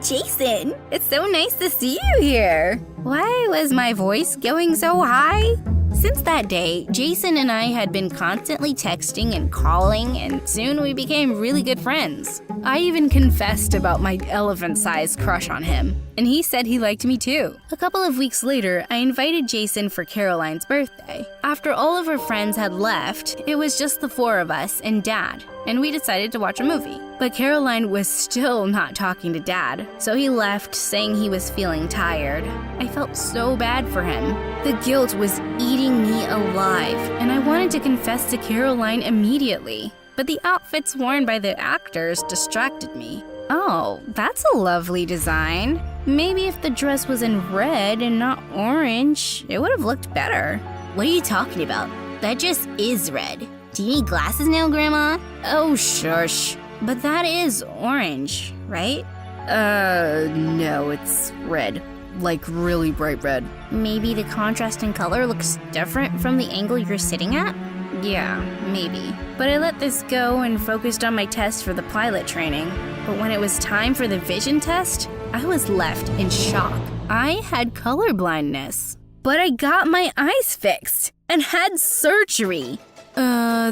Jason, it's so nice to see you here. Why was my voice going so high? Since that day, Jason and I had been constantly texting and calling, and soon we became really good friends. I even confessed about my elephant-sized crush on him, and he said he liked me too. A couple of weeks later, I invited Jason for Caroline's birthday. After all of her friends had left, it was just the four of us and Dad, and we decided to watch a movie. But Caroline was still not talking to Dad, so he left saying he was feeling tired. I felt so bad for him. The guilt was eating me alive, and I wanted to confess to Caroline immediately. But the outfits worn by the actors distracted me. Oh, that's a lovely design. Maybe if the dress was in red and not orange, it would have looked better. What are you talking about? That dress is red. Do you need glasses now, Grandma? Oh, shush. But that is orange, right? No, it's red. Like really bright red. Maybe the contrast in color looks different from the angle you're sitting at? Yeah, maybe. But I let this go and focused on my test for the pilot training. But when it was time for the vision test, I was left in shock. I had color blindness. But I got my eyes fixed and had surgery.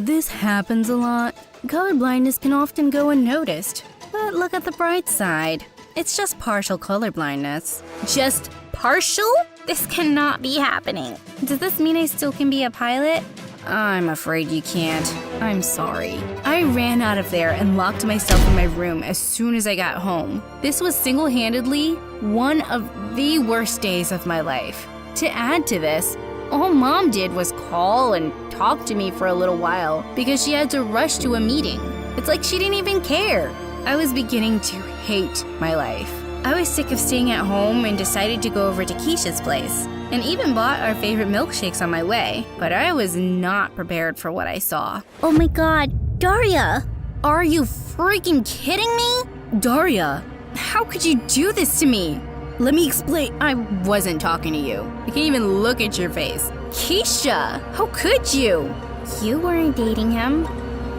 This happens a lot. Color blindness can often go unnoticed. But look at the bright side. It's just partial color blindness. Just partial? This cannot be happening. Does this mean I still can be a pilot? I'm afraid you can't. I'm sorry. I ran out of there and locked myself in my room as soon as I got home. This was single-handedly one of the worst days of my life. To add to this, all Mom did was call and talk to me for a little while because she had to rush to a meeting. It's like she didn't even care. I was beginning to hate my life. I was sick of staying at home and decided to go over to Keisha's place, and even bought our favorite milkshakes on my way, but I was not prepared for what I saw. Oh my god, Daria! Are you freaking kidding me? Daria, how could you do this to me? Let me explain. I wasn't talking to you. I can't even look at your face. Keisha, how could you? You weren't dating him.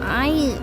I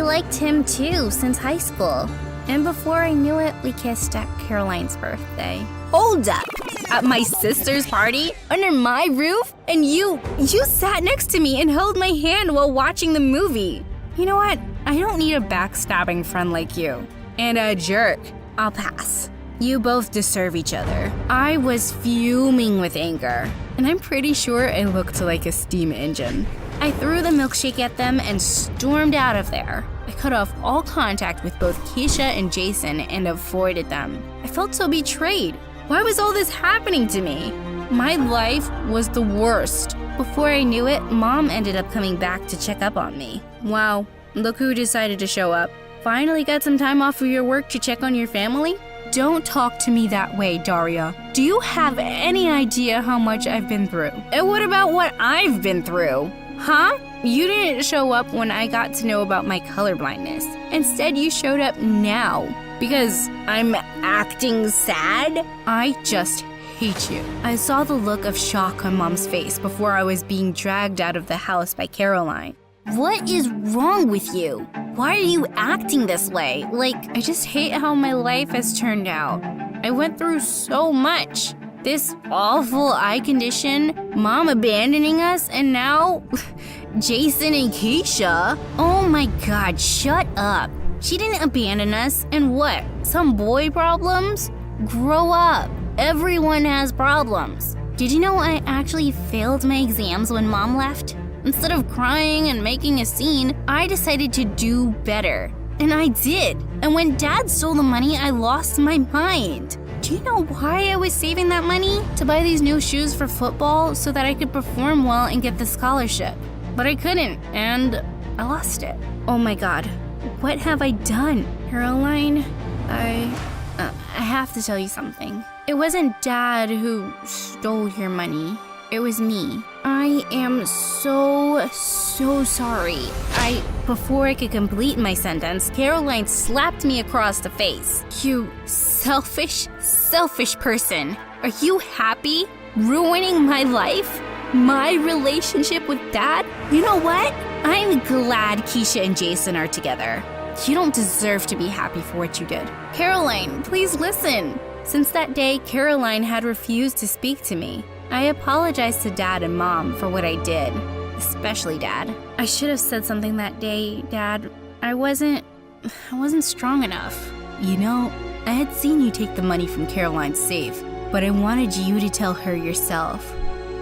liked him too since high school. And before I knew it, we kissed at Caroline's birthday. Hold up! At my sister's party? Under my roof? And you sat next to me and held my hand while watching the movie. You know what? I don't need a backstabbing friend like you. And a jerk. I'll pass. You both deserve each other. I was fuming with anger, and I'm pretty sure it looked like a steam engine. I threw the milkshake at them and stormed out of there. I cut off all contact with both Keisha and Jason and avoided them. I felt so betrayed. Why was all this happening to me? My life was the worst. Before I knew it, Mom ended up coming back to check up on me. Wow, look who decided to show up. Finally got some time off of your work to check on your family? Don't talk to me that way, Daria. Do you have any idea how much I've been through? And what about what I've been through? Huh? You didn't show up when I got to know about my colorblindness. Instead, you showed up now. Because I'm acting sad? I just hate you. I saw the look of shock on Mom's face before I was being dragged out of the house by Caroline. What is wrong with you? Why are you acting this way? I just hate how my life has turned out. I went through so much. This awful eye condition, Mom abandoning us, and now Jason and Keisha. Oh my God, shut up. She didn't abandon us, and what? Some boy problems? Grow up. Everyone has problems. Did you know I actually failed my exams when Mom left? Instead of crying and making a scene, I decided to do better. And I did. And when Dad stole the money, I lost my mind. Do you know why I was saving that money? To buy these new shoes for football so that I could perform well and get the scholarship. But I couldn't, and I lost it. Oh my God, what have I done? Caroline, I have to tell you something. It wasn't Dad who stole your money. It was me. I am so sorry. Before I could complete my sentence, Caroline slapped me across the face. You selfish person. Are you happy? Ruining my life? My relationship with Dad? You know what? I'm glad Keisha and Jason are together. You don't deserve to be happy for what you did. Caroline, please listen. Since that day, Caroline had refused to speak to me. I apologized to Dad and Mom for what I did, especially Dad. I should have said something that day, Dad. I wasn't strong enough. You know, I had seen you take the money from Caroline's safe, but I wanted you to tell her yourself.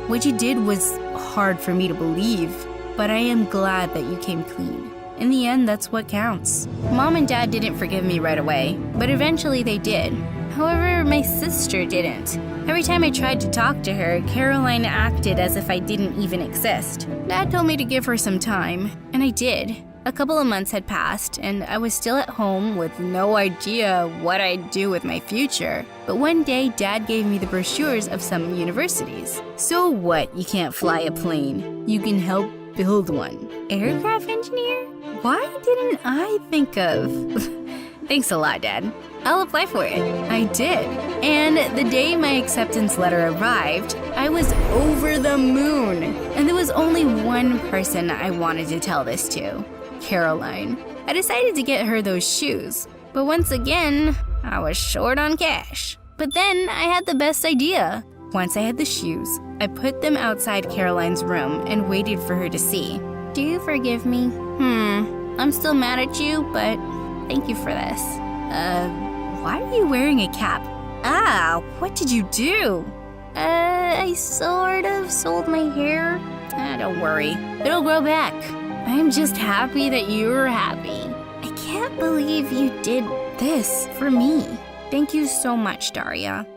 What you did was hard for me to believe, but I am glad that you came clean. In the end, that's what counts. Mom and Dad didn't forgive me right away, but eventually they did. However, my sister didn't. Every time I tried to talk to her, Caroline acted as if I didn't even exist. Dad told me to give her some time, and I did. A couple of months had passed, and I was still at home with no idea what I'd do with my future. But one day, Dad gave me the brochures of some universities. So what? You can't fly a plane. You can help build one. Aircraft engineer? Why didn't I think of... Thanks a lot, Dad. I'll apply for it. I did. And the day my acceptance letter arrived, I was over the moon. And there was only one person I wanted to tell this to, Caroline. I decided to get her those shoes. But once again, I was short on cash. But then I had the best idea. Once I had the shoes, I put them outside Caroline's room and waited for her to see. Do you forgive me? I'm still mad at you, but thank you for this. Why are you wearing a cap? What did you do? I sort of sold my hair. Don't worry, it'll grow back. I'm just happy that you're happy. I can't believe you did this for me. Thank you so much, Daria.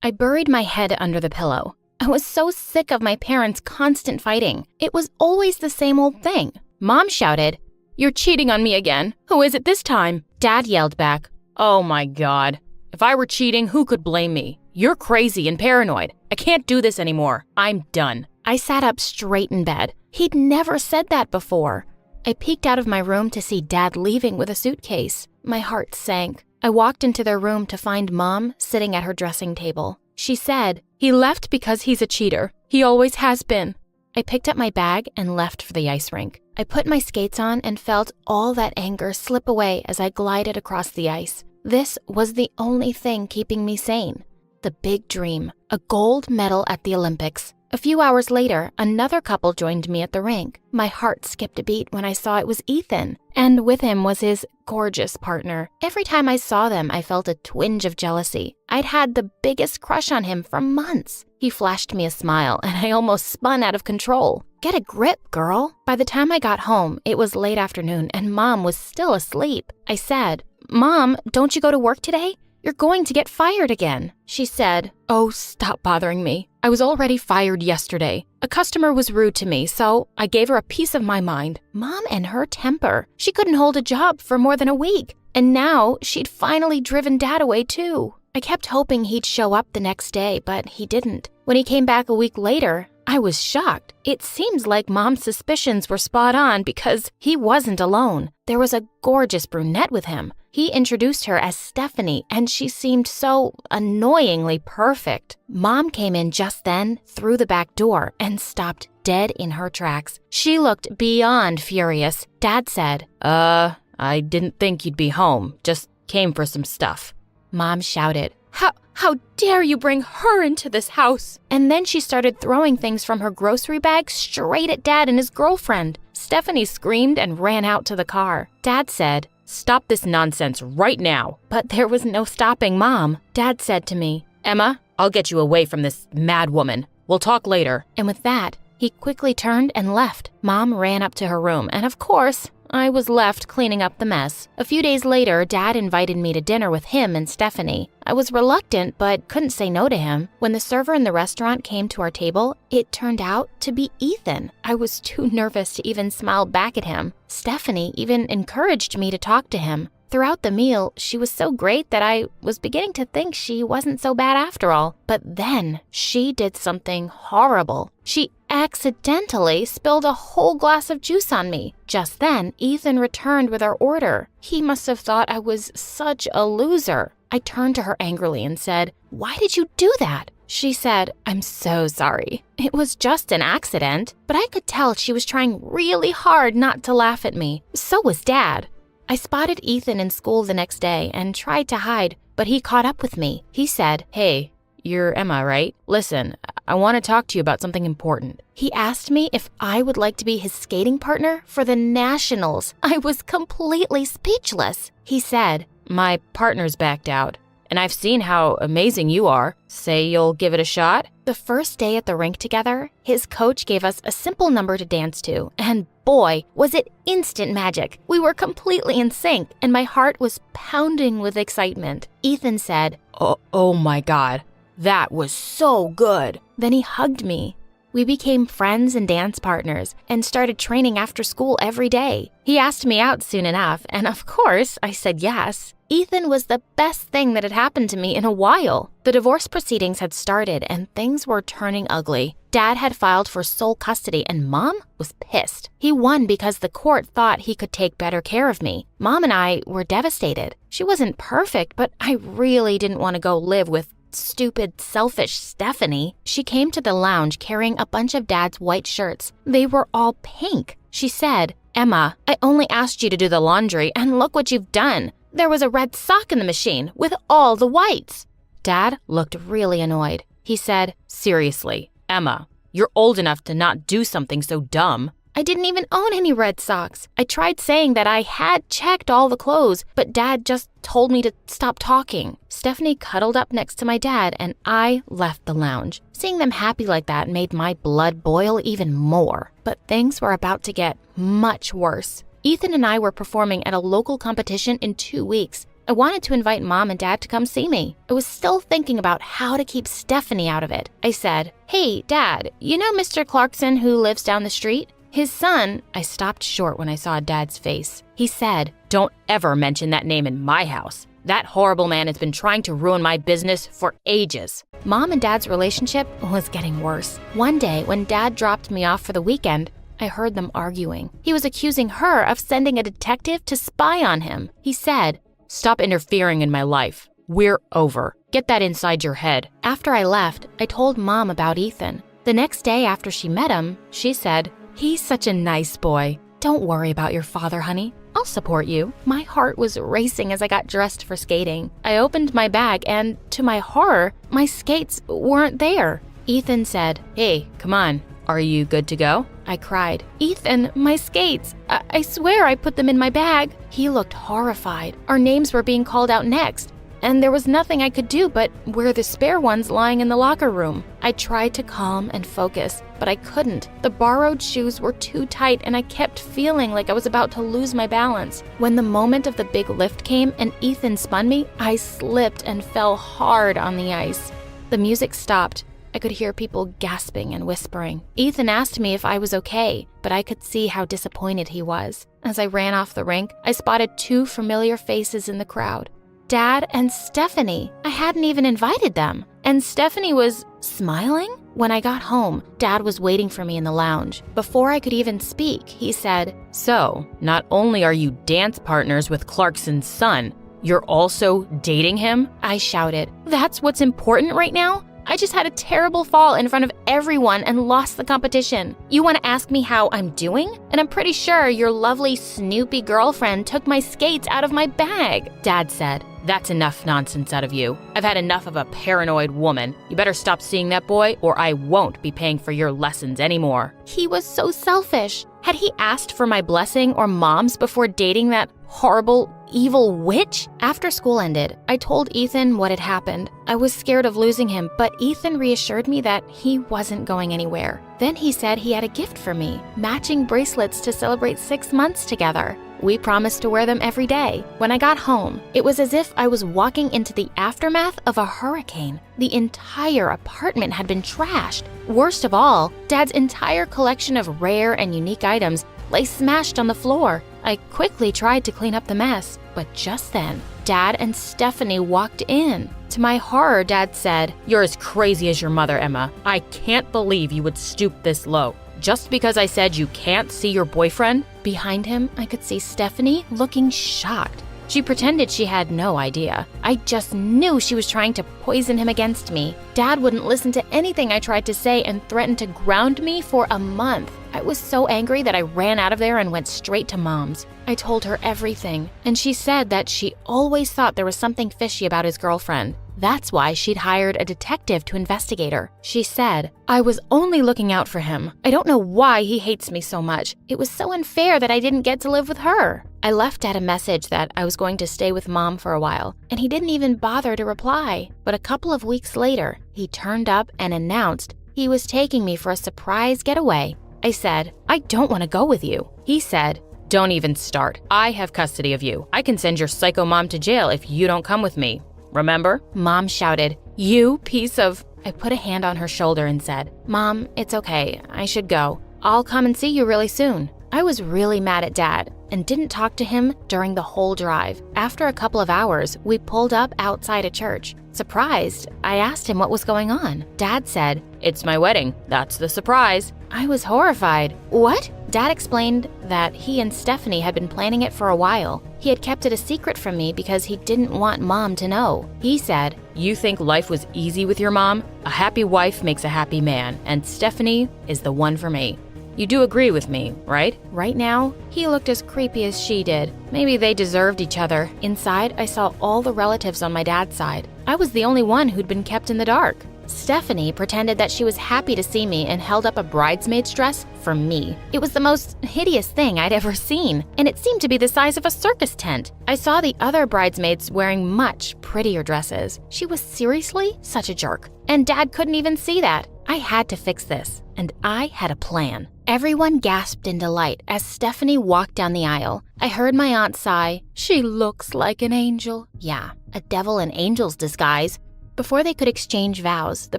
I buried my head under the pillow. I was so sick of my parents' constant fighting. It was always the same old thing. Mom shouted, "You're cheating on me again. Who is it this time?" Dad yelled back, "Oh my God. If I were cheating, who could blame me? You're crazy and paranoid. I can't do this anymore. I'm done." I sat up straight in bed. He'd never said that before. I peeked out of my room to see Dad leaving with a suitcase. My heart sank. I walked into their room to find Mom sitting at her dressing table. She said, "He left because he's a cheater. He always has been." I picked up my bag and left for the ice rink. I put my skates on and felt all that anger slip away as I glided across the ice. This was the only thing keeping me sane. The big dream, a gold medal at the Olympics, A few hours later, another couple joined me at the rink. My heart skipped a beat when I saw it was Ethan, and with him was his gorgeous partner. Every time I saw them, I felt a twinge of jealousy. I'd had the biggest crush on him for months. He flashed me a smile, and I almost spun out of control. Get a grip, girl. By the time I got home, it was late afternoon, and Mom was still asleep. I said, Mom, don't you go to work today? You're going to get fired again. She said, Oh, stop bothering me. I was already fired yesterday. A customer was rude to me, so I gave her a piece of my mind. Mom and her temper. She couldn't hold a job for more than a week. And now she'd finally driven Dad away too. I kept hoping he'd show up the next day, but he didn't. When he came back a week later, I was shocked. It seems like Mom's suspicions were spot on because he wasn't alone. There was a gorgeous brunette with him. He introduced her as Stephanie, and she seemed so annoyingly perfect. Mom came in just then, through the back door, and stopped dead in her tracks. She looked beyond furious. Dad said, I didn't think you'd be home. Just came for some stuff. Mom shouted, How dare you bring her into this house? And then she started throwing things from her grocery bag straight at Dad and his girlfriend. Stephanie screamed and ran out to the car. Dad said, Stop this nonsense right now. But there was no stopping Mom. Dad said to me, Emma, I'll get you away from this mad woman. We'll talk later. And with that, he quickly turned and left. Mom ran up to her room, and of course, I was left cleaning up the mess. A few days later, Dad invited me to dinner with him and Stephanie. I was reluctant, but couldn't say no to him. When the server in the restaurant came to our table, it turned out to be Ethan. I was too nervous to even smile back at him. Stephanie even encouraged me to talk to him. Throughout the meal, she was so great that I was beginning to think she wasn't so bad after all. But then she did something horrible. She accidentally spilled a whole glass of juice on me. Just then, Ethan returned with our order. He must have thought I was such a loser. I turned to her angrily and said, Why did you do that? She said, I'm so sorry. It was just an accident. But I could tell she was trying really hard not to laugh at me. So was Dad. I spotted Ethan in school the next day and tried to hide, but he caught up with me. He said, Hey, you're Emma, right? Listen, I want to talk to you about something important. He asked me if I would like to be his skating partner for the Nationals. I was completely speechless. He said, My partner's backed out, and I've seen how amazing you are. Say you'll give it a shot? The first day at the rink together, his coach gave us a simple number to dance to, and boy, was it instant magic. We were completely in sync, and my heart was pounding with excitement. Ethan said, Oh my God, that was so good. Then he hugged me. We became friends and dance partners and started training after school every day. He asked me out soon enough, and of course, I said yes. Ethan was the best thing that had happened to me in a while. The divorce proceedings had started and things were turning ugly. Dad had filed for sole custody and Mom was pissed. He won because the court thought he could take better care of me. Mom and I were devastated. She wasn't perfect, but I really didn't want to go live with stupid, selfish Stephanie. She came to the lounge carrying a bunch of Dad's white shirts. They were all pink. She said, Emma, I only asked you to do the laundry and look what you've done. There was a red sock in the machine with all the whites. Dad looked really annoyed. He said, Seriously, Emma, you're old enough to not do something so dumb. I didn't even own any red socks. I tried saying that I had checked all the clothes, but Dad just told me to stop talking. Stephanie cuddled up next to my dad and I left the lounge. Seeing them happy like that made my blood boil even more. But things were about to get much worse. Ethan and I were performing at a local competition in 2 weeks. I wanted to invite Mom and Dad to come see me. I was still thinking about how to keep Stephanie out of it. I said, Hey, Dad, you know Mr. Clarkson who lives down the street? His son. I stopped short when I saw Dad's face. He said, Don't ever mention that name in my house. That horrible man has been trying to ruin my business for ages. Mom and Dad's relationship was getting worse. One day, when Dad dropped me off for the weekend, I heard them arguing. He was accusing her of sending a detective to spy on him. He said, Stop interfering in my life. We're over. Get that inside your head. After I left, I told Mom about Ethan. The next day after she met him, she said, He's such a nice boy. Don't worry about your father, honey. I'll support you. My heart was racing as I got dressed for skating. I opened my bag and, to my horror, my skates weren't there. Ethan said, "Hey, come on. Are you good to go?" I cried, "Ethan, my skates. I swear I put them in my bag." He looked horrified. Our names were being called out next, and there was nothing I could do but wear the spare ones lying in the locker room. I tried to calm and focus, but I couldn't. The borrowed shoes were too tight, and I kept feeling like I was about to lose my balance. When the moment of the big lift came and Ethan spun me, I slipped and fell hard on the ice. The music stopped. I could hear people gasping and whispering. Ethan asked me if I was okay, but I could see how disappointed he was. As I ran off the rink, I spotted two familiar faces in the crowd. Dad and Stephanie. I hadn't even invited them. And Stephanie was smiling? When I got home, Dad was waiting for me in the lounge. Before I could even speak, he said, "So, not only are you dance partners with Clarkson's son, you're also dating him?" I shouted, "That's what's important right now? I just had a terrible fall in front of everyone and lost the competition. You want to ask me how I'm doing? And I'm pretty sure your lovely Snoopy girlfriend took my skates out of my bag." Dad said, "That's enough nonsense out of you. I've had enough of a paranoid woman. You better stop seeing that boy or I won't be paying for your lessons anymore." He was so selfish. Had he asked for my blessing or Mom's before dating that horrible, evil witch? After school ended, I told Ethan what had happened. I was scared of losing him, but Ethan reassured me that he wasn't going anywhere. Then he said he had a gift for me, matching bracelets to celebrate 6 months together. We promised to wear them every day. When I got home, it was as if I was walking into the aftermath of a hurricane. The entire apartment had been trashed. Worst of all, Dad's entire collection of rare and unique items lay smashed on the floor. I quickly tried to clean up the mess, but just then, Dad and Stephanie walked in. To my horror, Dad said, "You're as crazy as your mother, Emma. I can't believe you would stoop this low. Just because I said you can't see your boyfriend?" Behind him, I could see Stephanie looking shocked. She pretended she had no idea. I just knew she was trying to poison him against me. Dad wouldn't listen to anything I tried to say and threatened to ground me for a month. I was so angry that I ran out of there and went straight to Mom's. I told her everything, and she said that she always thought there was something fishy about his girlfriend. That's why she'd hired a detective to investigate her. She said, "I was only looking out for him. I don't know why he hates me so much. It was so unfair that I didn't get to live with her." I left Dad a message that I was going to stay with Mom for a while, and he didn't even bother to reply. But a couple of weeks later, he turned up and announced he was taking me for a surprise getaway. I said, "I don't want to go with you." He said, "Don't even start. I have custody of you. I can send your psycho mom to jail if you don't come with me. Remember?" Mom shouted, "You piece of..." I put a hand on her shoulder and said, "Mom, it's okay. I should go. I'll come and see you really soon." I was really mad at Dad and didn't talk to him during the whole drive. After a couple of hours, we pulled up outside a church. Surprised, I asked him what was going on. Dad said, "It's my wedding. That's the surprise." I was horrified. "What?" Dad explained that he and Stephanie had been planning it for a while. He had kept it a secret from me because he didn't want Mom to know. He said, "You think life was easy with your mom? A happy wife makes a happy man, and Stephanie is the one for me. You do agree with me, right?" Right now, he looked as creepy as she did. Maybe they deserved each other. Inside, I saw all the relatives on my dad's side. I was the only one who'd been kept in the dark. Stephanie pretended that she was happy to see me and held up a bridesmaid's dress for me. It was the most hideous thing I'd ever seen, and it seemed to be the size of a circus tent. I saw the other bridesmaids wearing much prettier dresses. She was seriously such a jerk, and Dad couldn't even see that. I had to fix this, and I had a plan. Everyone gasped in delight as Stephanie walked down the aisle. I heard my aunt sigh, "She looks like an angel." Yeah, a devil in angel's disguise. Before they could exchange vows, the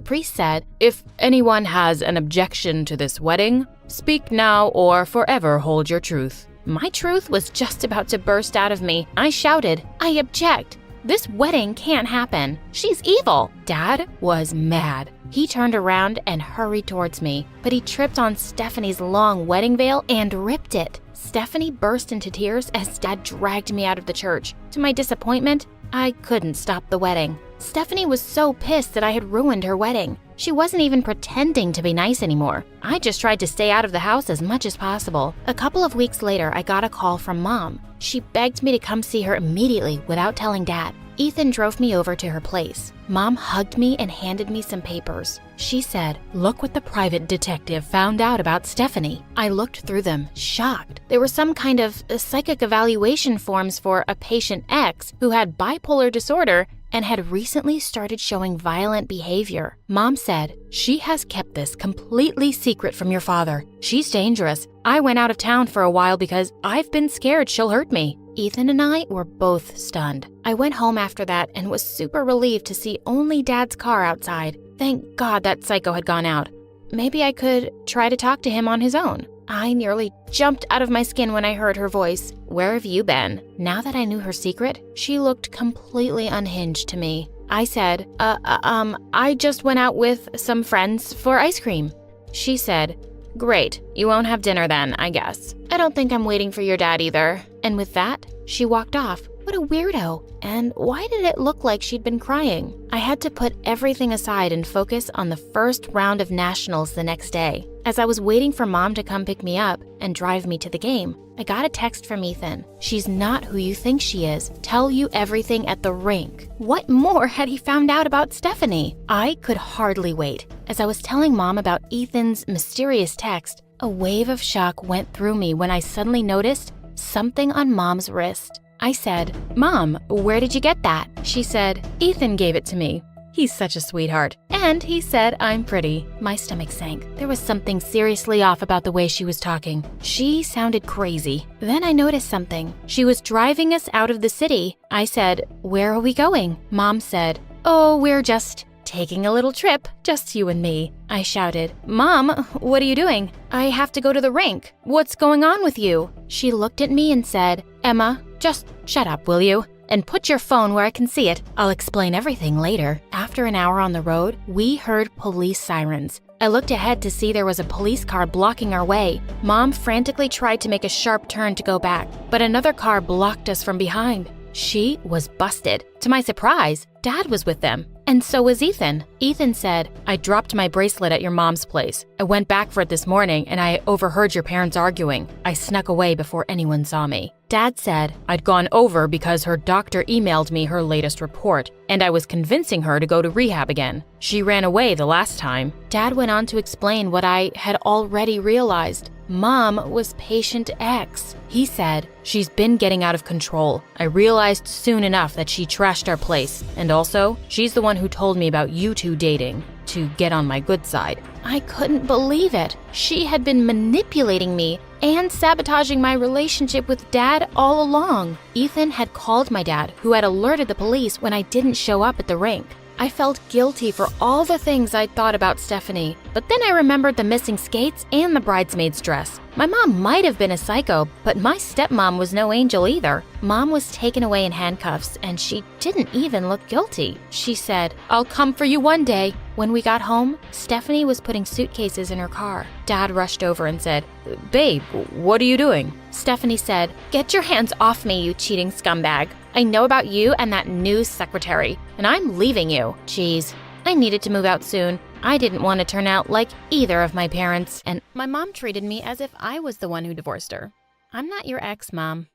priest said, "If anyone has an objection to this wedding, speak now or forever hold your truth." My truth was just about to burst out of me. I shouted, "I object. This wedding can't happen. She's evil." Dad was mad. He turned around and hurried towards me, but he tripped on Stephanie's long wedding veil and ripped it. Stephanie burst into tears as Dad dragged me out of the church. To my disappointment, I couldn't stop the wedding. Stephanie was so pissed that I had ruined her wedding. She wasn't even pretending to be nice anymore. I just tried to stay out of the house as much as possible. A couple of weeks later, I got a call from Mom. She begged me to come see her immediately without telling Dad. Ethan drove me over to her place. Mom hugged me and handed me some papers. She said, "Look what the private detective found out about Stephanie." I looked through them, shocked. They were some kind of psychic evaluation forms for a patient X who had bipolar disorder and had recently started showing violent behavior. Mom said, "She has kept this completely secret from your father. She's dangerous. I went out of town for a while because I've been scared she'll hurt me." Ethan and I were both stunned. I went home after that and was super relieved to see only Dad's car outside. Thank God that psycho had gone out. Maybe I could try to talk to him on his own. I nearly jumped out of my skin when I heard her voice. "Where have you been?" Now that I knew her secret, she looked completely unhinged to me. I said, I just went out with some friends for ice cream." She said, "Great, you won't have dinner then, I guess. I don't think I'm waiting for your dad either." And with that, she walked off. What a weirdo. And why did it look like she'd been crying? I had to put everything aside and focus on the first round of nationals the next day. As I was waiting for Mom to come pick me up and drive me to the game, I got a text from Ethan. "She's not who you think she is. Tell you everything at the rink." What more had he found out about Stephanie? I could hardly wait. As I was telling Mom about Ethan's mysterious text, a wave of shock went through me when I suddenly noticed something on Mom's wrist. I said, "Mom, where did you get that?" She said, "Ethan gave it to me. He's such a sweetheart. And he said I'm pretty." My stomach sank. There was something seriously off about the way she was talking. She sounded crazy. Then I noticed something. She was driving us out of the city. I said, "Where are we going?" Mom said, "Oh, we're just taking a little trip, just you and me." I shouted, "Mom, what are you doing?" "I have to go to the rink. What's going on with you?" She looked at me and said, "Emma, just shut up, will you? And put your phone where I can see it. I'll explain everything later." After an hour on the road, we heard police sirens. I looked ahead to see there was a police car blocking our way. Mom frantically tried to make a sharp turn to go back, but another car blocked us from behind. She was busted. To my surprise, Dad was with them. And so was Ethan. Ethan said, "I dropped my bracelet at your mom's place. I went back for it this morning and I overheard your parents arguing. I snuck away before anyone saw me." Dad said, "I'd gone over because her doctor emailed me her latest report, and I was convincing her to go to rehab again. She ran away the last time." Dad went on to explain what I had already realized. Mom was patient X. He said, "She's been getting out of control. I realized soon enough that she trashed our place, and also, she's the one who told me about you two dating, to get on my good side." I couldn't believe it. She had been manipulating me and sabotaging my relationship with Dad all along. Ethan had called my dad, who had alerted the police when I didn't show up at the rink. I felt guilty for all the things I'd thought about Stephanie, but then I remembered the missing skates and the bridesmaid's dress. My mom might have been a psycho, but my stepmom was no angel either. Mom was taken away in handcuffs, and she didn't even look guilty. She said, "I'll come for you one day." When we got home, Stephanie was putting suitcases in her car. Dad rushed over and said, "Babe, what are you doing?" Stephanie said, "Get your hands off me, you cheating scumbag. I know about you and that new secretary, and I'm leaving you." Geez, I needed to move out soon. I didn't want to turn out like either of my parents, and my mom treated me as if I was the one who divorced her. I'm not your ex, Mom.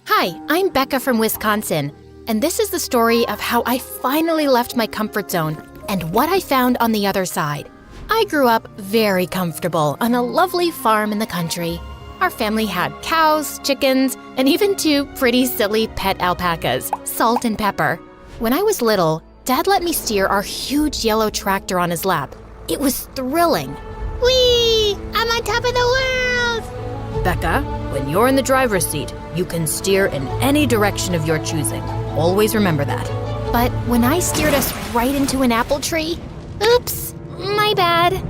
Hi, I'm Becca from Wisconsin, and this is the story of how I finally left my comfort zone and what I found on the other side. I grew up very comfortable on a lovely farm in the country. Our family had cows, chickens, and even two pretty silly pet alpacas, Salt and Pepper. When I was little, Dad let me steer our huge yellow tractor on his lap. It was thrilling. Whee! I'm on top of the world! Becca, when you're in the driver's seat, you can steer in any direction of your choosing. Always remember that. But when I steered us right into an apple tree, oops, my bad.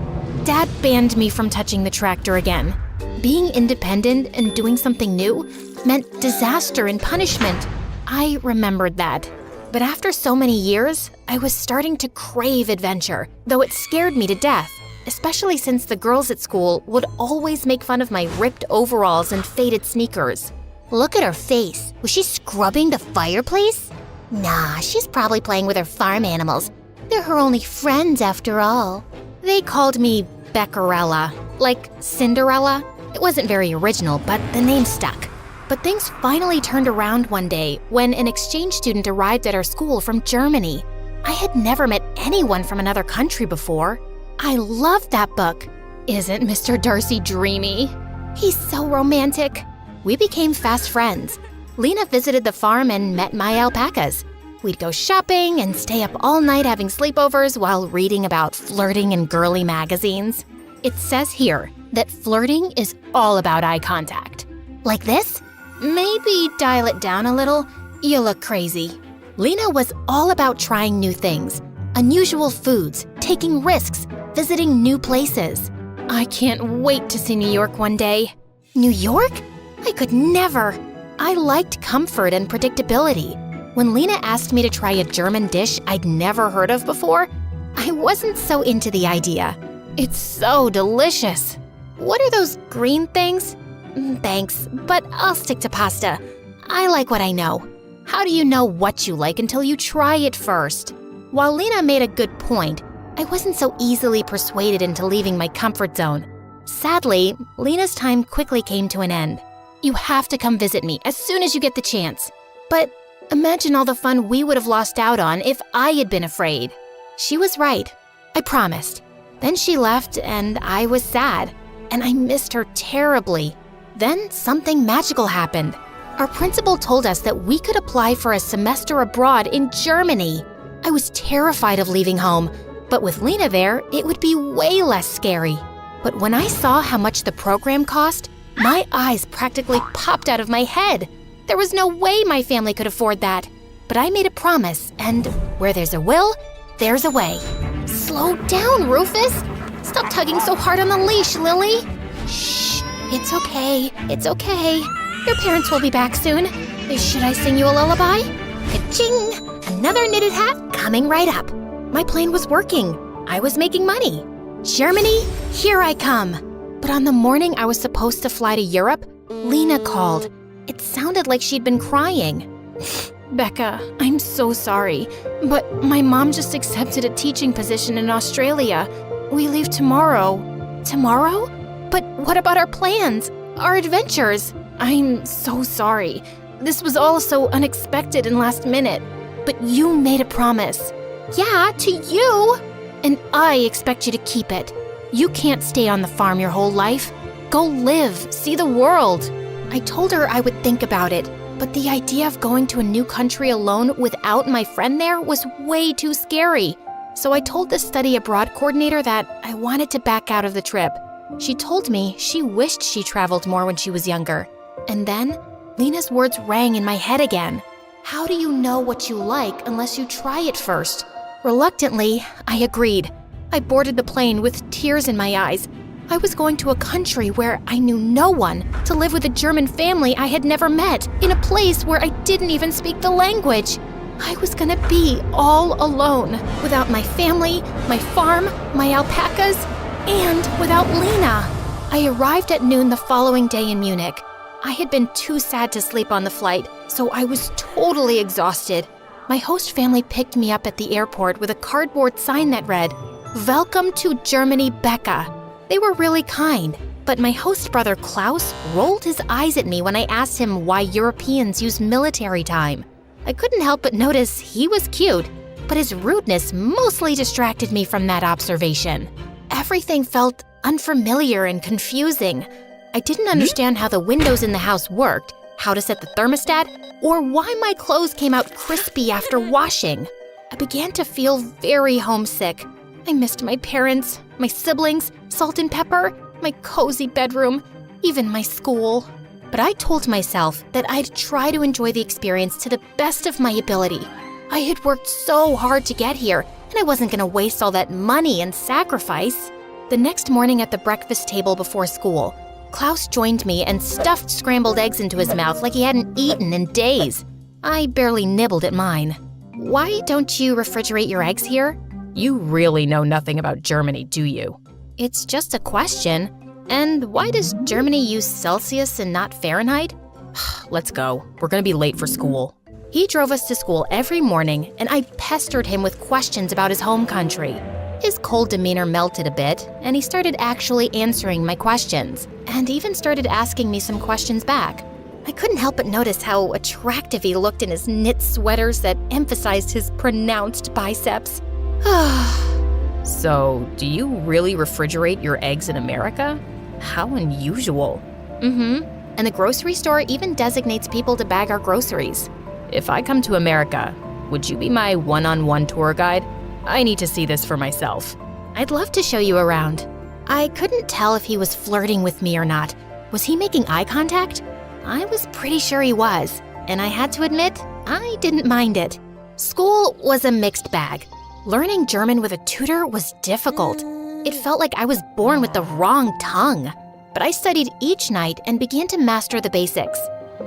Dad banned me from touching the tractor again. Being independent and doing something new meant disaster and punishment. I remembered that. But after so many years, I was starting to crave adventure, though it scared me to death, especially since the girls at school would always make fun of my ripped overalls and faded sneakers. Look at her face. Was she scrubbing the fireplace? Nah, she's probably playing with her farm animals. They're her only friends after all. They called me Beccarella, like Cinderella. It wasn't very original, but the name stuck. But things finally turned around one day when an exchange student arrived at our school from Germany. I had never met anyone from another country before. I loved that book. Isn't Mr. Darcy dreamy? He's so romantic. We became fast friends. Lena visited the farm and met my alpacas. We'd go shopping and stay up all night having sleepovers while reading about flirting in girly magazines. It says here that flirting is all about eye contact. Like this? Maybe dial it down a little. You look crazy. Lena was all about trying new things, unusual foods, taking risks, visiting new places. I can't wait to see New York one day. New York? I could never. I liked comfort and predictability. When Lena asked me to try a German dish I'd never heard of before, I wasn't so into the idea. It's so delicious. What are those green things? Thanks, but I'll stick to pasta. I like what I know. How do you know what you like until you try it first? While Lena made a good point, I wasn't so easily persuaded into leaving my comfort zone. Sadly, Lena's time quickly came to an end. You have to come visit me as soon as you get the chance. But imagine all the fun we would have lost out on if I had been afraid. She was right. I promised. Then she left and I was sad, and I missed her terribly. Then something magical happened. Our principal told us that we could apply for a semester abroad in Germany. I was terrified of leaving home, but with Lena there, it would be way less scary. But when I saw how much the program cost, my eyes practically popped out of my head. There was no way my family could afford that. But I made a promise, and where there's a will, there's a way. Slow down, Rufus. Stop tugging so hard on the leash, Lily. Shh, it's okay, it's okay. Your parents will be back soon. Should I sing you a lullaby? Ka-ching! Another knitted hat coming right up. My plan was working. I was making money. Germany, here I come. But on the morning I was supposed to fly to Europe, Lena called. It sounded like she'd been crying. Becca, I'm so sorry, but my mom just accepted a teaching position in Australia. We leave tomorrow. Tomorrow? But what about our plans? Our adventures? I'm so sorry. This was all so unexpected and last minute. But you made a promise. Yeah, to you. And I expect you to keep it. You can't stay on the farm your whole life. Go live, see the world. I told her I would think about it, but the idea of going to a new country alone without my friend there was way too scary. So I told the study abroad coordinator that I wanted to back out of the trip. She told me she wished she traveled more when she was younger. And then Lena's words rang in my head again. How do you know what you like unless you try it first? Reluctantly, I agreed. I boarded the plane with tears in my eyes. I was going to a country where I knew no one, to live with a German family I had never met, in a place where I didn't even speak the language. I was gonna be all alone, without my family, my farm, my alpacas, and without Lena. I arrived at noon the following day in Munich. I had been too sad to sleep on the flight, so I was totally exhausted. My host family picked me up at the airport with a cardboard sign that read, "Welcome to Germany, Becca." They were really kind, but my host brother Klaus rolled his eyes at me when I asked him why Europeans use military time. I couldn't help but notice he was cute, but his rudeness mostly distracted me from that observation. Everything felt unfamiliar and confusing. I didn't understand how the windows in the house worked, how to set the thermostat, or why my clothes came out crispy after washing. I began to feel very homesick. I missed my parents, my siblings, Salt and Pepper, my cozy bedroom, even my school. But I told myself that I'd try to enjoy the experience to the best of my ability. I had worked so hard to get here, and I wasn't going to waste all that money and sacrifice. The next morning at the breakfast table before school, Klaus joined me and stuffed scrambled eggs into his mouth like he hadn't eaten in days. I barely nibbled at mine. "Why don't you refrigerate your eggs here?" "You really know nothing about Germany, do you?" "It's just a question. And why does Germany use Celsius and not Fahrenheit?" "Let's go. We're gonna be late for school." He drove us to school every morning, and I pestered him with questions about his home country. His cold demeanor melted a bit, and he started actually answering my questions, and even started asking me some questions back. I couldn't help but notice how attractive he looked in his knit sweaters that emphasized his pronounced biceps. So, do you really refrigerate your eggs in America? How unusual. And the grocery store even designates people to bag our groceries. If I come to America, would you be my one-on-one tour guide? I need to see this for myself. I'd love to show you around. I couldn't tell if he was flirting with me or not. Was he making eye contact? I was pretty sure he was, and I had to admit, I didn't mind it. School was a mixed bag. Learning German with a tutor was difficult. It felt like I was born with the wrong tongue. But I studied each night and began to master the basics.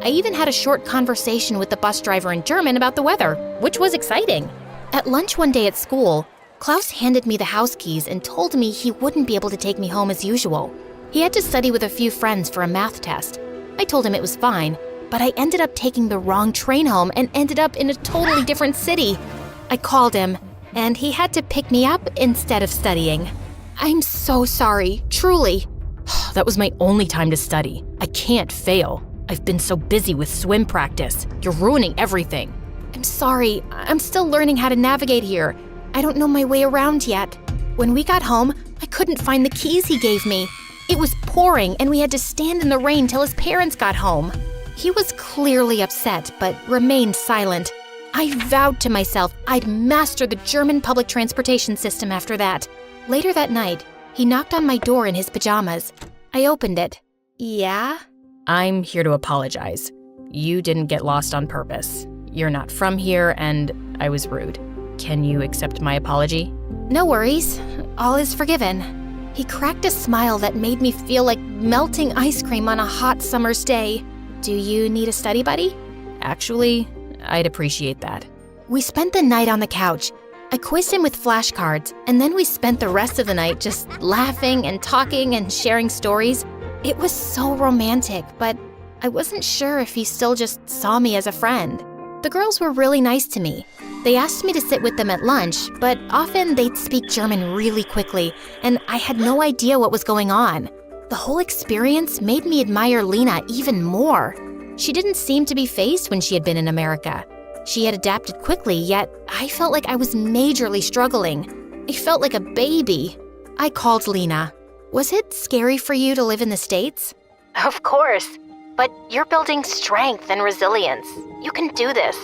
I even had a short conversation with the bus driver in German about the weather, which was exciting. At lunch one day at school, Klaus handed me the house keys and told me he wouldn't be able to take me home as usual. He had to study with a few friends for a math test. I told him it was fine, but I ended up taking the wrong train home and ended up in a totally different city. I called him, and he had to pick me up instead of studying. I'm so sorry, truly. That was my only time to study. I can't fail. I've been so busy with swim practice. You're ruining everything. I'm sorry, I'm still learning how to navigate here. I don't know my way around yet. When we got home, I couldn't find the keys he gave me. It was pouring and we had to stand in the rain till his parents got home. He was clearly upset, but remained silent. I vowed to myself I'd master the German public transportation system after that. Later that night, he knocked on my door in his pajamas. I opened it. Yeah? I'm here to apologize. You didn't get lost on purpose. You're not from here, and I was rude. Can you accept my apology? No worries. All is forgiven. He cracked a smile that made me feel like melting ice cream on a hot summer's day. Do you need a study buddy? Actually, I'd appreciate that. We spent the night on the couch. I quizzed him with flashcards, and then we spent the rest of the night just laughing and talking and sharing stories. It was so romantic, but I wasn't sure if he still just saw me as a friend. The girls were really nice to me. They asked me to sit with them at lunch, but often they'd speak German really quickly, and I had no idea what was going on. The whole experience made me admire Lena even more. She didn't seem to be fazed when she had been in America. She had adapted quickly, yet I felt like I was majorly struggling. I felt like a baby. I called Lena. Was it scary for you to live in the States? Of course, but you're building strength and resilience. You can do this.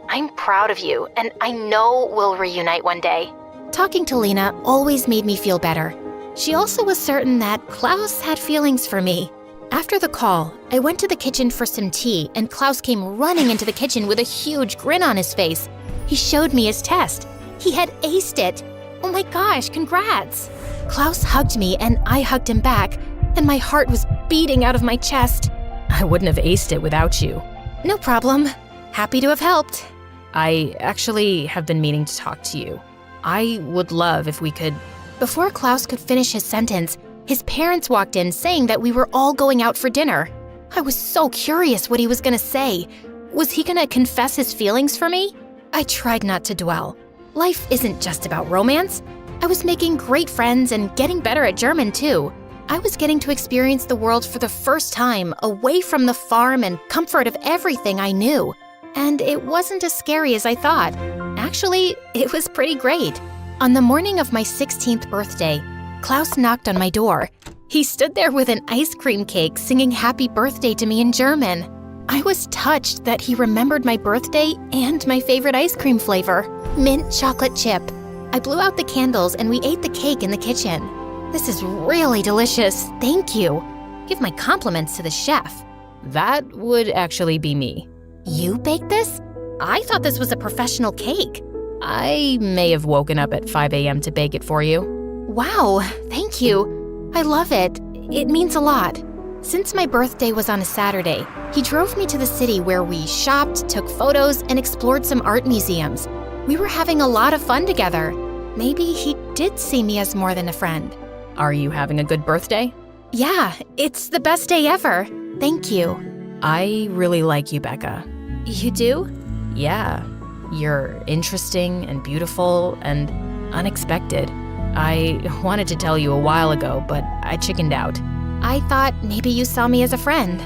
I'm proud of you, and I know we'll reunite one day. Talking to Lena always made me feel better. She also was certain that Klaus had feelings for me. After the call, I went to the kitchen for some tea, and Klaus came running into the kitchen with a huge grin on his face. He showed me his test. He had aced it. Oh my gosh, congrats! Klaus hugged me, and I hugged him back, and my heart was beating out of my chest. I wouldn't have aced it without you. No problem. Happy to have helped. I actually have been meaning to talk to you. I would love if we could... Before Klaus could finish his sentence, his parents walked in saying that we were all going out for dinner. I was so curious what he was gonna say. Was he gonna confess his feelings for me? I tried not to dwell. Life isn't just about romance. I was making great friends and getting better at German too. I was getting to experience the world for the first time, away from the farm and comfort of everything I knew. And it wasn't as scary as I thought. Actually, it was pretty great. On the morning of my 16th birthday, Klaus knocked on my door. He stood there with an ice cream cake singing happy birthday to me in German. I was touched that he remembered my birthday and my favorite ice cream flavor, mint chocolate chip. I blew out the candles and we ate the cake in the kitchen. This is really delicious, thank you. Give my compliments to the chef. That would actually be me. You baked this? I thought this was a professional cake. I may have woken up at 5 a.m. to bake it for you. Wow, thank you. I love it. It means a lot. Since my birthday was on a Saturday, he drove me to the city where we shopped, took photos, and explored some art museums. We were having a lot of fun together. Maybe he did see me as more than a friend. Are you having a good birthday? Yeah, it's the best day ever. Thank you. I really like you, Becca. You do? Yeah. You're interesting and beautiful and unexpected. I wanted to tell you a while ago, but I chickened out. I thought maybe you saw me as a friend.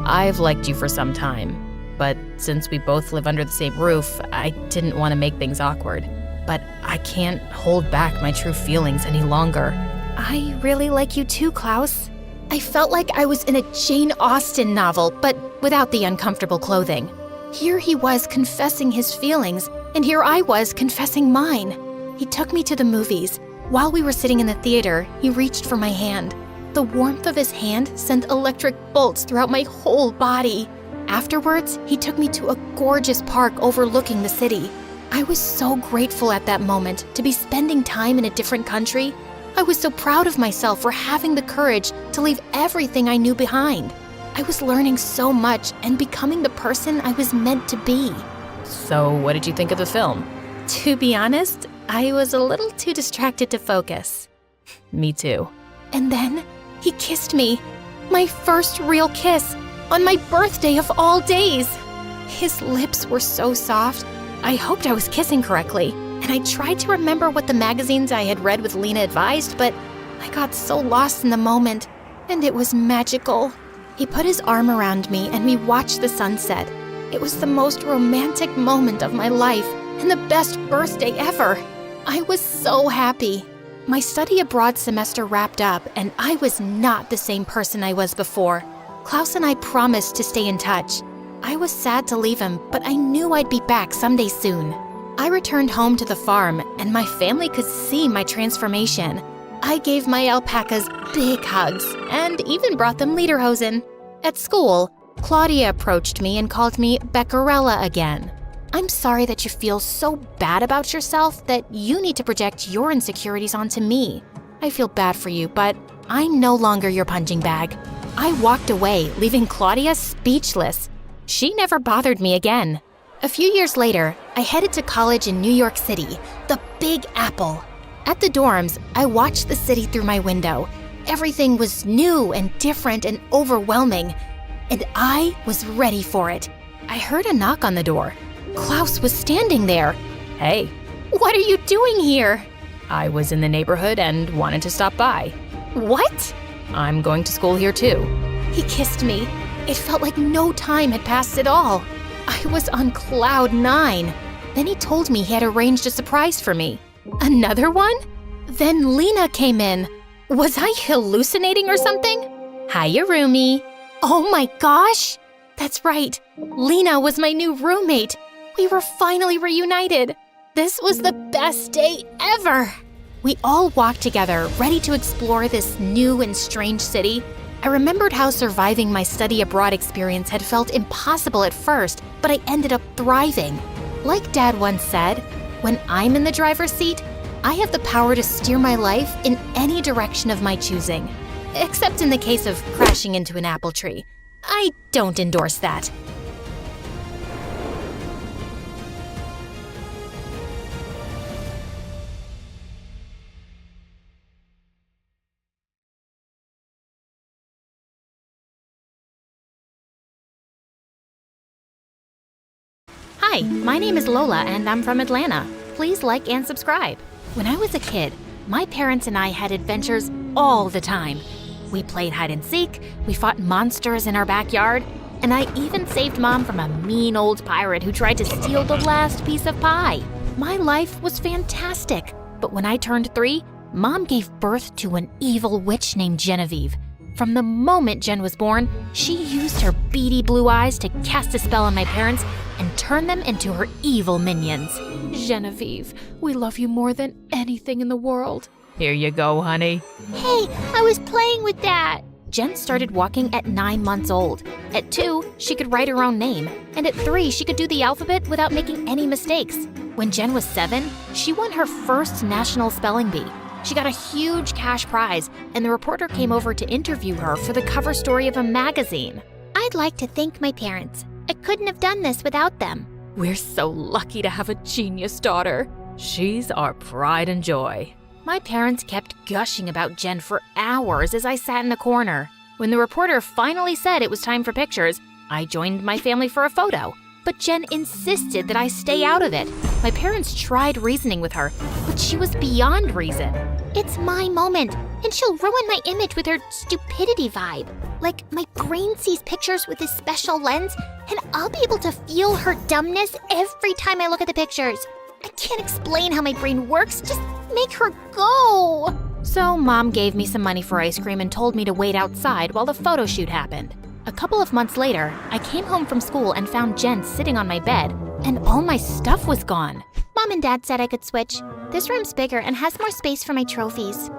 I've liked you for some time, but since we both live under the same roof, I didn't want to make things awkward. But I can't hold back my true feelings any longer. I really like you too, Klaus. I felt like I was in a Jane Austen novel, but without the uncomfortable clothing. Here he was confessing his feelings, and here I was confessing mine. He took me to the movies. While we were sitting in the theater, he reached for my hand. The warmth of his hand sent electric bolts throughout my whole body. Afterwards, he took me to a gorgeous park overlooking the city. I was so grateful at that moment to be spending time in a different country. I was so proud of myself for having the courage to leave everything I knew behind. I was learning so much and becoming the person I was meant to be. So, what did you think of the film? To be honest, I was a little too distracted to focus. Me too. And then he kissed me. My first real kiss on my birthday of all days. His lips were so soft. I hoped I was kissing correctly, and I tried to remember what the magazines I had read with Lena advised, but I got so lost in the moment, and it was magical. He put his arm around me and we watched the sunset. It was the most romantic moment of my life and the best birthday ever. I was so happy. My study abroad semester wrapped up and I was not the same person I was before. Klaus and I promised to stay in touch. I was sad to leave him, but I knew I'd be back someday soon. I returned home to the farm and my family could see my transformation. I gave my alpacas big hugs and even brought them lederhosen. At school, Claudia approached me and called me Beccarella again. I'm sorry that you feel so bad about yourself that you need to project your insecurities onto me. I feel bad for you, but I'm no longer your punching bag. I walked away, leaving Claudia speechless. She never bothered me again. A few years later, I headed to college in New York City, the Big Apple. At the dorms, I watched the city through my window. Everything was new and different and overwhelming, and I was ready for it. I heard a knock on the door. Klaus was standing there. Hey. What are you doing here? I was in the neighborhood and wanted to stop by. What? I'm going to school here too. He kissed me. It felt like no time had passed at all. I was on cloud 9. Then he told me he had arranged a surprise for me. Another one? Then Lena came in. Was I hallucinating or something? Hiya, roomie. Oh my gosh! That's right. Lena was my new roommate. We were finally reunited. This was the best day ever. We all walked together, ready to explore this new and strange city. I remembered how surviving my study abroad experience had felt impossible at first, but I ended up thriving. Like Dad once said, when I'm in the driver's seat, I have the power to steer my life in any direction of my choosing. Except in the case of crashing into an apple tree. I don't endorse that. Hi, my name is Lola and I'm from Atlanta. Please like and subscribe. When I was a kid, my parents and I had adventures all the time. We played hide and seek, we fought monsters in our backyard, and I even saved Mom from a mean old pirate who tried to steal the last piece of pie. My life was fantastic, but when I turned 3, Mom gave birth to an evil witch named Genevieve. From the moment Jen was born, she used her beady blue eyes to cast a spell on my parents and turn them into her evil minions. Genevieve, we love you more than anything in the world. Here you go, honey. Hey, I was playing with that. Jen started walking at 9 months old. At 2, she could write her own name. And at 3, she could do the alphabet without making any mistakes. When Jen was 7, she won her first national spelling bee. She got a huge cash prize, and the reporter came over to interview her for the cover story of a magazine. I'd like to thank my parents. I couldn't have done this without them. We're so lucky to have a genius daughter. She's our pride and joy. My parents kept gushing about Jen for hours as I sat in the corner. When the reporter finally said it was time for pictures, I joined my family for a photo. But Jen insisted that I stay out of it. My parents tried reasoning with her, but she was beyond reason. It's my moment, and she'll ruin my image with her stupidity vibe. Like, my brain sees pictures with this special lens, and I'll be able to feel her dumbness every time I look at the pictures. I can't explain how my brain works. Just make her go. So Mom gave me some money for ice cream and told me to wait outside while the photo shoot happened. A couple of months later, I came home from school and found Jen sitting on my bed, and all my stuff was gone. Mom and Dad said I could switch. This room's bigger and has more space for my trophies.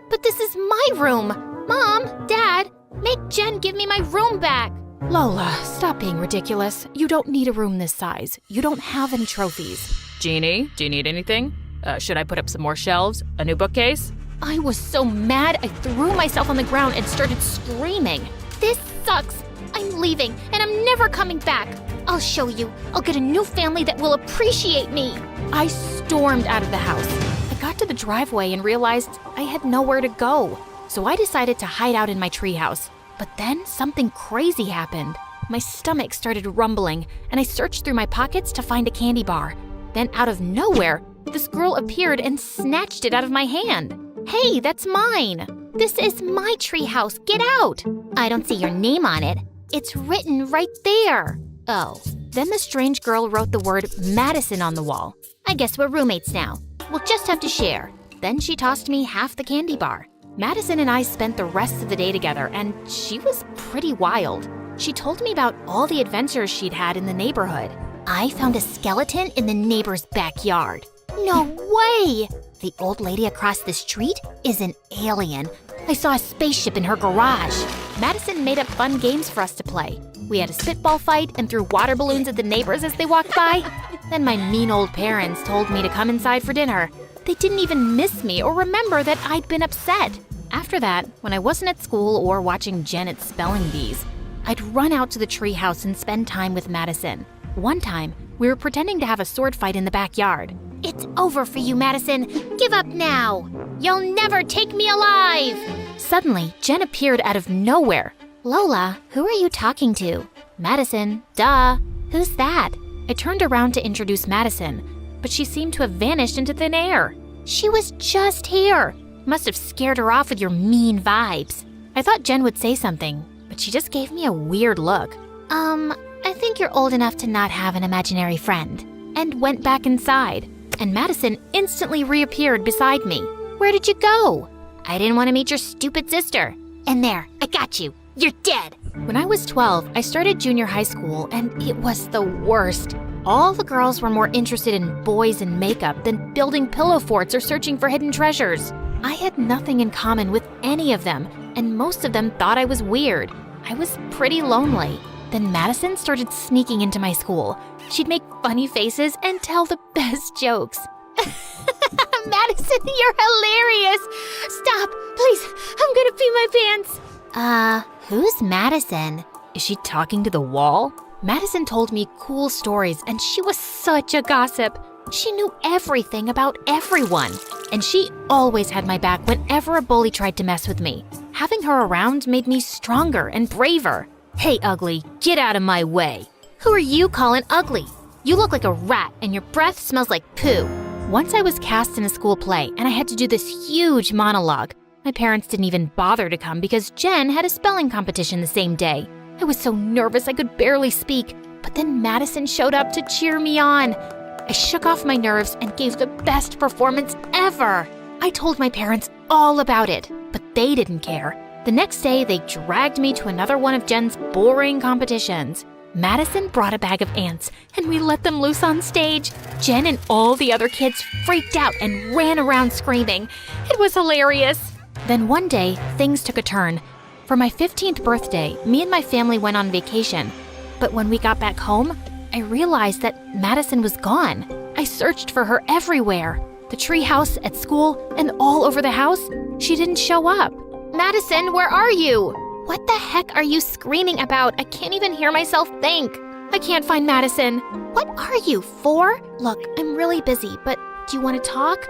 But this is my room! Mom, Dad, make Jen give me my room back! Lola, stop being ridiculous. You don't need a room this size. You don't have any trophies. Jeannie, do you need anything? Should I put up some more shelves? A new bookcase? I was so mad I threw myself on the ground and started screaming. This sucks. I'm leaving, and I'm never coming back. I'll show you. I'll get a new family that will appreciate me. I stormed out of the house. I got to the driveway and realized I had nowhere to go. So I decided to hide out in my treehouse. But then something crazy happened. My stomach started rumbling, and I searched through my pockets to find a candy bar. Then out of nowhere, this girl appeared and snatched it out of my hand. Hey, that's mine. This is my treehouse. Get out. I don't see your name on it. It's written right there. Oh. Then the strange girl wrote the word Madison on the wall. I guess we're roommates now. We'll just have to share. Then she tossed me half the candy bar. Madison and I spent the rest of the day together, and she was pretty wild. She told me about all the adventures she'd had in the neighborhood. I found a skeleton in the neighbor's backyard. No way! The old lady across the street is an alien. I saw a spaceship in her garage. Madison made up fun games for us to play. We had a spitball fight and threw water balloons at the neighbors as they walked by. Then my mean old parents told me to come inside for dinner. They didn't even miss me or remember that I'd been upset. After that, when I wasn't at school or watching Janet's spelling bees, I'd run out to the treehouse and spend time with Madison. One time, we were pretending to have a sword fight in the backyard. It's over for you, Madison. Give up now. You'll never take me alive. Suddenly, Jen appeared out of nowhere. Lola, who are you talking to? Madison, duh. Who's that? I turned around to introduce Madison, but she seemed to have vanished into thin air. She was just here. Must have scared her off with your mean vibes. I thought Jen would say something, but she just gave me a weird look. I think you're old enough to not have an imaginary friend. And went back inside, and Madison instantly reappeared beside me. Where did you go? I didn't want to meet your stupid sister. And there, I got you. You're dead. When I was 12, I started junior high school, and it was the worst. All the girls were more interested in boys and makeup than building pillow forts or searching for hidden treasures. I had nothing in common with any of them, and most of them thought I was weird. I was pretty lonely. Then Madison started sneaking into my school. She'd make funny faces and tell the best jokes. Madison, you're hilarious. Stop, please. I'm gonna pee my pants. Who's Madison? Is she talking to the wall? Madison told me cool stories, and she was such a gossip. She knew everything about everyone, and she always had my back whenever a bully tried to mess with me. Having her around made me stronger and braver. Hey, ugly, get out of my way. Who are you calling ugly? You look like a rat, and your breath smells like poo. Once I was cast in a school play, and I had to do this huge monologue. My parents didn't even bother to come because Jen had a spelling competition the same day. I was so nervous I could barely speak, but then Madison showed up to cheer me on. I shook off my nerves and gave the best performance ever. I told my parents all about it, but they didn't care. The next day, they dragged me to another one of Jen's boring competitions. Madison brought a bag of ants, and we let them loose on stage. Jen and all the other kids freaked out and ran around screaming. It was hilarious. Then one day, things took a turn. For my 15th birthday, me and my family went on vacation. But when we got back home, I realized that Madison was gone. I searched for her everywhere. The treehouse, at school, and all over the house. She didn't show up. Madison, where are you? What the heck are you screaming about? I can't even hear myself think. I can't find Madison. What are you, 4? Look, I'm really busy, but do you want to talk?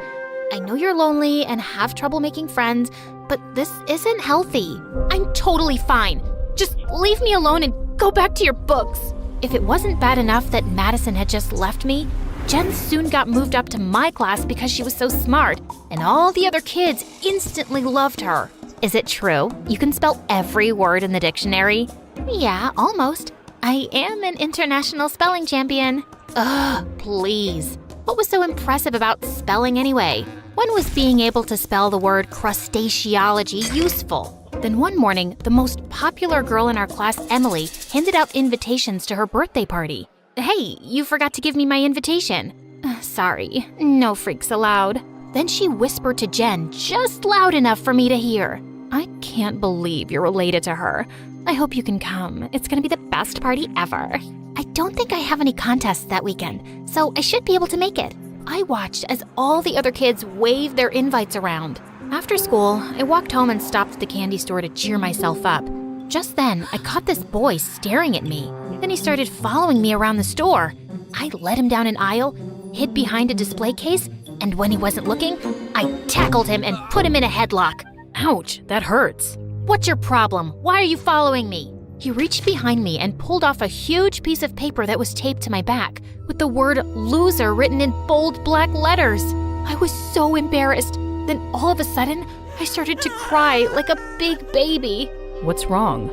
I know you're lonely and have trouble making friends, but this isn't healthy. I'm totally fine. Just leave me alone and go back to your books. If it wasn't bad enough that Madison had just left me, Jen soon got moved up to my class because she was so smart, and all the other kids instantly loved her. Is it true? You can spell every word in the dictionary? Yeah, almost. I am an international spelling champion. Ugh, please. What was so impressive about spelling anyway? When was being able to spell the word crustaceology useful? Then one morning, the most popular girl in our class, Emily, handed out invitations to her birthday party. Hey, you forgot to give me my invitation. Sorry, no freaks allowed. Then she whispered to Jen just loud enough for me to hear. I can't believe you're related to her. I hope you can come. It's gonna be the best party ever. I don't think I have any contests that weekend, so I should be able to make it. I watched as all the other kids waved their invites around. After school, I walked home and stopped at the candy store to cheer myself up. Just then, I caught this boy staring at me. Then he started following me around the store. I led him down an aisle, hid behind a display case, and when he wasn't looking, I tackled him and put him in a headlock. Ouch, that hurts. What's your problem? Why are you following me? He reached behind me and pulled off a huge piece of paper that was taped to my back with the word loser written in bold black letters. I was so embarrassed. Then all of a sudden, I started to cry like a big baby. What's wrong?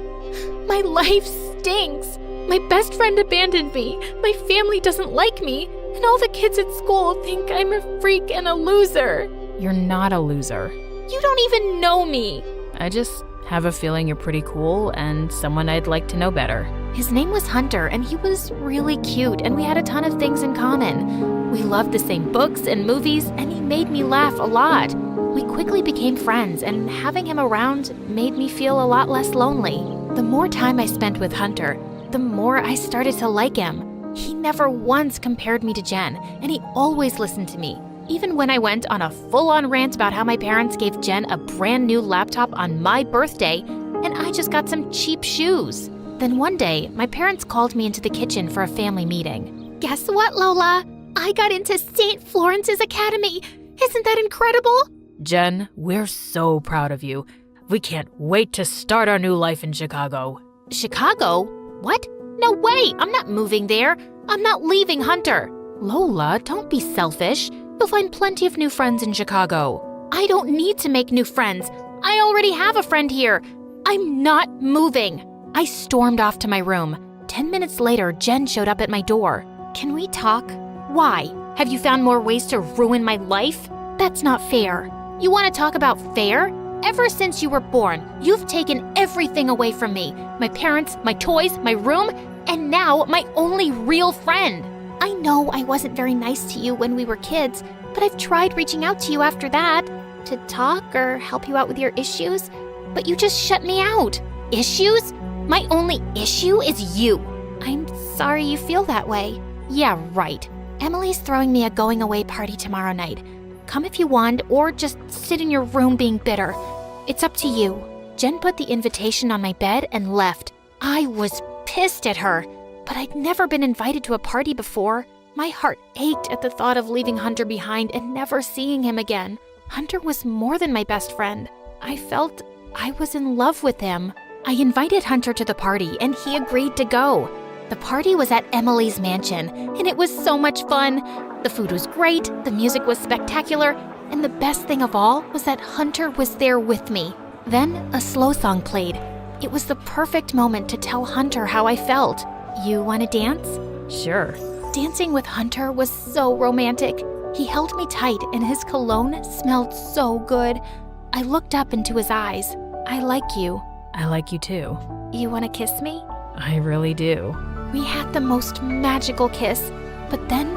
My life stinks. My best friend abandoned me. My family doesn't like me. And all the kids at school think I'm a freak and a loser. You're not a loser. You don't even know me. I just have a feeling you're pretty cool and someone I'd like to know better. His name was Hunter, and he was really cute, and we had a ton of things in common. We loved the same books and movies, and he made me laugh a lot. We quickly became friends, and having him around made me feel a lot less lonely. The more time I spent with Hunter, the more I started to like him. He never once compared me to Jen, and he always listened to me. Even when I went on a full-on rant about how my parents gave Jen a brand new laptop on my birthday, and I just got some cheap shoes. Then one day, my parents called me into the kitchen for a family meeting. Guess what, Lola? I got into St. Florence's Academy. Isn't that incredible? Jen, we're so proud of you. We can't wait to start our new life in Chicago. Chicago? What? No way! I'm not moving there. I'm not leaving Hunter. Lola, don't be selfish. You'll find plenty of new friends in Chicago. I don't need to make new friends. I already have a friend here. I'm not moving. I stormed off to my room. 10 minutes later, Jen showed up at my door. Can we talk? Why? Have you found more ways to ruin my life? That's not fair. You want to talk about fair? Ever since you were born, you've taken everything away from me. My parents, my toys, my room, and now my only real friend. I know I wasn't very nice to you when we were kids, but I've tried reaching out to you after that to talk or help you out with your issues, but you just shut me out. Issues? My only issue is you. I'm sorry you feel that way. Yeah, right. Emily's throwing me a going away party tomorrow night. Come if you want, or just sit in your room being bitter. It's up to you. Jen put the invitation on my bed and left. I was pissed at her, but I'd never been invited to a party before. My heart ached at the thought of leaving Hunter behind and never seeing him again. Hunter was more than my best friend. I felt I was in love with him. I invited Hunter to the party, and he agreed to go. The party was at Emily's mansion, and it was so much fun. The food was great, the music was spectacular, and the best thing of all was that Hunter was there with me. Then a slow song played. It was the perfect moment to tell Hunter how I felt. You want to dance? Sure. Dancing with Hunter was so romantic. He held me tight, and his cologne smelled so good. I looked up into his eyes. I like you. I like you too. You want to kiss me? I really do. We had the most magical kiss, but then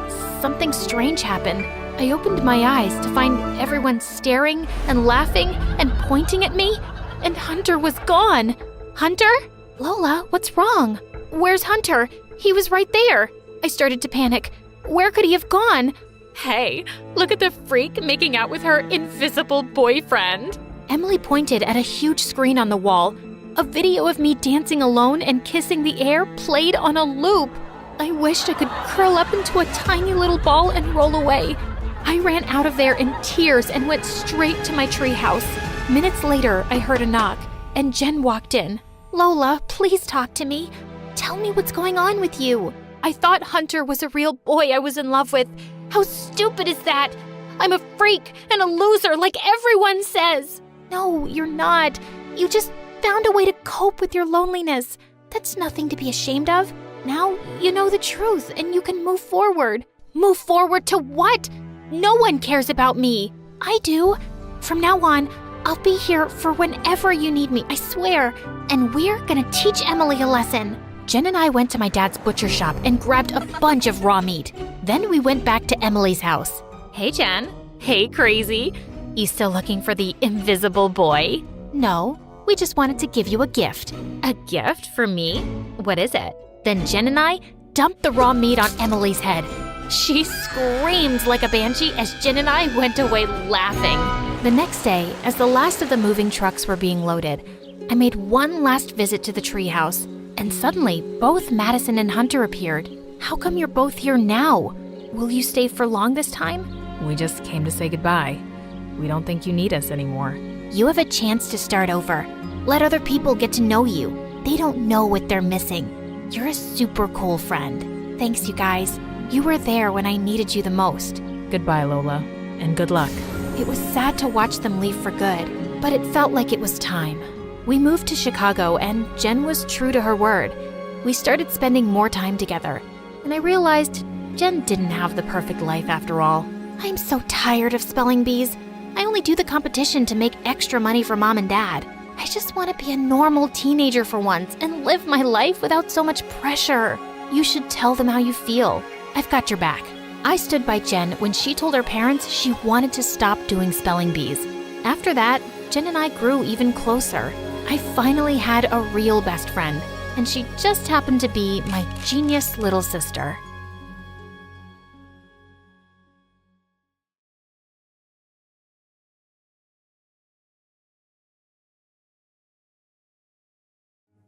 something strange happened. I opened my eyes to find everyone staring and laughing and pointing at me, and Hunter was gone. Hunter? Lola, what's wrong? Where's Hunter? He was right there. I started to panic. Where could he have gone? Hey, look at the freak making out with her invisible boyfriend. Emily pointed at a huge screen on the wall. A video of me dancing alone and kissing the air played on a loop. I wished I could curl up into a tiny little ball and roll away. I ran out of there in tears and went straight to my treehouse. Minutes later, I heard a knock, and Jen walked in. Lola, please talk to me. Tell me what's going on with you. I thought Hunter was a real boy I was in love with. How stupid is that? I'm a freak and a loser like everyone says. No, you're not. You just found a way to cope with your loneliness. That's nothing to be ashamed of. Now you know the truth and you can move forward. Move forward to what? No one cares about me. I do. From now on, I'll be here for whenever you need me, I swear. And we're gonna teach Emily a lesson. Jen and I went to my dad's butcher shop and grabbed a bunch of raw meat. Then we went back to Emily's house. Hey, Jen. Hey, crazy. You still looking for the invisible boy? No, we just wanted to give you a gift. A gift for me? What is it? Then Jen and I dumped the raw meat on Emily's head. She screamed like a banshee as Jen and I went away laughing. The next day, as the last of the moving trucks were being loaded, I made one last visit to the treehouse, and suddenly both Madison and Hunter appeared. How come you're both here now? Will you stay for long this time? We just came to say goodbye. We don't think you need us anymore. You have a chance to start over. Let other people get to know you. They don't know what they're missing. You're a super cool friend. Thanks, you guys. You were there when I needed you the most. Goodbye, Lola, and good luck. It was sad to watch them leave for good, but it felt like it was time. We moved to Chicago, and Jen was true to her word. We started spending more time together, and I realized Jen didn't have the perfect life after all. I'm so tired of spelling bees. I only do the competition to make extra money for mom and dad. I just want to be a normal teenager for once and live my life without so much pressure. You should tell them how you feel. I've got your back. I stood by Jen when she told her parents she wanted to stop doing spelling bees. After that, Jen and I grew even closer. I finally had a real best friend, and she just happened to be my genius little sister.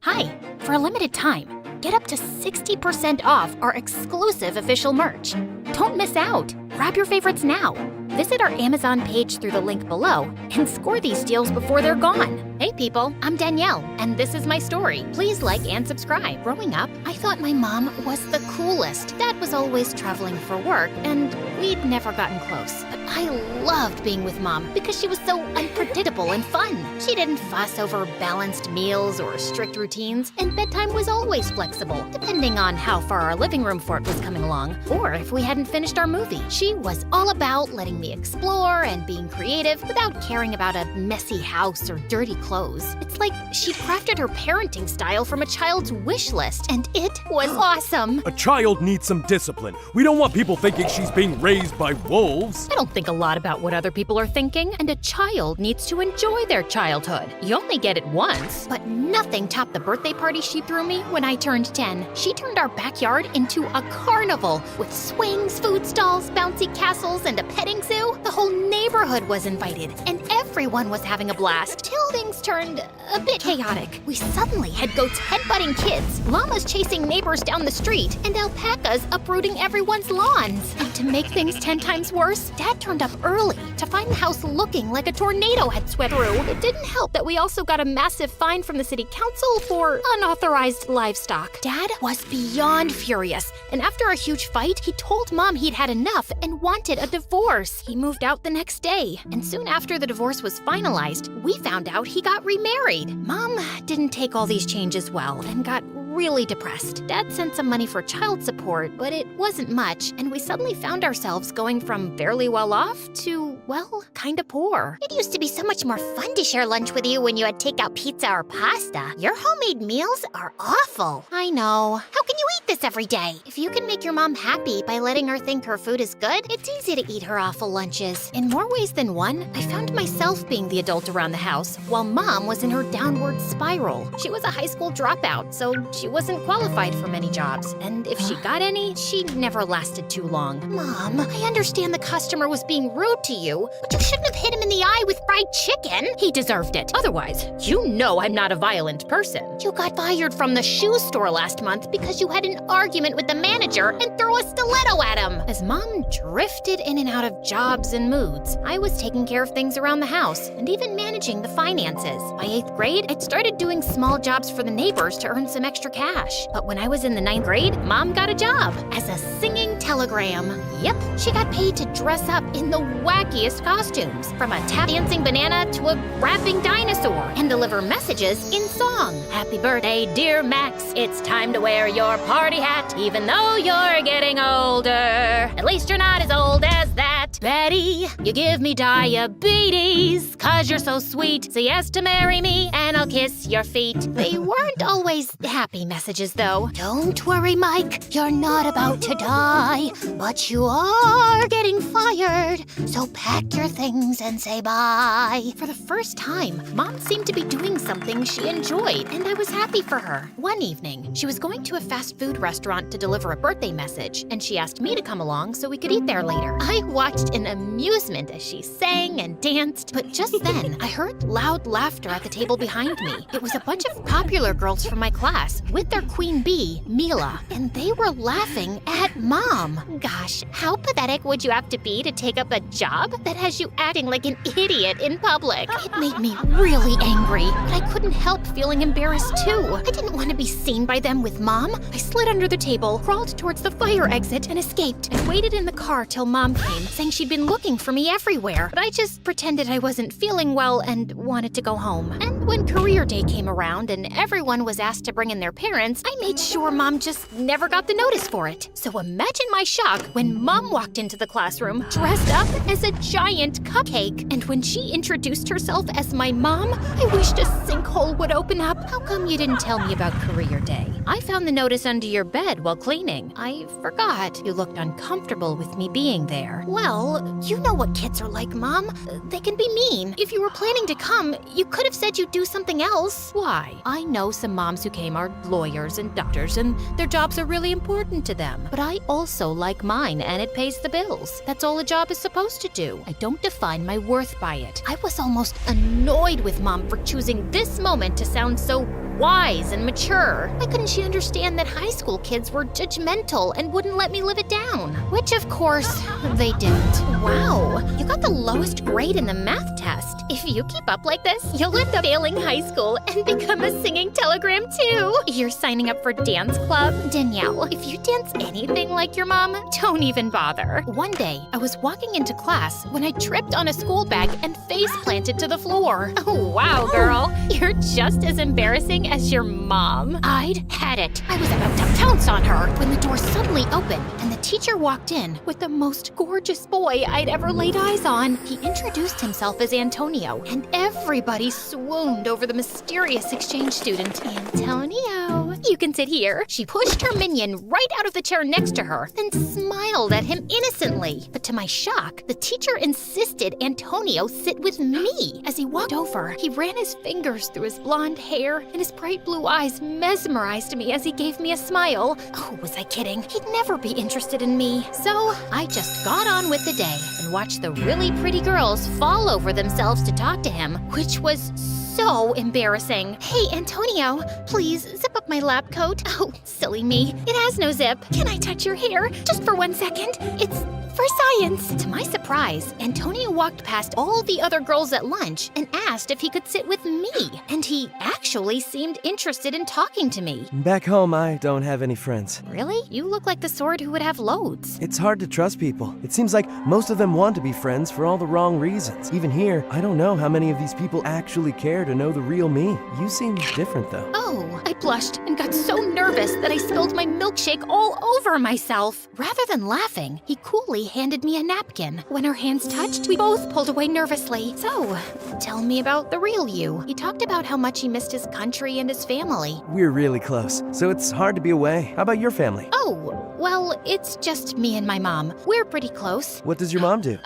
Hi, for a limited time, get up to 60% off our exclusive official merch. Don't miss out. Grab your favorites now. Visit our Amazon page through the link below and score these deals before they're gone. Hey people, I'm Danielle, and this is my story. Please like and subscribe. Growing up, I thought my mom was the coolest. Dad was always traveling for work, and we'd never gotten close. But I loved being with mom because she was so unpredictable and fun. She didn't fuss over balanced meals or strict routines, and bedtime was always flexible, depending on how far our living room fort was coming along, or if we hadn't finished our movie. She was all about letting me explore and being creative without caring about a messy house or dirty clothes. It's like she crafted her parenting style from a child's wish list, and it was awesome. A child needs some discipline. We don't want people thinking she's being raised by wolves. I don't think a lot about what other people are thinking, and a child needs to enjoy their childhood. You only get it once. But nothing topped the birthday party she threw me when I turned 10. She turned our backyard into a carnival with swings, food stalls, bouncy castles, and a petting zoo. The whole neighborhood was invited, and everyone was having a blast, till things turned a bit chaotic. We suddenly had goats headbutting kids, llamas chasing neighbors down the street, and alpacas uprooting everyone's lawns. And to make things 10 times worse, Dad turned up early to find the house looking like a tornado had swept through. It didn't help that we also got a massive fine from the city council for unauthorized livestock. Dad was beyond furious, and after a huge fight, he told Mom he'd had enough and wanted a divorce. He moved out the next day, and soon after the divorce was finalized, we found out he got remarried. Mom didn't take all these changes well and got really depressed. Dad sent some money for child support, but it wasn't much, and we suddenly found ourselves going from fairly well off to, well, kinda poor. It used to be so much more fun to share lunch with you when you had takeout pizza or pasta. Your homemade meals are awful. I know. How can you eat this every day? If you can make your mom happy by letting her think her food is good, it's easy to eat her awful lunches. In more ways than one, I found myself being the adult around the house, while Mom was in her downward spiral. She was a high school dropout, so she wasn't qualified for many jobs, and if she got any, she never lasted too long. Mom, I understand the customer was being rude to you, but you shouldn't have hit him in the eye with fried chicken. He deserved it. Otherwise, you know I'm not a violent person. You got fired from the shoe store last month because you had an argument with the manager and threw a stiletto at him. As Mom drifted in and out of jobs and moods, I was taking care of things around the house and even managing the finances. By 8th grade, I'd started doing small jobs for the neighbors to earn some extra cash. But when I was in the 9th grade, Mom got a job as a singing telegram. Yep, she got paid to dress up in the wackiest costumes, from a tap dancing banana to a rapping dinosaur, and deliver messages in song. Happy birthday, dear Max. It's time to wear your party hat, even though you're getting older. At least you're not as old as that. Betty, you give me diabetes, 'cause you're so sweet. Say yes to marry me, and I'll kiss your feet. They weren't always happy messages, though. Don't worry, Mike, you're not about to die, but you are getting fired. So pack your things and say bye. For the first time, Mom seemed to be doing something she enjoyed, and I was happy for her. One evening, she was going to a fast food restaurant to deliver a birthday message, and she asked me to come along so we could eat there later. I watched in amusement as she sang and danced, but just then, I heard loud laughter at the table behind me. It was a bunch of popular girls from my class with their queen bee, Mila, and they were laughing at Mom. Gosh, how pathetic would you have to be to take up a job that has you acting like an idiot in public? It made me really angry, but I couldn't help feeling embarrassed too. I didn't want to be seen by them with Mom. I slid under the table, crawled towards the fire exit, and escaped, and waited in the car till Mom came, saying she'd been looking for me everywhere. But I just pretended I wasn't feeling well and wanted to go home. And when career day came around and everyone was asked to bring in their parents, I made sure Mom just never got the notice for it. So imagine my shock when Mom walked into the classroom dressed up as a giant cupcake. And when she introduced herself as my mom, I wished a sinkhole would open up. How come you didn't tell me about career day? I found the notice under your bed while cleaning. I forgot. You looked uncomfortable with me being there. Well, you know what kids are like, Mom. They can be mean. If you were planning to come, you could have said you'd do something else. Why? I know some moms who came are lawyers and doctors, and their jobs are really important to them. But I also like mine, and it pays the bills. That's all a job is supposed to do. I don't define my worth by it. I was almost annoyed with Mom for choosing this moment to sound so wise and mature. Why couldn't she understand that high school kids were judgmental and wouldn't let me live it down? Which, of course, they didn't. Wow, you got the lowest grade in the math test. If you keep up like this, you'll end up failing high school and become a singing telegram too. You're signing up for dance club? Danielle, if you dance anything like your mom, don't even bother. One day, I was walking into class when I tripped on a school bag and face planted to the floor. Oh, wow, girl. You're just as embarrassing as your mom. I'd had it. I was about to pounce on her when the door suddenly opened and the teacher walked in with the most gorgeous boy I'd ever laid eyes on. He introduced himself as Antonio, and everybody swooned over the mysterious exchange student. Antonio, you can sit here. She pushed her minion right out of the chair next to her, then smiled at him innocently. But to my shock, the teacher insisted Antonio sit with me. As he walked over, he ran his fingers through his blonde hair, and his bright blue eyes mesmerized me as he gave me a smile. Oh, was I kidding? He'd never be interested in me. So I just got on with the day and watched the really pretty girls fall over themselves to talk to him, which was so embarrassing. Hey, Antonio, please zip up my lab coat. Oh, silly me. It has no zip. Can I touch your hair? Just for 1 second. It's for science. To my surprise, Antonio walked past all the other girls at lunch and asked if he could sit with me. And he actually seemed interested in talking to me. Back home, I don't have any friends. Really? You look like the sort who would have loads. It's hard to trust people. It seems like most of them want to be friends for all the wrong reasons. Even here, I don't know how many of these people actually care to know the real me. You seem different, though. Oh, I blushed and got so nervous that I spilled my milkshake all over myself. Rather than laughing, he coolly handed me a napkin. When our hands touched, we both pulled away nervously. So, tell me about the real you. He talked about how much he missed his country and his family. We're really close, so it's hard to be away. How about your family? Oh, well, it's just me and my mom. We're pretty close. What does your mom do?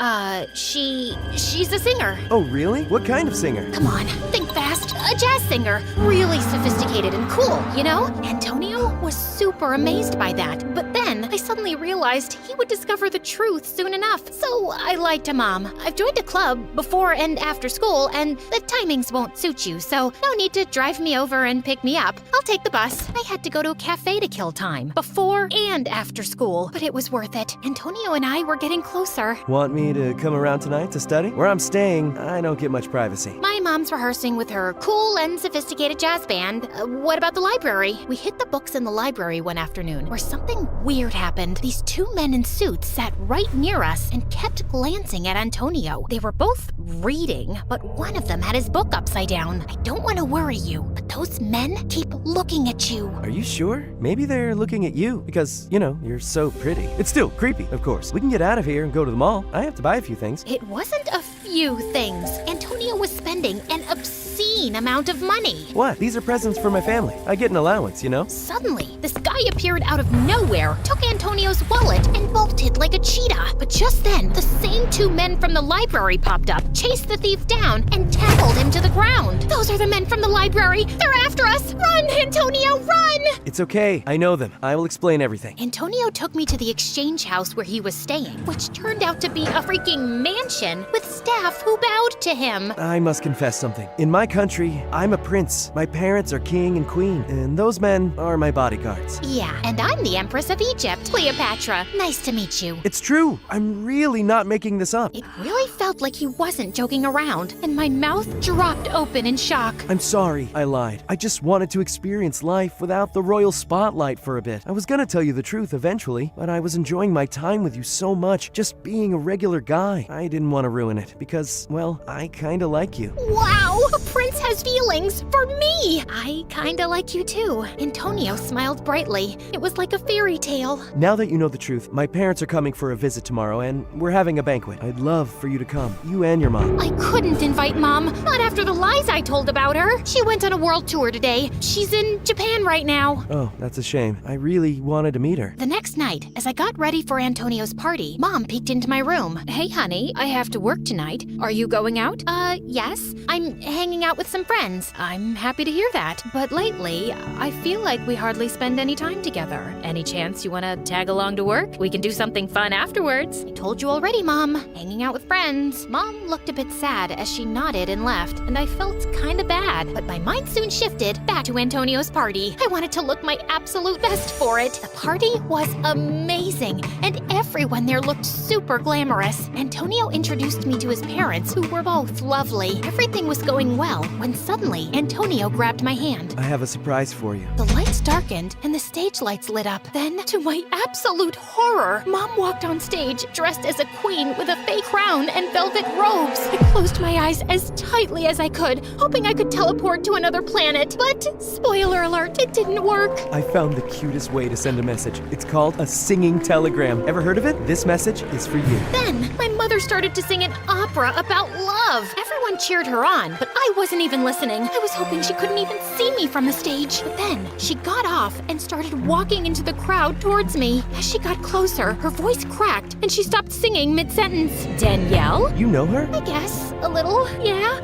She's a singer. Oh, really? What kind of singer? Come on, think fast. A jazz singer. Really sophisticated and cool, you know? Antonio was super amazed by that. But then I suddenly realized he would discover the truth soon enough. So I lied to Mom. I've joined a club before and after school, and the timings won't suit you, so no need to drive me over and pick me up. I'll take the bus. I had to go to a cafe to kill time, before and after school, but it was worth it. Antonio and I were getting closer. Want me to come around tonight to study? Where I'm staying, I don't get much privacy. My mom's rehearsing with her cool and sophisticated jazz band. What about the library? We hit the books in the library one afternoon where something weird happened. happened, these two men in suits sat right near us and kept glancing at Antonio. They were both reading, but one of them had his book upside down. I don't want to worry you, but those men keep looking at you. Are you sure? Maybe they're looking at you because, you're so pretty. It's still creepy, of course. We can get out of here and go to the mall. I have to buy a few things. It wasn't a few things. Antonio was spending an obscene amount of money. What? These are presents for my family. I get an allowance, Suddenly, this guy appeared out of nowhere, took Antonio's wallet, and bolted like a cheetah. But just then, the same two men from the library popped up, chased the thief down, and tackled him to the ground. Those are the men from the library. They're after us. Run, Antonio, run! It's okay. I know them. I will explain everything. Antonio took me to the exchange house where he was staying, which turned out to be a freaking mansion with staff who bowed to him. I must confess something. In my country, I'm a prince. My parents are king and queen, and those men are my bodyguards. Yeah, and I'm the Empress of Egypt, Cleopatra. Nice to meet you. It's true. I'm really not making this up. It really felt like he wasn't joking around, and my mouth dropped open in shock. I'm sorry, I lied. I just wanted to experience life without the royal spotlight for a bit. I was gonna tell you the truth eventually, but I was enjoying my time with you so much, just being a regular guy. I didn't want to ruin it because, well, I kinda like you. Wow! A prince has feelings for me! I kinda like you too. Antonio smiled brightly. It was like a fairy tale. Now that you know the truth, my parents are coming for a visit tomorrow and we're having a banquet. I'd love for you to come, you and your mom. I couldn't invite Mom, not after the lies I told about her. She went on a world tour today. She's in Japan right now. Oh, that's a shame. I really wanted to meet her. The next night, as I got ready for Antonio's party, Mom peeked into my room. Hey, honey, I have to work tonight. Are you going out? Yes. I'm hanging out with some friends. I'm happy to hear that. But lately, I feel like we hardly spend any time together. Any chance you want to tag along to work? We can do something fun afterwards. I told you already, Mom. Hanging out with friends. Mom looked a bit sad as she nodded and left, and I felt kinda bad. But my mind soon shifted back to Antonio's party. I wanted to look my absolute best for it. The party was amazing, and everyone there looked super glamorous. Antonio introduced me to his parents, who were both lovely. Everything was going well when suddenly Antonio grabbed my hand. I have a surprise for you. The lights darkened and the stage lights lit up. Then, to my absolute horror, Mom walked on stage dressed as a queen with a fake crown and velvet robes. I closed my eyes as tightly as I could, hoping I could teleport to another planet. But, spoiler alert, it didn't work. I found the cutest way to send a message. It's called a singing telegram. Ever heard of it? This message is for you. Then, my mother started to sing an opera about love. Everyone cheered her on, but I wasn't even listening. I was hoping she couldn't even see me from the stage. But then, she got off and started walking into the crowd towards me. As she got closer, her voice cracked and she stopped singing mid-sentence. Danielle? You know her? I guess, a little, yeah.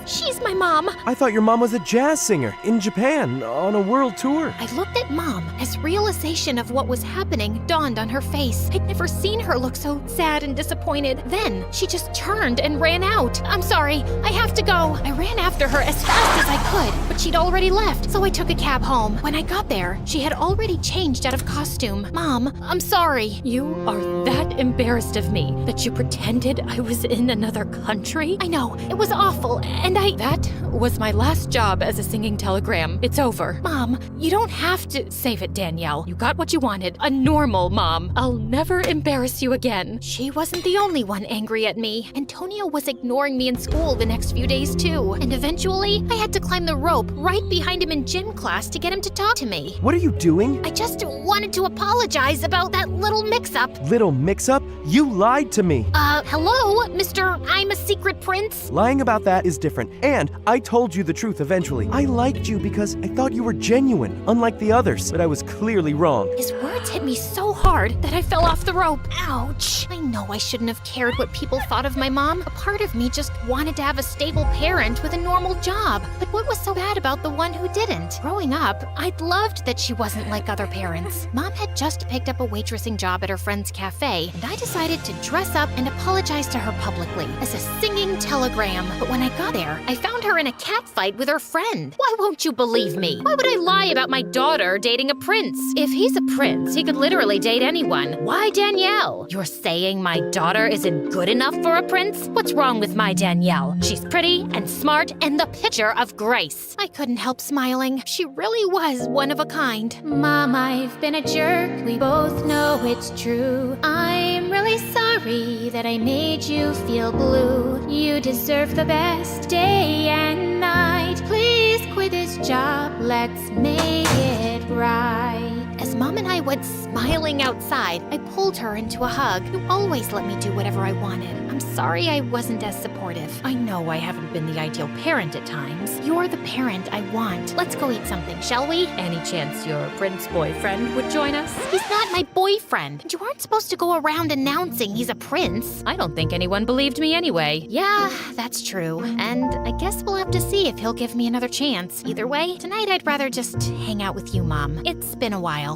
She's my mom. I thought your mom was a jazz singer in Japan on a world tour. I looked at Mom as realization of what was happening dawned on her face. I'd never seen her look so sad and disappointed. Then she just turned and ran out. I'm sorry, I have to go. I ran after her as fast as I could, but she'd already left, so I took a cab home. When I got there, she had already changed out of costume. Mom, I'm sorry. You are that embarrassed of me that you pretended I was in another country? I know, it was awful, and That was my last job as a singing telegram. It's over. Mom, You don't have to save it, Danielle. You got what you wanted. A normal mom. I'll never embarrass you again. She wasn't the only one angry at me. Antonio was ignoring me in school the next few days too. And eventually, I had to climb the rope right behind him in gym class to get him to talk to me. What are you doing? I just wanted to apologize about that little mix-up. Little mix-up? You lied to me. Hello, Mr. I'm a secret prince? Lying about that is different. And I told you the truth eventually. I liked you because I thought you were genuine, unlike the others, but I was clearly wrong. His words hit me so hard that I fell off the rope. Ouch. I know I shouldn't have cared what people thought of my mom. A part of me just wanted to have a stable parent with a normal job. But what was so bad about the one who didn't? Growing up, I'd loved that she wasn't like other parents. Mom had just picked up a waitressing job at her friend's cafe, and I decided to dress up and apologize to her publicly as a singing telegram. But when I got there, there. I found her in a cat fight with her friend. Why won't you believe me? Why would I lie about my daughter dating a prince? If he's a prince, he could literally date anyone. Why Danielle? You're saying my daughter isn't good enough for a prince? What's wrong with my Danielle? She's pretty and smart and the picture of grace. I couldn't help smiling. She really was one of a kind. Mom, I've been a jerk. We both know it's true. I'm really sorry that I made you feel blue. You deserve the best day and night. Please quit this job. Let's make it right. As Mom and I went smiling outside, I pulled her into a hug. You always let me do whatever I wanted. I'm sorry I wasn't as supportive. I know I haven't been the ideal parent at times. You're the parent I want. Let's go eat something, shall we? Any chance your prince boyfriend would join us? He's not my boyfriend. You aren't supposed to go around announcing he's a prince. I don't think anyone believed me anyway. Yeah, that's true. And I guess we'll have to see if he'll give me another chance. Either way, tonight I'd rather just hang out with you, Mom. It's been a while.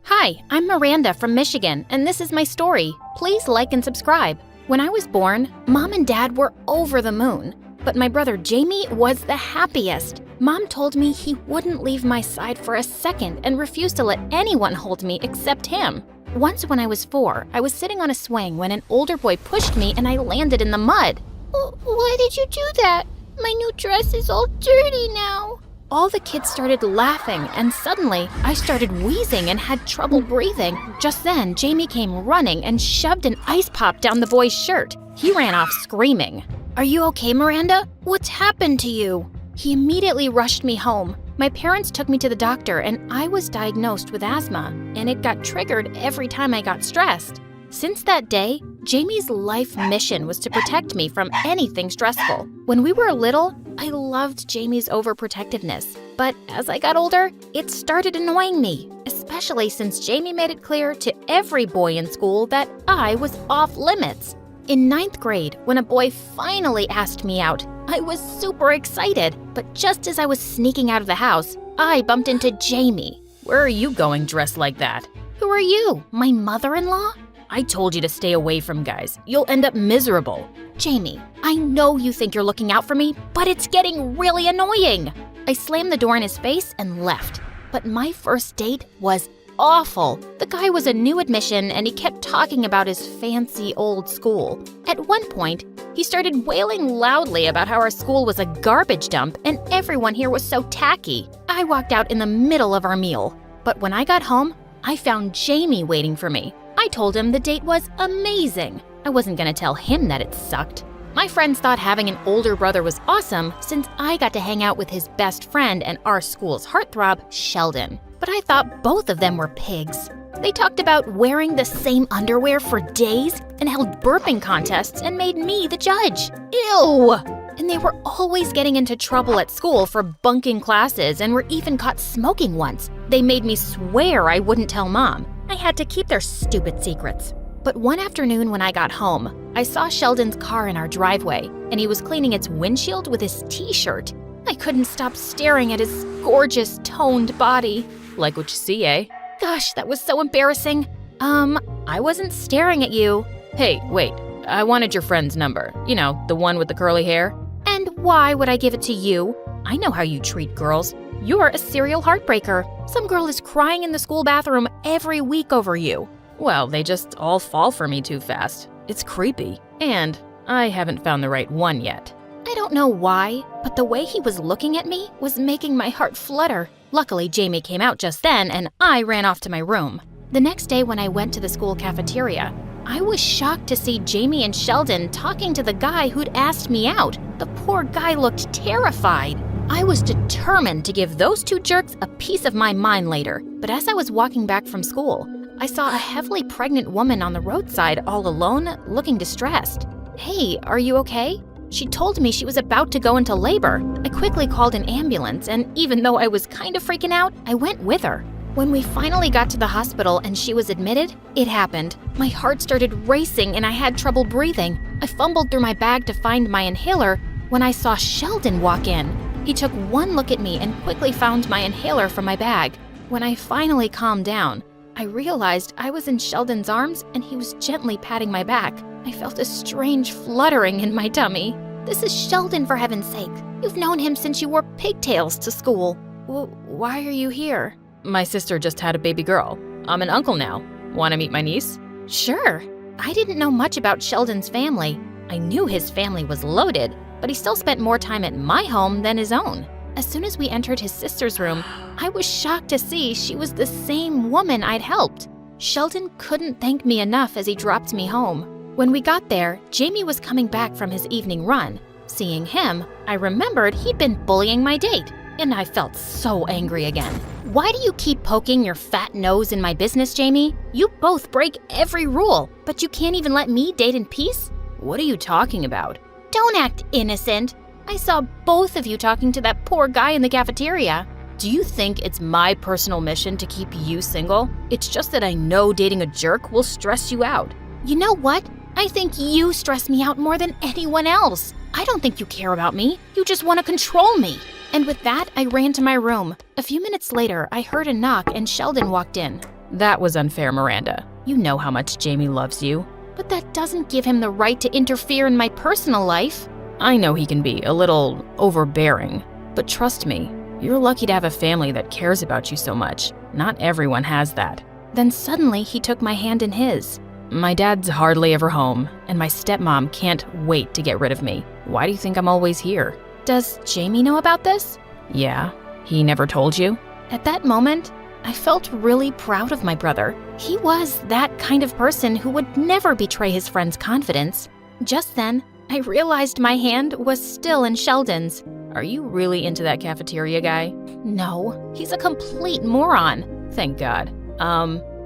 Hi, I'm Miranda from Michigan, and this is my story. Please like and subscribe. When I was born, Mom and Dad were over the moon, but my brother Jamie was the happiest. Mom told me he wouldn't leave my side for a second and refused to let anyone hold me except him. Once when I was 4, I was sitting on a swing when an older boy pushed me and I landed in the mud. Why did you do that? My new dress is all dirty now. All the kids started laughing, and suddenly I started wheezing and had trouble breathing. Just then, Jamie came running and shoved an ice pop down the boy's shirt. He ran off screaming. "Are you okay, Miranda? What's happened to you?" He immediately rushed me home. My parents took me to the doctor, and I was diagnosed with asthma, and it got triggered every time I got stressed. Since that day, Jamie's life mission was to protect me from anything stressful. When we were little, I loved Jamie's overprotectiveness, but as I got older, it started annoying me, especially since Jamie made it clear to every boy in school that I was off limits. In 9th grade, when a boy finally asked me out, I was super excited, but just as I was sneaking out of the house, I bumped into Jamie. Where are you going dressed like that? Who are you, my mother-in-law? I told you to stay away from guys. You'll end up miserable. Jamie, I know you think you're looking out for me, but it's getting really annoying. I slammed the door in his face and left. But my first date was awful. The guy was a new admission and he kept talking about his fancy old school. At one point, he started wailing loudly about how our school was a garbage dump and everyone here was so tacky. I walked out in the middle of our meal. But when I got home, I found Jamie waiting for me. I told him the date was amazing. I wasn't gonna tell him that it sucked. My friends thought having an older brother was awesome since I got to hang out with his best friend and our school's heartthrob, Sheldon. But I thought both of them were pigs. They talked about wearing the same underwear for days and held burping contests and made me the judge. Ew! And they were always getting into trouble at school for bunking classes and were even caught smoking once. They made me swear I wouldn't tell Mom. I had to keep their stupid secrets. But one afternoon when I got home, I saw Sheldon's car in our driveway, and he was cleaning its windshield with his t-shirt. I couldn't stop staring at his gorgeous, toned body. Like what you see, eh? Gosh, that was so embarrassing. I wasn't staring at you. Hey, wait. I wanted your friend's number. You know, the one with the curly hair. And why would I give it to you? I know how you treat girls. You're a serial heartbreaker. Some girl is crying in the school bathroom every week over you. Well, they just all fall for me too fast. It's creepy. And I haven't found the right one yet. I don't know why, but the way he was looking at me was making my heart flutter. Luckily, Jamie came out just then, and I ran off to my room. The next day when I went to the school cafeteria, I was shocked to see Jamie and Sheldon talking to the guy who'd asked me out. The poor guy looked terrified. I was determined to give those two jerks a piece of my mind later. But as I was walking back from school, I saw a heavily pregnant woman on the roadside all alone, looking distressed. "Hey, are you okay?" She told me she was about to go into labor. I quickly called an ambulance, and even though I was kind of freaking out, I went with her. When we finally got to the hospital and she was admitted, it happened. My heart started racing and I had trouble breathing. I fumbled through my bag to find my inhaler when I saw Sheldon walk in. He took one look at me and quickly found my inhaler from my bag. When I finally calmed down, I realized I was in Sheldon's arms and he was gently patting my back. I felt a strange fluttering in my tummy. This is Sheldon, for heaven's sake. You've known him since you wore pigtails to school. Why are you here? My sister just had a baby girl. I'm an uncle now. Want to meet my niece? Sure. I didn't know much about Sheldon's family. I knew his family was loaded, but he still spent more time at my home than his own. As soon as we entered his sister's room, I was shocked to see she was the same woman I'd helped. Sheldon couldn't thank me enough as he dropped me home. When we got there, Jamie was coming back from his evening run. Seeing him, I remembered he'd been bullying my date, and I felt so angry again. Why do you keep poking your fat nose in my business, Jamie? You both break every rule, but you can't even let me date in peace? What are you talking about? Don't act innocent. I saw both of you talking to that poor guy in the cafeteria. Do you think it's my personal mission to keep you single? It's just that I know dating a jerk will stress you out. You know what? I think you stress me out more than anyone else. I don't think you care about me. You just want to control me. And with that, I ran to my room. A few minutes later, I heard a knock and Sheldon walked in. That was unfair, Miranda. You know how much Jamie loves you. But that doesn't give him the right to interfere in my personal life. I know he can be a little overbearing, but trust me, you're lucky to have a family that cares about you so much. Not everyone has that. Then suddenly he took my hand in his. My dad's hardly ever home, and my stepmom can't wait to get rid of me. Why do you think I'm always here? Does Jamie know about this? Yeah, he never told you? At that moment, I felt really proud of my brother. He was that kind of person who would never betray his friend's confidence. Just then, I realized my hand was still in Sheldon's. Are you really into that cafeteria guy? No, he's a complete moron. Thank God.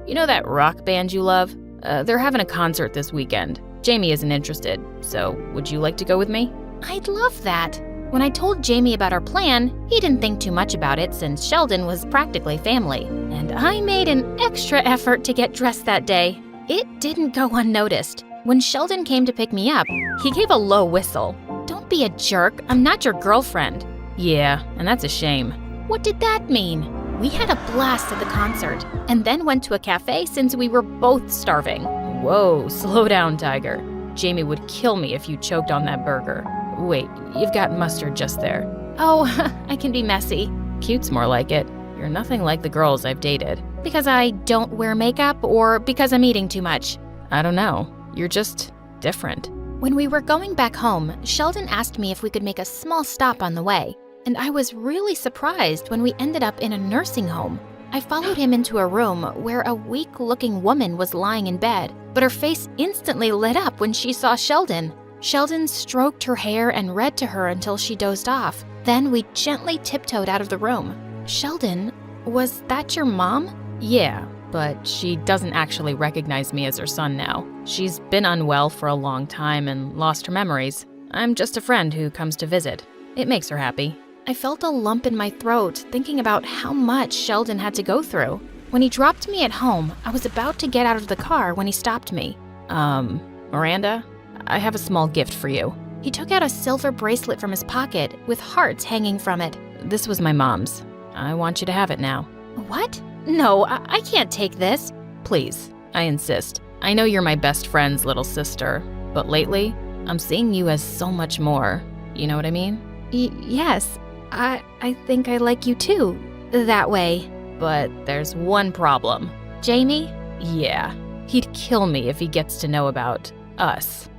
You know that rock band you love? They're having a concert this weekend. Jamie isn't interested, so would you like to go with me? I'd love that. When I told Jamie about our plan, he didn't think too much about it since Sheldon was practically family. And I made an extra effort to get dressed that day. It didn't go unnoticed. When Sheldon came to pick me up, he gave a low whistle. Don't be a jerk, I'm not your girlfriend. Yeah, and that's a shame. What did that mean? We had a blast at the concert, and then went to a cafe since we were both starving. Whoa, slow down, Tiger. Jamie would kill me if you choked on that burger. Wait, you've got mustard just there. Oh, I can be messy. Cute's more like it. You're nothing like the girls I've dated. Because I don't wear makeup or because I'm eating too much? I don't know. You're just different. When we were going back home, Sheldon asked me if we could make a small stop on the way. And I was really surprised when we ended up in a nursing home. I followed him into a room where a weak-looking woman was lying in bed, but her face instantly lit up when she saw Sheldon. Sheldon stroked her hair and read to her until she dozed off. Then we gently tiptoed out of the room. Sheldon, was that your mom? Yeah, but she doesn't actually recognize me as her son now. She's been unwell for a long time and lost her memories. I'm just a friend who comes to visit. It makes her happy. I felt a lump in my throat thinking about how much Sheldon had to go through. When he dropped me at home, I was about to get out of the car when he stopped me. Miranda, I have a small gift for you. He took out a silver bracelet from his pocket with hearts hanging from it. This was my mom's. I want you to have it now. What? No, I can't take this. Please, I insist. I know you're my best friend's little sister, but lately, I'm seeing you as so much more. You know what I mean? Yes. I think I like you too, that way. But there's one problem. Jamie? Yeah. He'd kill me if he gets to know about us.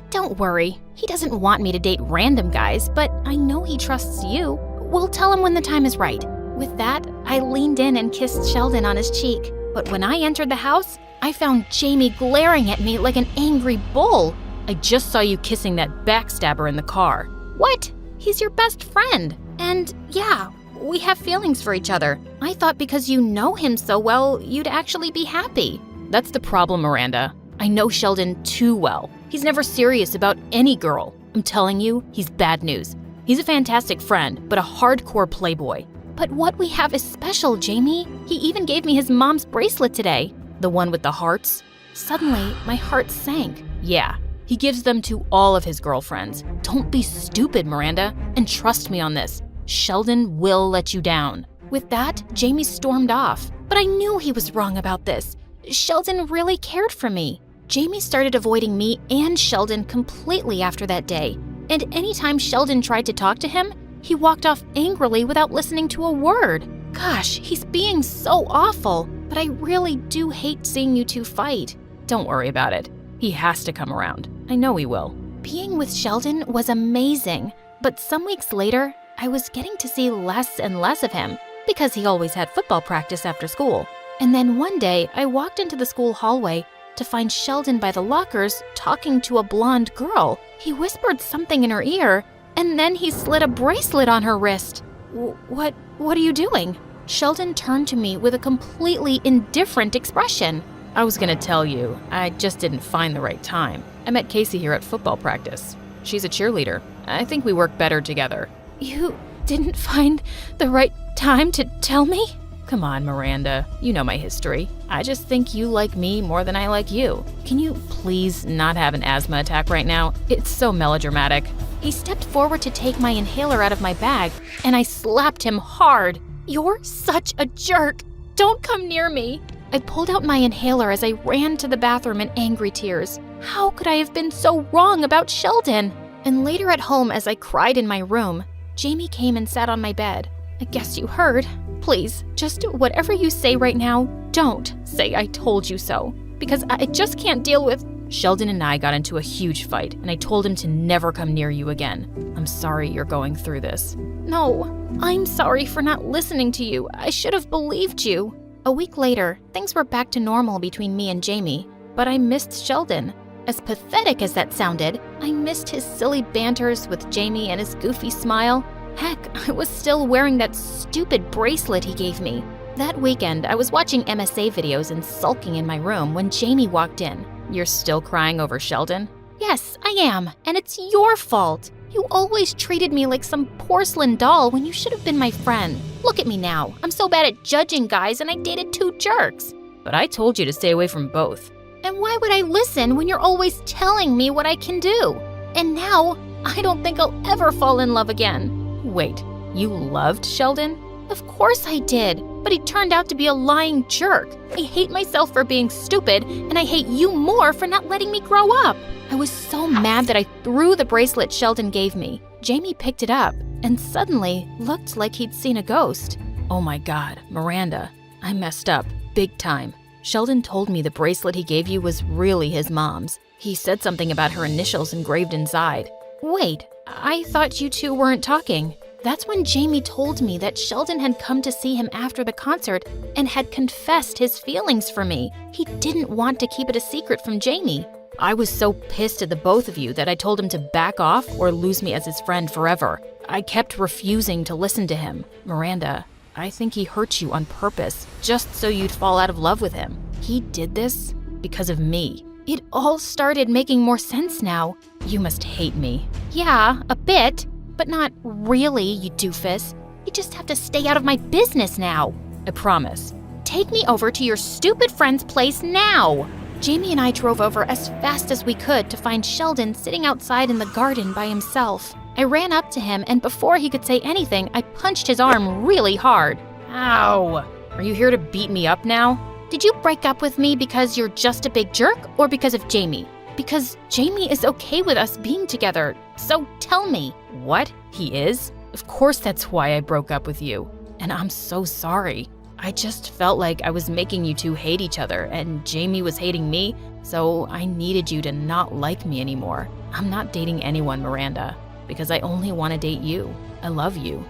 Don't worry. He doesn't want me to date random guys, but I know he trusts you. We'll tell him when the time is right. With that, I leaned in and kissed Sheldon on his cheek. But when I entered the house, I found Jamie glaring at me like an angry bull. I just saw you kissing that backstabber in the car. What? He's your best friend. And yeah, we have feelings for each other. I thought because you know him so well, you'd actually be happy. That's the problem, Miranda. I know Sheldon too well. He's never serious about any girl. I'm telling you, he's bad news. He's a fantastic friend, but a hardcore playboy. But what we have is special, Jamie. He even gave me his mom's bracelet today. The one with the hearts? Suddenly, my heart sank. Yeah, he gives them to all of his girlfriends. Don't be stupid, Miranda, and trust me on this. Sheldon will let you down. With that, Jamie stormed off. But I knew he was wrong about this. Sheldon really cared for me. Jamie started avoiding me and Sheldon completely after that day. And anytime Sheldon tried to talk to him, he walked off angrily without listening to a word. Gosh, he's being so awful. But I really do hate seeing you two fight. Don't worry about it. He has to come around. I know he will. Being with Sheldon was amazing. But some weeks later, I was getting to see less and less of him because he always had football practice after school. And then one day, I walked into the school hallway to find Sheldon by the lockers talking to a blonde girl. He whispered something in her ear, and then he slid a bracelet on her wrist. What are you doing? Sheldon turned to me with a completely indifferent expression. I was gonna tell you, I just didn't find the right time. I met Casey here at football practice. She's a cheerleader. I think we work better together. You didn't find the right time to tell me? Come on, Miranda. You know my history. I just think you like me more than I like you. Can you please not have an asthma attack right now? It's so melodramatic. He stepped forward to take my inhaler out of my bag, and I slapped him hard. You're such a jerk. Don't come near me. I pulled out my inhaler as I ran to the bathroom in angry tears. How could I have been so wrong about Sheldon? And later at home, as I cried in my room, Jamie came and sat on my bed. I guess you heard. Please, just whatever you say right now, don't say I told you so, because I just can't deal with... Sheldon and I got into a huge fight, and I told him to never come near you again. I'm sorry you're going through this. No, I'm sorry for not listening to you. I should have believed you. A week later, things were back to normal between me and Jamie, but I missed Sheldon. As pathetic as that sounded, I missed his silly banters with Jamie and his goofy smile. Heck, I was still wearing that stupid bracelet he gave me. That weekend, I was watching MSA videos and sulking in my room when Jamie walked in. You're still crying over Sheldon? Yes, I am, and it's your fault. You always treated me like some porcelain doll when you should have been my friend. Look at me now. I'm so bad at judging guys, and I dated 2 jerks. But I told you to stay away from both. And why would I listen when you're always telling me what I can do? And now, I don't think I'll ever fall in love again. Wait, you loved Sheldon? Of course I did, but he turned out to be a lying jerk. I hate myself for being stupid, and I hate you more for not letting me grow up. I was so mad that I threw the bracelet Sheldon gave me. Jamie picked it up, and suddenly looked like he'd seen a ghost. Oh my God, Miranda, I messed up, big time. Sheldon told me the bracelet he gave you was really his mom's. He said something about her initials engraved inside. Wait, I thought you two weren't talking. That's when Jamie told me that Sheldon had come to see him after the concert and had confessed his feelings for me. He didn't want to keep it a secret from Jamie. I was so pissed at the both of you that I told him to back off or lose me as his friend forever. I kept refusing to listen to him. Miranda, I think he hurt you on purpose, just so you'd fall out of love with him. He did this because of me. It all started making more sense now. You must hate me. Yeah, a bit. But not really, you doofus. You just have to stay out of my business now. I promise. Take me over to your stupid friend's place now. Jamie and I drove over as fast as we could to find Sheldon sitting outside in the garden by himself. I ran up to him, and before he could say anything, I punched his arm really hard. Ow! Are you here to beat me up now? Did you break up with me because you're just a big jerk, or because of Jamie? Because Jamie is okay with us being together, so tell me. What? He is? Of course that's why I broke up with you. And I'm so sorry. I just felt like I was making you two hate each other, and Jamie was hating me, so I needed you to not like me anymore. I'm not dating anyone, Miranda, because I only want to date you. I love you.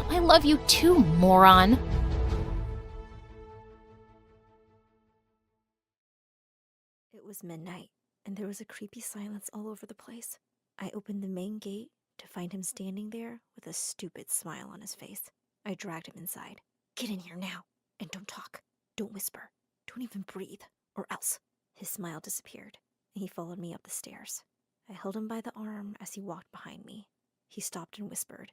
I love you too, moron. It was midnight, and there was a creepy silence all over the place. I opened the main gate to find him standing there with a stupid smile on his face. I dragged him inside. Get in here now, and don't talk. Don't whisper. Don't even breathe, or else. His smile disappeared, and he followed me up the stairs. I held him by the arm as he walked behind me. He stopped and whispered,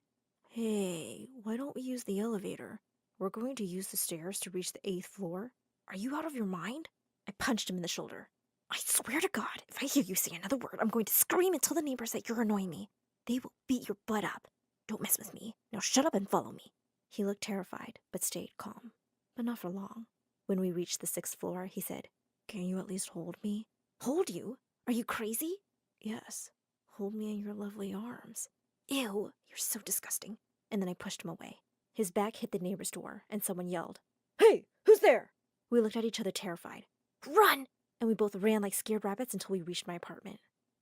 "Hey, why don't we use the elevator? We're going to use the stairs to reach the 8th floor. Are you out of your mind?" I punched him in the shoulder. I swear to God, if I hear you say another word, I'm going to scream and tell the neighbors that you're annoying me. They will beat your butt up. Don't mess with me. Now shut up and follow me. He looked terrified, but stayed calm. But not for long. When we reached the 6th floor, he said, "Can you at least hold me?" "Hold you? Are you crazy?" "Yes. Hold me in your lovely arms." "Ew, you're so disgusting." And then I pushed him away. His back hit the neighbor's door, and someone yelled, "Hey, who's there?" We looked at each other terrified. "Run!" And we both ran like scared rabbits until we reached my apartment.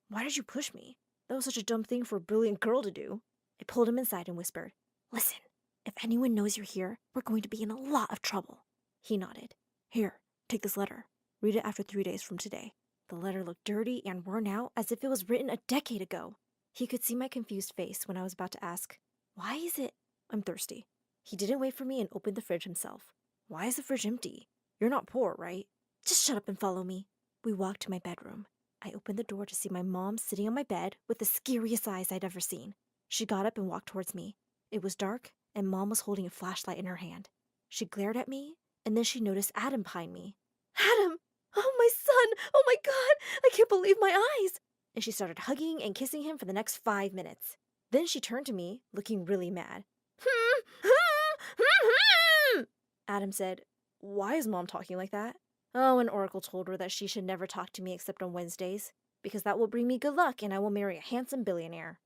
"Why did you push me? That was such a dumb thing for a brilliant girl to do." I pulled him inside and whispered, "Listen, if anyone knows you're here, we're going to be in a lot of trouble." He nodded. "Here, take this letter. Read it after 3 days from today." The letter looked dirty and worn out, as if it was written a decade ago. He could see my confused face when I was about to ask, "Why is it—" "I'm thirsty." He didn't wait for me and opened the fridge himself. "Why is the fridge empty? You're not poor, right?" "Just shut up and follow me." We walked to my bedroom. I opened the door to see my mom sitting on my bed with the scariest eyes I'd ever seen. She got up and walked towards me. It was dark, and Mom was holding a flashlight in her hand. She glared at me, and then she noticed Adam behind me. "Adam! Oh, my son! Oh, my God! I can't believe my eyes!" And she started hugging and kissing him for the next 5 minutes. Then she turned to me, looking really mad. Adam said, "Why is Mom talking like that?" "Oh, an oracle told her that she should never talk to me except on Wednesdays, because that will bring me good luck and I will marry a handsome billionaire."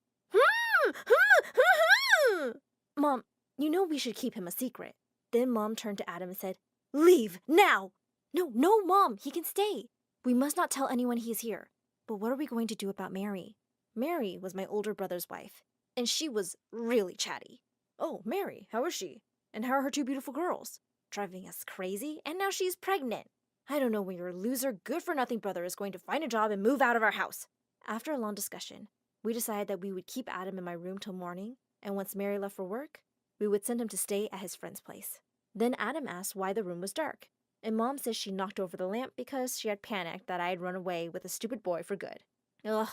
"Mom, you know we should keep him a secret." Then Mom turned to Adam and said, "Leave, now!" No, Mom, he can stay. We must not tell anyone he is here. But what are we going to do about Mary?" Mary was my older brother's wife, and she was really chatty. "Oh, Mary, how is she? And how are her 2 beautiful girls?" "Driving us crazy, and now she's pregnant." "I don't know when your loser, good-for-nothing brother is going to find a job and move out of our house." After a long discussion, we decided that we would keep Adam in my room till morning, and once Mary left for work, we would send him to stay at his friend's place. Then Adam asked why the room was dark, and Mom says she knocked over the lamp because she had panicked that I had run away with a stupid boy for good. Ugh,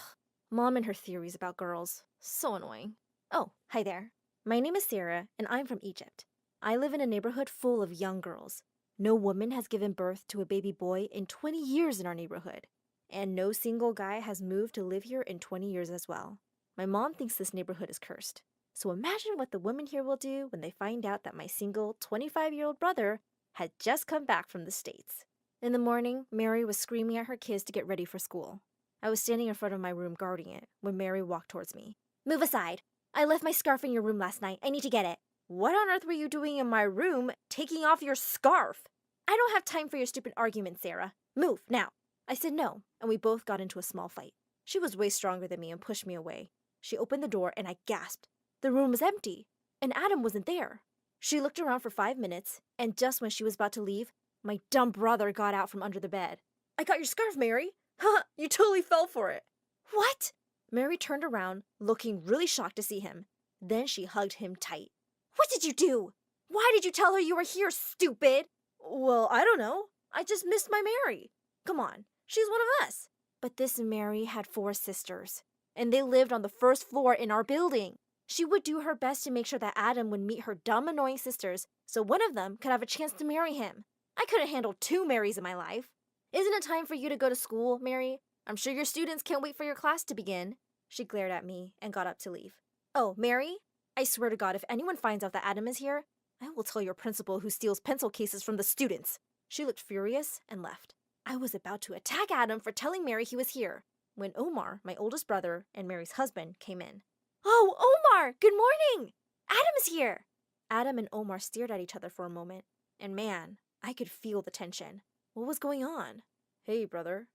Mom and her theories about girls. So annoying. "Oh, hi there. My name is Sarah, and I'm from Egypt. I live in a neighborhood full of young girls. No woman has given birth to a baby boy in 20 years in our neighborhood. And no single guy has moved to live here in 20 years as well. My mom thinks this neighborhood is cursed. So imagine what the women here will do when they find out that my single 25-year-old brother had just come back from the States." In the morning, Mary was screaming at her kids to get ready for school. I was standing in front of my room guarding it when Mary walked towards me. "Move aside. I left my scarf in your room last night. I need to get it." "What on earth were you doing in my room, taking off your scarf?" "I don't have time for your stupid arguments, Sarah. Move, now." I said no, and we both got into a small fight. She was way stronger than me and pushed me away. She opened the door and I gasped. The room was empty, and Adam wasn't there. She looked around for 5 minutes, and just when she was about to leave, my dumb brother got out from under the bed. "I got your scarf, Mary." "Huh, you totally fell for it." "What?" Mary turned around, looking really shocked to see him. Then she hugged him tight. "What did you do? Why did you tell her you were here, stupid?" "Well, I don't know. I just missed my Mary. Come on, she's one of us." But this Mary had 4 sisters, and they lived on the first floor in our building. She would do her best to make sure that Adam would meet her dumb, annoying sisters so one of them could have a chance to marry him. I couldn't handle 2 Marys in my life. "Isn't it time for you to go to school, Mary? I'm sure your students can't wait for your class to begin." She glared at me and got up to leave. "Oh, Mary, I swear to God, if anyone finds out that Adam is here, I will tell your principal who steals pencil cases from the students." She looked furious and left. I was about to attack Adam for telling Mary he was here when Omar, my oldest brother and Mary's husband, came in. "Oh, Omar, good morning! Adam's here!" Adam and Omar stared at each other for a moment, and man, I could feel the tension. What was going on? "Hey, brother."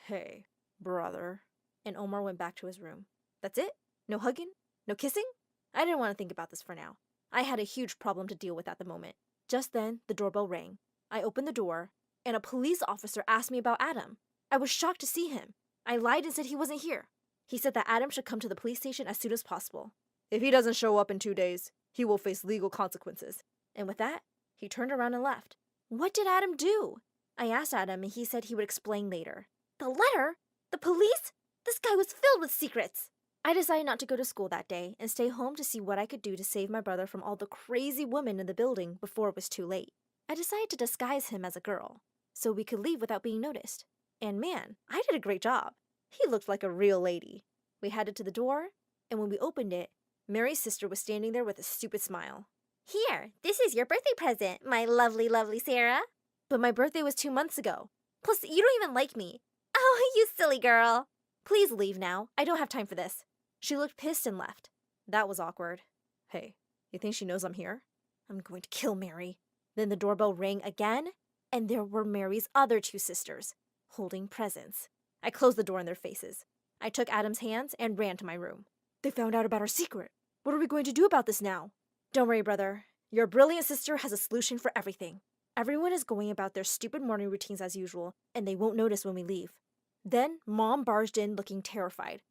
"Hey, brother." And Omar went back to his room. That's it? No hugging? No kissing? I didn't want to think about this for now. I had a huge problem to deal with at the moment. Just then, the doorbell rang. I opened the door, and a police officer asked me about Adam. I was shocked to see him. I lied and said he wasn't here. He said that Adam should come to the police station as soon as possible. If he doesn't show up in 2 days, he will face legal consequences. And with that, he turned around and left. What did Adam do? I asked Adam, and he said he would explain later. The letter? The police? This guy was filled with secrets. I decided not to go to school that day and stay home to see what I could do to save my brother from all the crazy women in the building before it was too late. I decided to disguise him as a girl, so we could leave without being noticed. And man, I did a great job. He looked like a real lady. We headed to the door, and when we opened it, Mary's sister was standing there with a stupid smile. Here, this is your birthday present, my lovely, lovely Sarah. But my birthday was 2 months ago. Plus, you don't even like me. Oh, you silly girl. Please leave now. I don't have time for this. She looked pissed and left. That was awkward. Hey, you think she knows I'm here? I'm going to kill Mary. Then the doorbell rang again, and there were Mary's other 2 sisters, holding presents. I closed the door in their faces. I took Adam's hands and ran to my room. They found out about our secret. What are we going to do about this now? Don't worry, brother. Your brilliant sister has a solution for everything. Everyone is going about their stupid morning routines as usual, and they won't notice when we leave. Then Mom barged in looking terrified.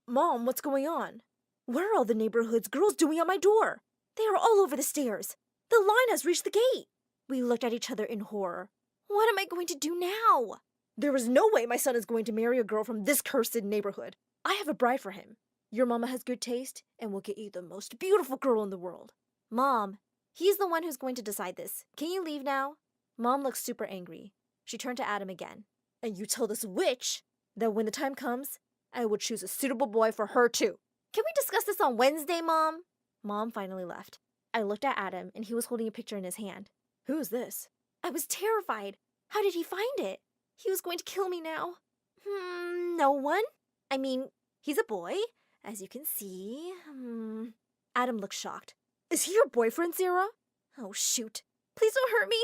Mom, what's going on? What are all the neighborhood's girls doing at my door? They are all over the stairs. The line has reached the gate. We looked at each other in horror. What am I going to do now? There is no way my son is going to marry a girl from this cursed neighborhood. I have a bride for him. Your mama has good taste and will get you the most beautiful girl in the world. Mom, he's the one who's going to decide this. Can you leave now? Mom looked super angry. She turned to Adam again. And you tell this witch that when the time comes, I will choose a suitable boy for her too. Can we discuss this on Wednesday, Mom? Mom finally left. I looked at Adam and he was holding a picture in his hand. Who is this? I was terrified. How did he find it? He was going to kill me now. No one? I mean, he's a boy, as you can see. Adam looked shocked. Is he your boyfriend, Sarah? Oh, shoot. Please don't hurt me.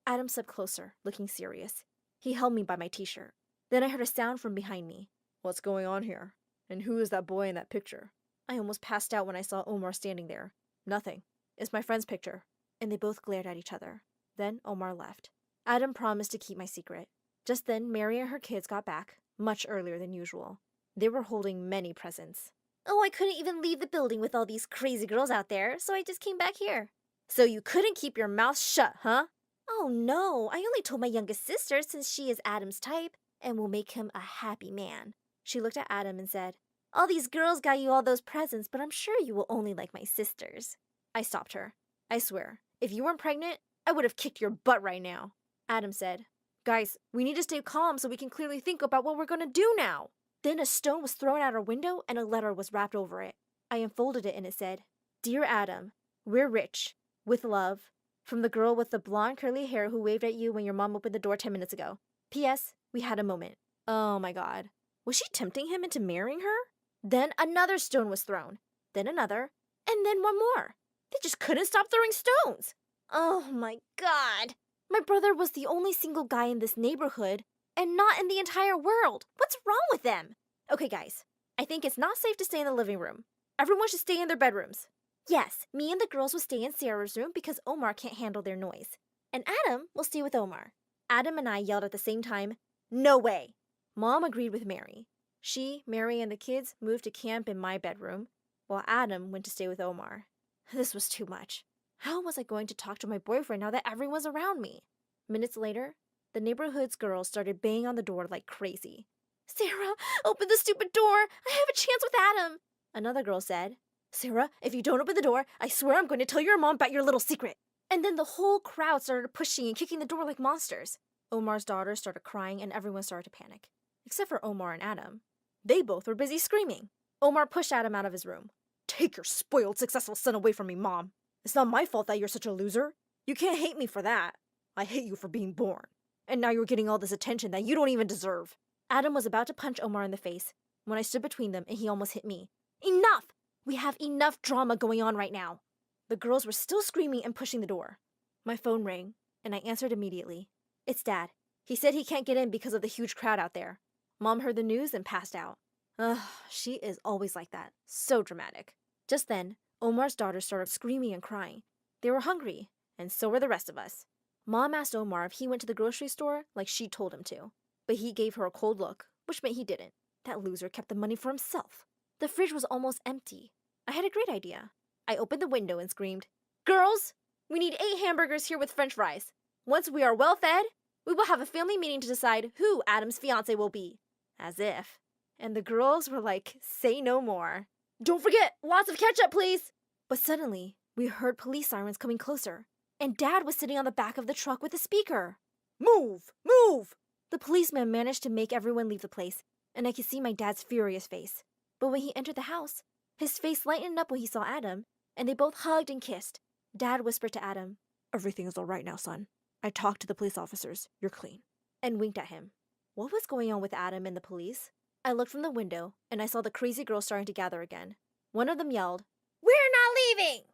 Adam stepped closer, looking serious. He held me by my t-shirt. Then I heard a sound from behind me. What's going on here? And who is that boy in that picture? I almost passed out when I saw Omar standing there. Nothing. It's my friend's picture. And they both glared at each other. Then Omar left. Adam promised to keep my secret. Just then, Mary and her kids got back, much earlier than usual. They were holding many presents. Oh, I couldn't even leave the building with all these crazy girls out there, so I just came back here. So you couldn't keep your mouth shut, huh? Oh no, I only told my youngest sister since she is Adam's type and will make him a happy man. She looked at Adam and said, all these girls got you all those presents, but I'm sure you will only like my sisters. I stopped her. I swear, if you weren't pregnant, I would have kicked your butt right now. Adam said, guys, we need to stay calm so we can clearly think about what we're going to do now. Then a stone was thrown out our window and a letter was wrapped over it. I unfolded it and it said, Dear Adam, we're rich. With love. From the girl with the blonde curly hair who waved at you when your mom opened the door 10 minutes ago. P.S. We had a moment. Oh my god. Was she tempting him into marrying her? Then another stone was thrown. Then another. And then one more. They just couldn't stop throwing stones. Oh my god. My brother was the only single guy in this neighborhood and not in the entire world. What's wrong with them? Okay, guys. I think it's not safe to stay in the living room. Everyone should stay in their bedrooms. Yes, me and the girls will stay in Sarah's room because Omar can't handle their noise. And Adam will stay with Omar. Adam and I yelled at the same time, no way. Mom agreed with Mary. She, Mary, and the kids moved to camp in my bedroom, while Adam went to stay with Omar. This was too much. How was I going to talk to my boyfriend now that everyone's around me? Minutes later, the neighborhood's girls started banging on the door like crazy. Sarah, open the stupid door! I have a chance with Adam! Another girl said, Sarah, if you don't open the door, I swear I'm going to tell your mom about your little secret. And then the whole crowd started pushing and kicking the door like monsters. Omar's daughter started crying and everyone started to panic. Except for Omar and Adam. They both were busy screaming. Omar pushed Adam out of his room. Take your spoiled, successful son away from me, Mom. It's not my fault that you're such a loser. You can't hate me for that. I hate you for being born. And now you're getting all this attention that you don't even deserve. Adam was about to punch Omar in the face when I stood between them and he almost hit me. Enough! We have enough drama going on right now. The girls were still screaming and pushing the door. My phone rang, and I answered immediately. It's Dad. He said he can't get in because of the huge crowd out there. Mom heard the news and passed out. Ugh, she is always like that. So dramatic. Just then, Omar's daughter started screaming and crying. They were hungry, and so were the rest of us. Mom asked Omar if he went to the grocery store like she told him to. But he gave her a cold look, which meant he didn't. That loser kept the money for himself. The fridge was almost empty. I had a great idea. I opened the window and screamed, Girls, we need 8 hamburgers here with french fries. Once we are well fed, we will have a family meeting to decide who Adam's fiancé will be. As if. And the girls were like, say no more. Don't forget, lots of ketchup, please. But suddenly, we heard police sirens coming closer. And Dad was sitting on the back of the truck with a speaker. Move! Move! The policeman managed to make everyone leave the place, and I could see my dad's furious face. But when he entered the house, his face lightened up when he saw Adam, and they both hugged and kissed. Dad whispered to Adam, "Everything is all right now, son. I talked to the police officers. You're clean," and winked at him. What was going on with Adam and the police? I looked from the window, and I saw the crazy girls starting to gather again. One of them yelled, "We're not leaving!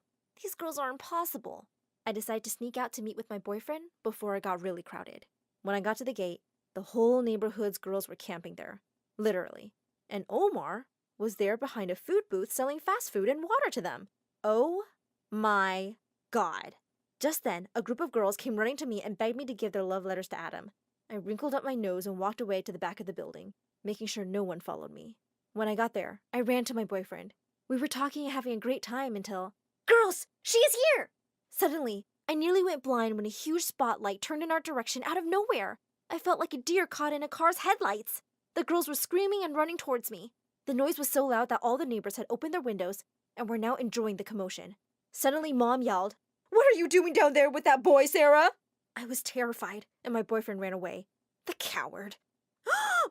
These girls are impossible." I decided to sneak out to meet with my boyfriend before it got really crowded. When I got to the gate, the whole neighborhood's girls were camping there. Literally. And Omar was there behind a food booth selling fast food and water to them. Oh my God. Just then, a group of girls came running to me and begged me to give their love letters to Adam. I wrinkled up my nose and walked away to the back of the building, making sure no one followed me. When I got there, I ran to my boyfriend. We were talking and having a great time until, "Girls, she is here!" Suddenly, I nearly went blind when a huge spotlight turned in our direction out of nowhere. I felt like a deer caught in a car's headlights. The girls were screaming and running towards me. The noise was so loud that all the neighbors had opened their windows and were now enjoying the commotion. Suddenly, Mom yelled, "What are you doing down there with that boy, Sarah?" I was terrified, and my boyfriend ran away. The coward.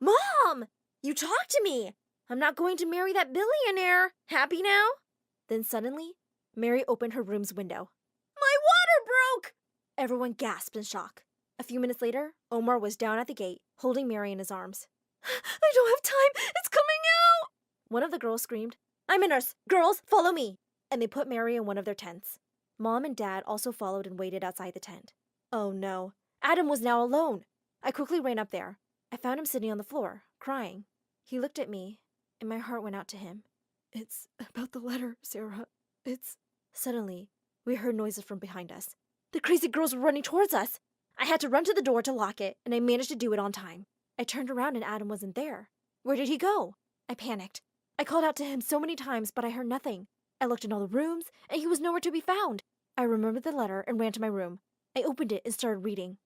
"Mom! You talked to me! I'm not going to marry that billionaire. Happy now?" Then suddenly, Mary opened her room's window. "My water broke!" Everyone gasped in shock. A few minutes later, Omar was down at the gate, holding Mary in his arms. "I don't have time! It's coming out!" One of the girls screamed, "I'm a nurse! Girls, follow me!" And they put Mary in one of their tents. Mom and Dad also followed and waited outside the tent. Oh no, Adam was now alone. I quickly ran up there. I found him sitting on the floor, crying. He looked at me, and my heart went out to him. "It's about the letter, Sarah. It's..." Suddenly, we heard noises from behind us. The crazy girls were running towards us. I had to run to the door to lock it, and I managed to do it on time. I turned around and Adam wasn't there. Where did he go? I panicked. I called out to him so many times, but I heard nothing. I looked in all the rooms, and he was nowhere to be found. I remembered the letter and ran to my room. I opened it and started reading.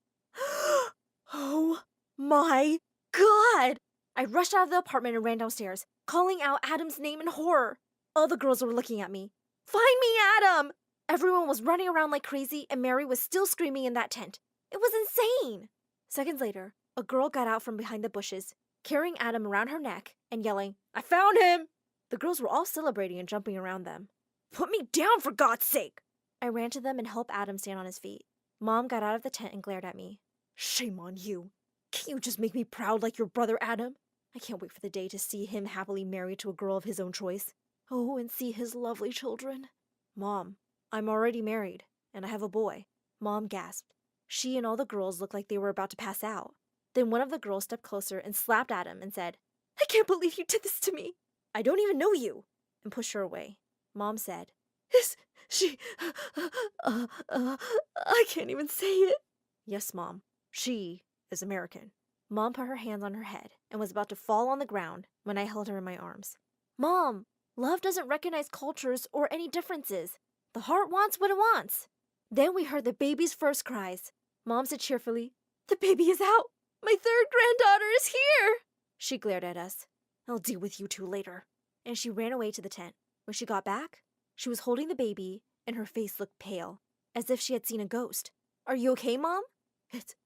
Oh my God! I rushed out of the apartment and ran downstairs, calling out Adam's name in horror. All the girls were looking at me. "Find me, Adam!" Everyone was running around like crazy, and Mary was still screaming in that tent. It was insane! Seconds later, a girl got out from behind the bushes, carrying Adam around her neck and yelling, "I found him!" The girls were all celebrating and jumping around them. "Put me down, for God's sake!" I ran to them and helped Adam stand on his feet. Mom got out of the tent and glared at me. "Shame on you. Can't you just make me proud like your brother Adam? I can't wait for the day to see him happily married to a girl of his own choice. Oh, and see his lovely children." "Mom, I'm already married, and I have a boy." Mom gasped. She and all the girls looked like they were about to pass out. Then one of the girls stepped closer and slapped Adam and said, "I can't believe you did this to me. I don't even know you," and pushed her away. Mom said, "Is she... I can't even say it." "Yes, Mom. She is American." Mom put her hands on her head and was about to fall on the ground when I held her in my arms. "Mom, love doesn't recognize cultures or any differences. The heart wants what it wants." Then we heard the baby's first cries. Mom said cheerfully, "The baby is out. My third granddaughter is here." She glared at us. "I'll deal with you two later." And she ran away to the tent. When she got back, she was holding the baby, and her face looked pale, as if she had seen a ghost. "Are you okay, Mom?" It's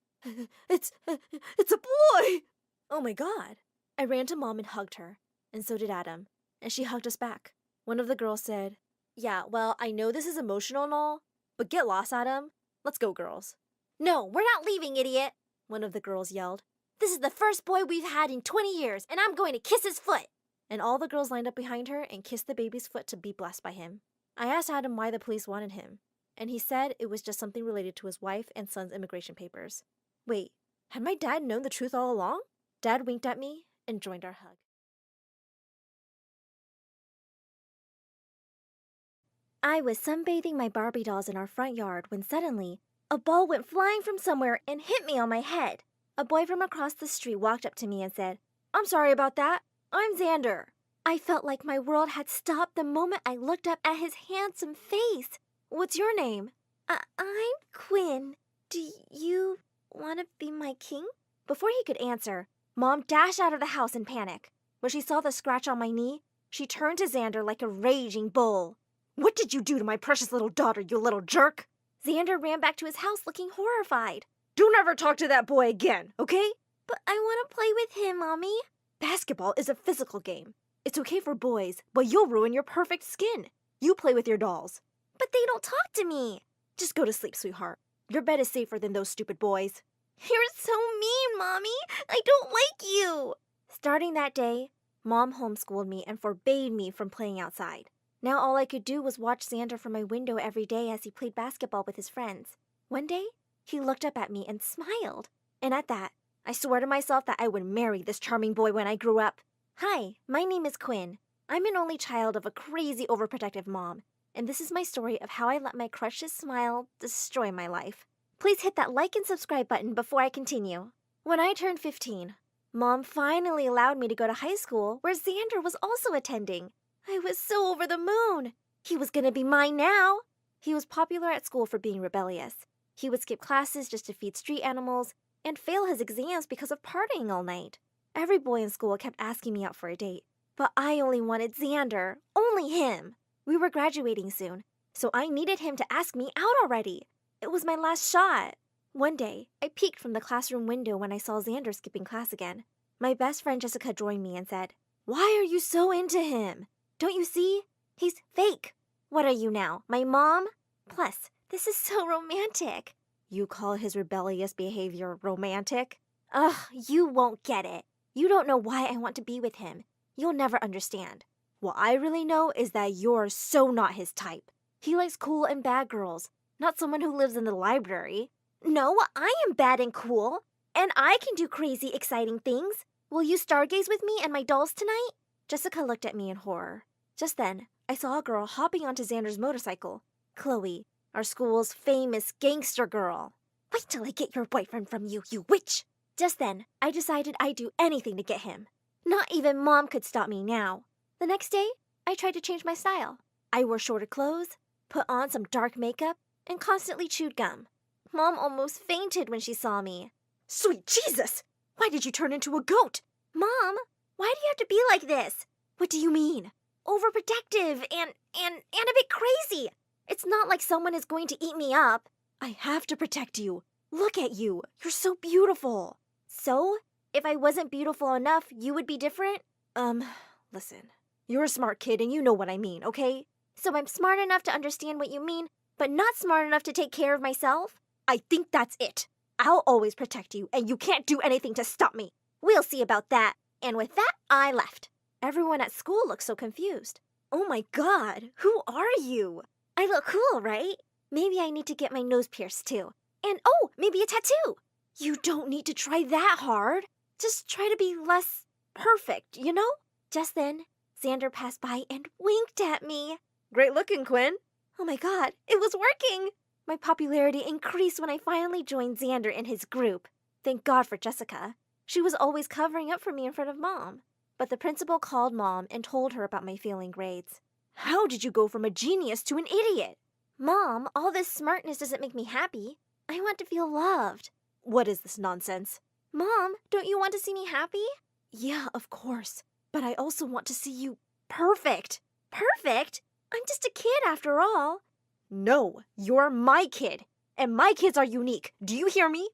a boy!" Oh my God. I ran to Mom and hugged her, and so did Adam, and she hugged us back. One of the girls said, "Yeah, well, I know this is emotional and all, but get lost, Adam. Let's go, girls." "No, we're not leaving, idiot," one of the girls yelled. "This is the first boy we've had in 20 years, and I'm going to kiss his foot." And all the girls lined up behind her and kissed the baby's foot to be blessed by him. I asked Adam why the police wanted him, and he said it was just something related to his wife and son's immigration papers. Wait, had my dad known the truth all along? Dad winked at me and joined our hug. I was sunbathing my Barbie dolls in our front yard when suddenly, a ball went flying from somewhere and hit me on my head. A boy from across the street walked up to me and said, "I'm sorry about that. I'm Xander." I felt like my world had stopped the moment I looked up at his handsome face. "What's your name?" I'm Quinn. Do you want to be my king?" Before he could answer, Mom dashed out of the house in panic. When she saw the scratch on my knee, she turned to Xander like a raging bull. "What did you do to my precious little daughter, you little jerk?" Xander ran back to his house looking horrified. "Don't ever talk to that boy again, okay?" "But I want to play with him, Mommy." "Basketball is a physical game. It's okay for boys, but you'll ruin your perfect skin. You play with your dolls. But they don't talk to me. Just go to sleep, sweetheart. Your bed is safer than those stupid boys. You're so mean, Mommy. I don't like you. Starting that day, Mom homeschooled me and forbade me from playing outside. Now all I could do was watch Xander from my window every day as he played basketball with his friends. One day, he looked up at me and smiled. And at that, I swore to myself that I would marry this charming boy when I grew up. Hi, my name is Quinn. I'm an only child of a crazy overprotective mom. And this is my story of how I let my crush's smile destroy my life. Please hit that like and subscribe button before I continue. When I turned 15, Mom finally allowed me to go to high school where Xander was also attending. I was so over the moon. He was gonna be mine now. He was popular at school for being rebellious. He would skip classes just to feed street animals and fail his exams because of partying all night. Every boy in school kept asking me out for a date, but I only wanted Xander, only him. We were graduating soon, so I needed him to ask me out already. It was my last shot. One day, I peeked from the classroom window when I saw Xander skipping class again. My best friend Jessica joined me and said, "Why are you so into him? Don't you see? He's fake. What are you now, my mom? Plus, this is so romantic." You call his rebellious behavior romantic? Ugh, you won't get it. You don't know why I want to be with him. You'll never understand. What I really know is that you're so not his type. He likes cool and bad girls, not someone who lives in the library. No, I am bad and cool, and I can do crazy, exciting things. Will you stargaze with me and my dolls tonight? Jessica looked at me in horror. Just then, I saw a girl hopping onto Xander's motorcycle. Chloe, our school's famous gangster girl. Wait till I get your boyfriend from you, you witch! Just then, I decided I'd do anything to get him. Not even Mom could stop me now. The next day, I tried to change my style. I wore shorter clothes, put on some dark makeup, and constantly chewed gum. Mom almost fainted when she saw me. Sweet Jesus! Why did you turn into a goat? Mom, why do you have to be like this? What do you mean? Overprotective and a bit crazy. It's not like someone is going to eat me up. I have to protect you. Look at you. You're so beautiful. So, if I wasn't beautiful enough, you would be different? Listen. You're a smart kid and you know what I mean, okay? So I'm smart enough to understand what you mean, but not smart enough to take care of myself? I think that's it. I'll always protect you, and you can't do anything to stop me. We'll see about that. And with that, I left. Everyone at school looked so confused. Oh my God, who are you? I look cool, right? Maybe I need to get my nose pierced too. And oh, maybe a tattoo. You don't need to try that hard. Just try to be less perfect, you know? Just then, Xander passed by and winked at me. Great looking, Quinn. Oh my God, it was working. My popularity increased when I finally joined Xander in his group. Thank God for Jessica. She was always covering up for me in front of Mom. But the principal called Mom and told her about my failing grades. How did you go from a genius to an idiot? Mom, all this smartness doesn't make me happy. I want to feel loved. What is this nonsense? Mom, don't you want to see me happy? Yeah, of course. But I also want to see you perfect. Perfect? I'm just a kid after all. No, you're my kid. And my kids are unique. Do you hear me?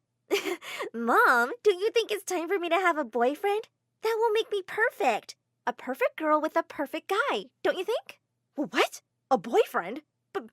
Mom, don't you think it's time for me to have a boyfriend? That will make me perfect. A perfect girl with a perfect guy, don't you think? What? A boyfriend?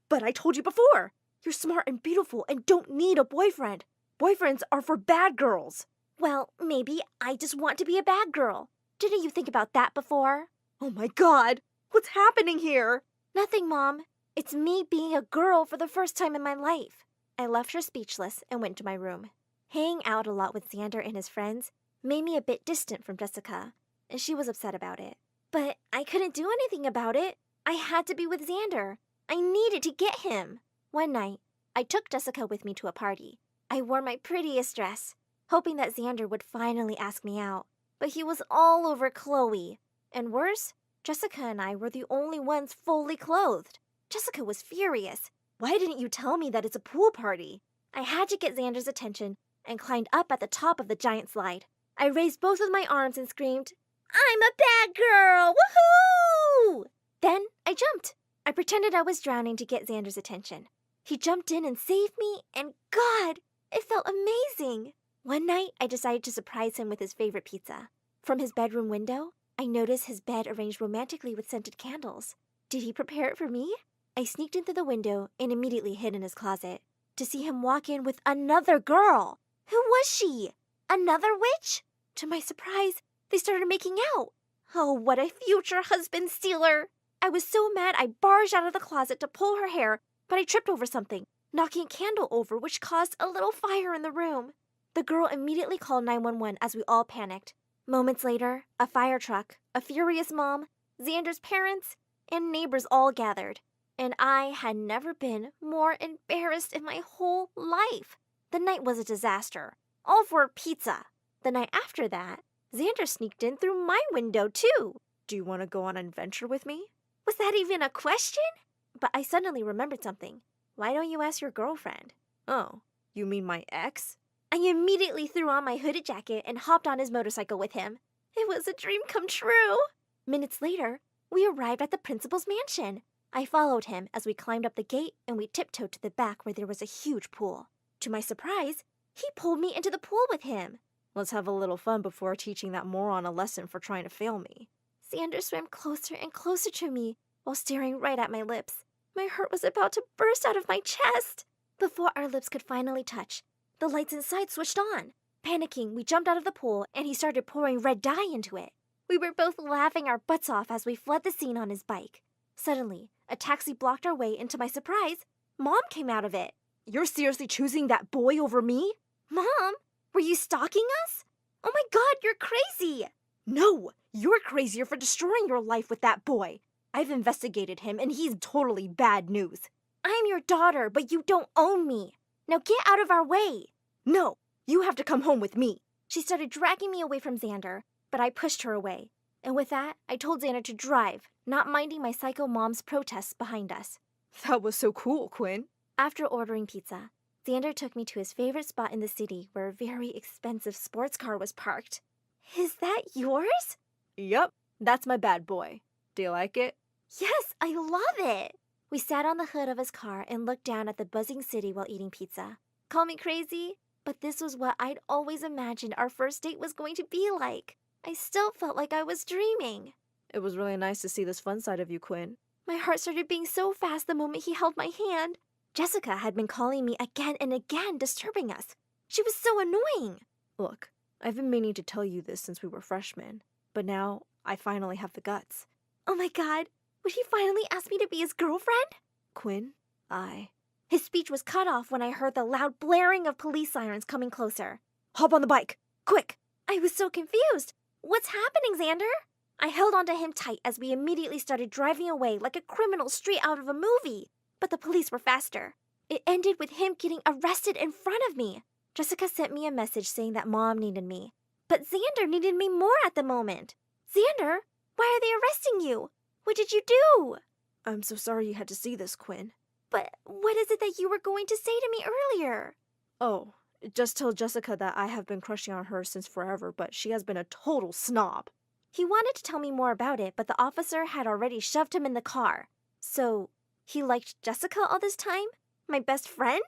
But I told you before. You're smart and beautiful and don't need a boyfriend. Boyfriends are for bad girls. Well, maybe I just want to be a bad girl. Didn't you think about that before? Oh my God, what's happening here? Nothing, Mom. It's me being a girl for the first time in my life. I left her speechless and went to my room. Hanging out a lot with Xander and his friends made me a bit distant from Jessica, and she was upset about it. But I couldn't do anything about it. I had to be with Xander. I needed to get him. One night, I took Jessica with me to a party. I wore my prettiest dress, hoping that Xander would finally ask me out. But he was all over Chloe. And worse, Jessica and I were the only ones fully clothed. Jessica was furious. Why didn't you tell me that it's a pool party? I had to get Xander's attention and climbed up at the top of the giant slide. I raised both of my arms and screamed, "I'm a bad girl! Woohoo!" Then I jumped. I pretended I was drowning to get Xander's attention. He jumped in and saved me, and God, it felt amazing. One night, I decided to surprise him with his favorite pizza. From his bedroom window, I noticed his bed arranged romantically with scented candles. Did he prepare it for me? I sneaked in through the window and immediately hid in his closet to see him walk in with another girl. Who was she? Another witch? To my surprise, they started making out. Oh, what a future husband stealer! I was so mad I barged out of the closet to pull her hair, but I tripped over something, knocking a candle over, which caused a little fire in the room. The girl immediately called 911 as we all panicked. Moments later, a fire truck, a furious mom, Xander's parents, and neighbors all gathered. And I had never been more embarrassed in my whole life. The night was a disaster, all for pizza. The night after that, Xander sneaked in through my window too. Do you want to go on an adventure with me? Was that even a question? But I suddenly remembered something. Why don't you ask your girlfriend? Oh, you mean my ex? I immediately threw on my hooded jacket and hopped on his motorcycle with him. It was a dream come true. Minutes later, we arrived at the principal's mansion. I followed him as we climbed up the gate and we tiptoed to the back where there was a huge pool. To my surprise, he pulled me into the pool with him. Let's have a little fun before teaching that moron a lesson for trying to fail me. Xander swam closer and closer to me while staring right at my lips. My heart was about to burst out of my chest. Before our lips could finally touch, the lights inside switched on. Panicking, we jumped out of the pool and he started pouring red dye into it. We were both laughing our butts off as we fled the scene on his bike. Suddenly, a taxi blocked our way, and to my surprise, Mom came out of it. You're seriously choosing that boy over me? Mom, were you stalking us? Oh my God, you're crazy! No, you're crazier for destroying your life with that boy. I've investigated him, and he's totally bad news. I'm your daughter, but you don't own me. Now get out of our way. No, you have to come home with me. She started dragging me away from Xander, but I pushed her away. And with that, I told Xander to drive, not minding my psycho mom's protests behind us. That was so cool, Quinn. After ordering pizza, Xander took me to his favorite spot in the city where a very expensive sports car was parked. Is that yours? Yup, that's my bad boy. Do you like it? Yes, I love it. We sat on the hood of his car and looked down at the buzzing city while eating pizza. Call me crazy, but this was what I'd always imagined our first date was going to be like. I still felt like I was dreaming. It was really nice to see this fun side of you, Quinn. My heart started beating so fast the moment he held my hand. Jessica had been calling me again and again, disturbing us. She was so annoying. Look, I've been meaning to tell you this since we were freshmen, but now I finally have the guts. Oh my God, would he finally ask me to be his girlfriend? Quinn, His speech was cut off when I heard the loud blaring of police sirens coming closer. Hop on the bike, quick! I was so confused. What's happening, Xander? I held onto him tight as we immediately started driving away like a criminal straight out of a movie. But the police were faster. It ended with him getting arrested in front of me. Jessica sent me a message saying that Mom needed me. But Xander needed me more at the moment. Xander, why are they arresting you? What did you do? I'm so sorry you had to see this, Quinn. But what is it that you were going to say to me earlier? Oh, just tell Jessica that I have been crushing on her since forever, but she has been a total snob. He wanted to tell me more about it, but the officer had already shoved him in the car. So, he liked Jessica all this time? My best friend?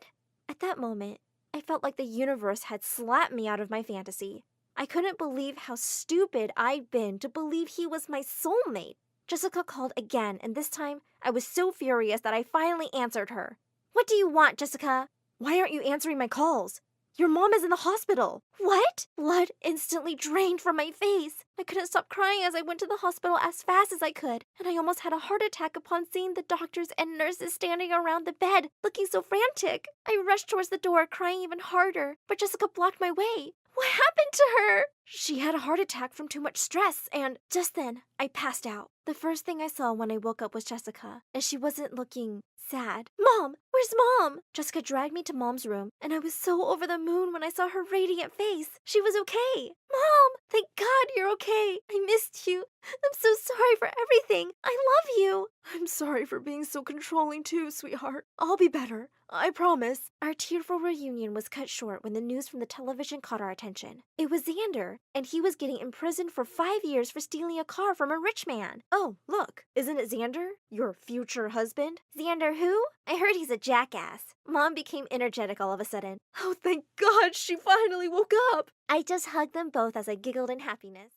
At that moment, I felt like the universe had slapped me out of my fantasy. I couldn't believe how stupid I'd been to believe he was my soulmate. Jessica called again, and this time I was so furious that I finally answered her. What do you want, Jessica? Why aren't you answering my calls? Your mom is in the hospital. What? Blood instantly drained from my face. I couldn't stop crying as I went to the hospital as fast as I could, and I almost had a heart attack upon seeing the doctors and nurses standing around the bed, looking so frantic. I rushed towards the door, crying even harder, but Jessica blocked my way. What happened to her? She had a heart attack from too much stress, and just then, I passed out. The first thing I saw when I woke up was Jessica, and she wasn't looking sad. Mom! Where's Mom? Jessica dragged me to Mom's room, and I was so over the moon when I saw her radiant face. She was okay. Mom! Thank God you're okay. I missed you. I'm so sorry for everything. I love you. I'm sorry for being so controlling too, sweetheart. I'll be better. I promise. Our tearful reunion was cut short when the news from the television caught our attention. It was Xander, and he was getting imprisoned for 5 years for stealing a car from a rich man. Oh, look, isn't it Xander, your future husband? Xander who? I heard he's a jackass. Mom became energetic all of a sudden. Oh, thank God, she finally woke up. I just hugged them both as I giggled in happiness.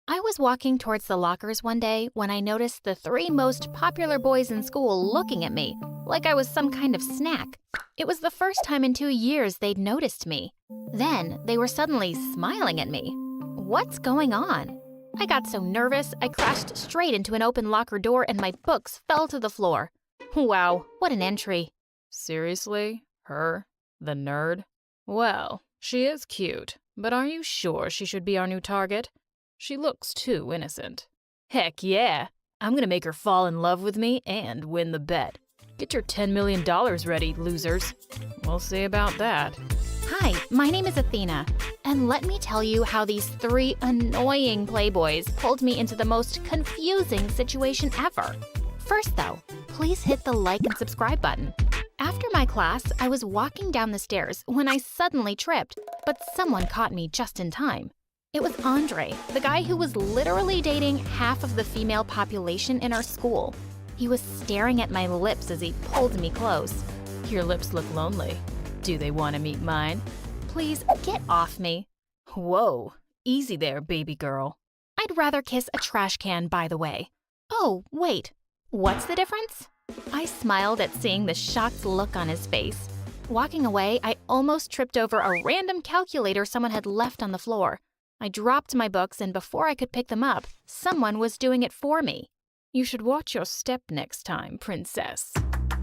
I was walking towards the lockers one day when I noticed the 3 most popular boys in school looking at me like I was some kind of snack. It was the first time in 2 years they'd noticed me. Then they were suddenly smiling at me. What's going on? I got so nervous, I crashed straight into an open locker door and my books fell to the floor. Wow, what an entry. Seriously? Her? The nerd? Well, she is cute, but are you sure she should be our new target? She looks too innocent. Heck yeah! I'm gonna make her fall in love with me and win the bet. Get your $10 million ready, losers. We'll see about that. Hi, my name is Athena, and let me tell you how these 3 annoying playboys pulled me into the most confusing situation ever. First though, please hit the like and subscribe button. After my class, I was walking down the stairs when I suddenly tripped, but someone caught me just in time. It was Andre, the guy who was literally dating half of the female population in our school. He was staring at my lips as he pulled me close. Your lips look lonely. Do they want to meet mine? Please, get off me. Whoa, easy there, baby girl. I'd rather kiss a trash can, by the way. Oh, wait, what's the difference? I smiled at seeing the shocked look on his face. Walking away, I almost tripped over a random calculator someone had left on the floor. I dropped my books, and before I could pick them up, someone was doing it for me. You should watch your step next time, princess.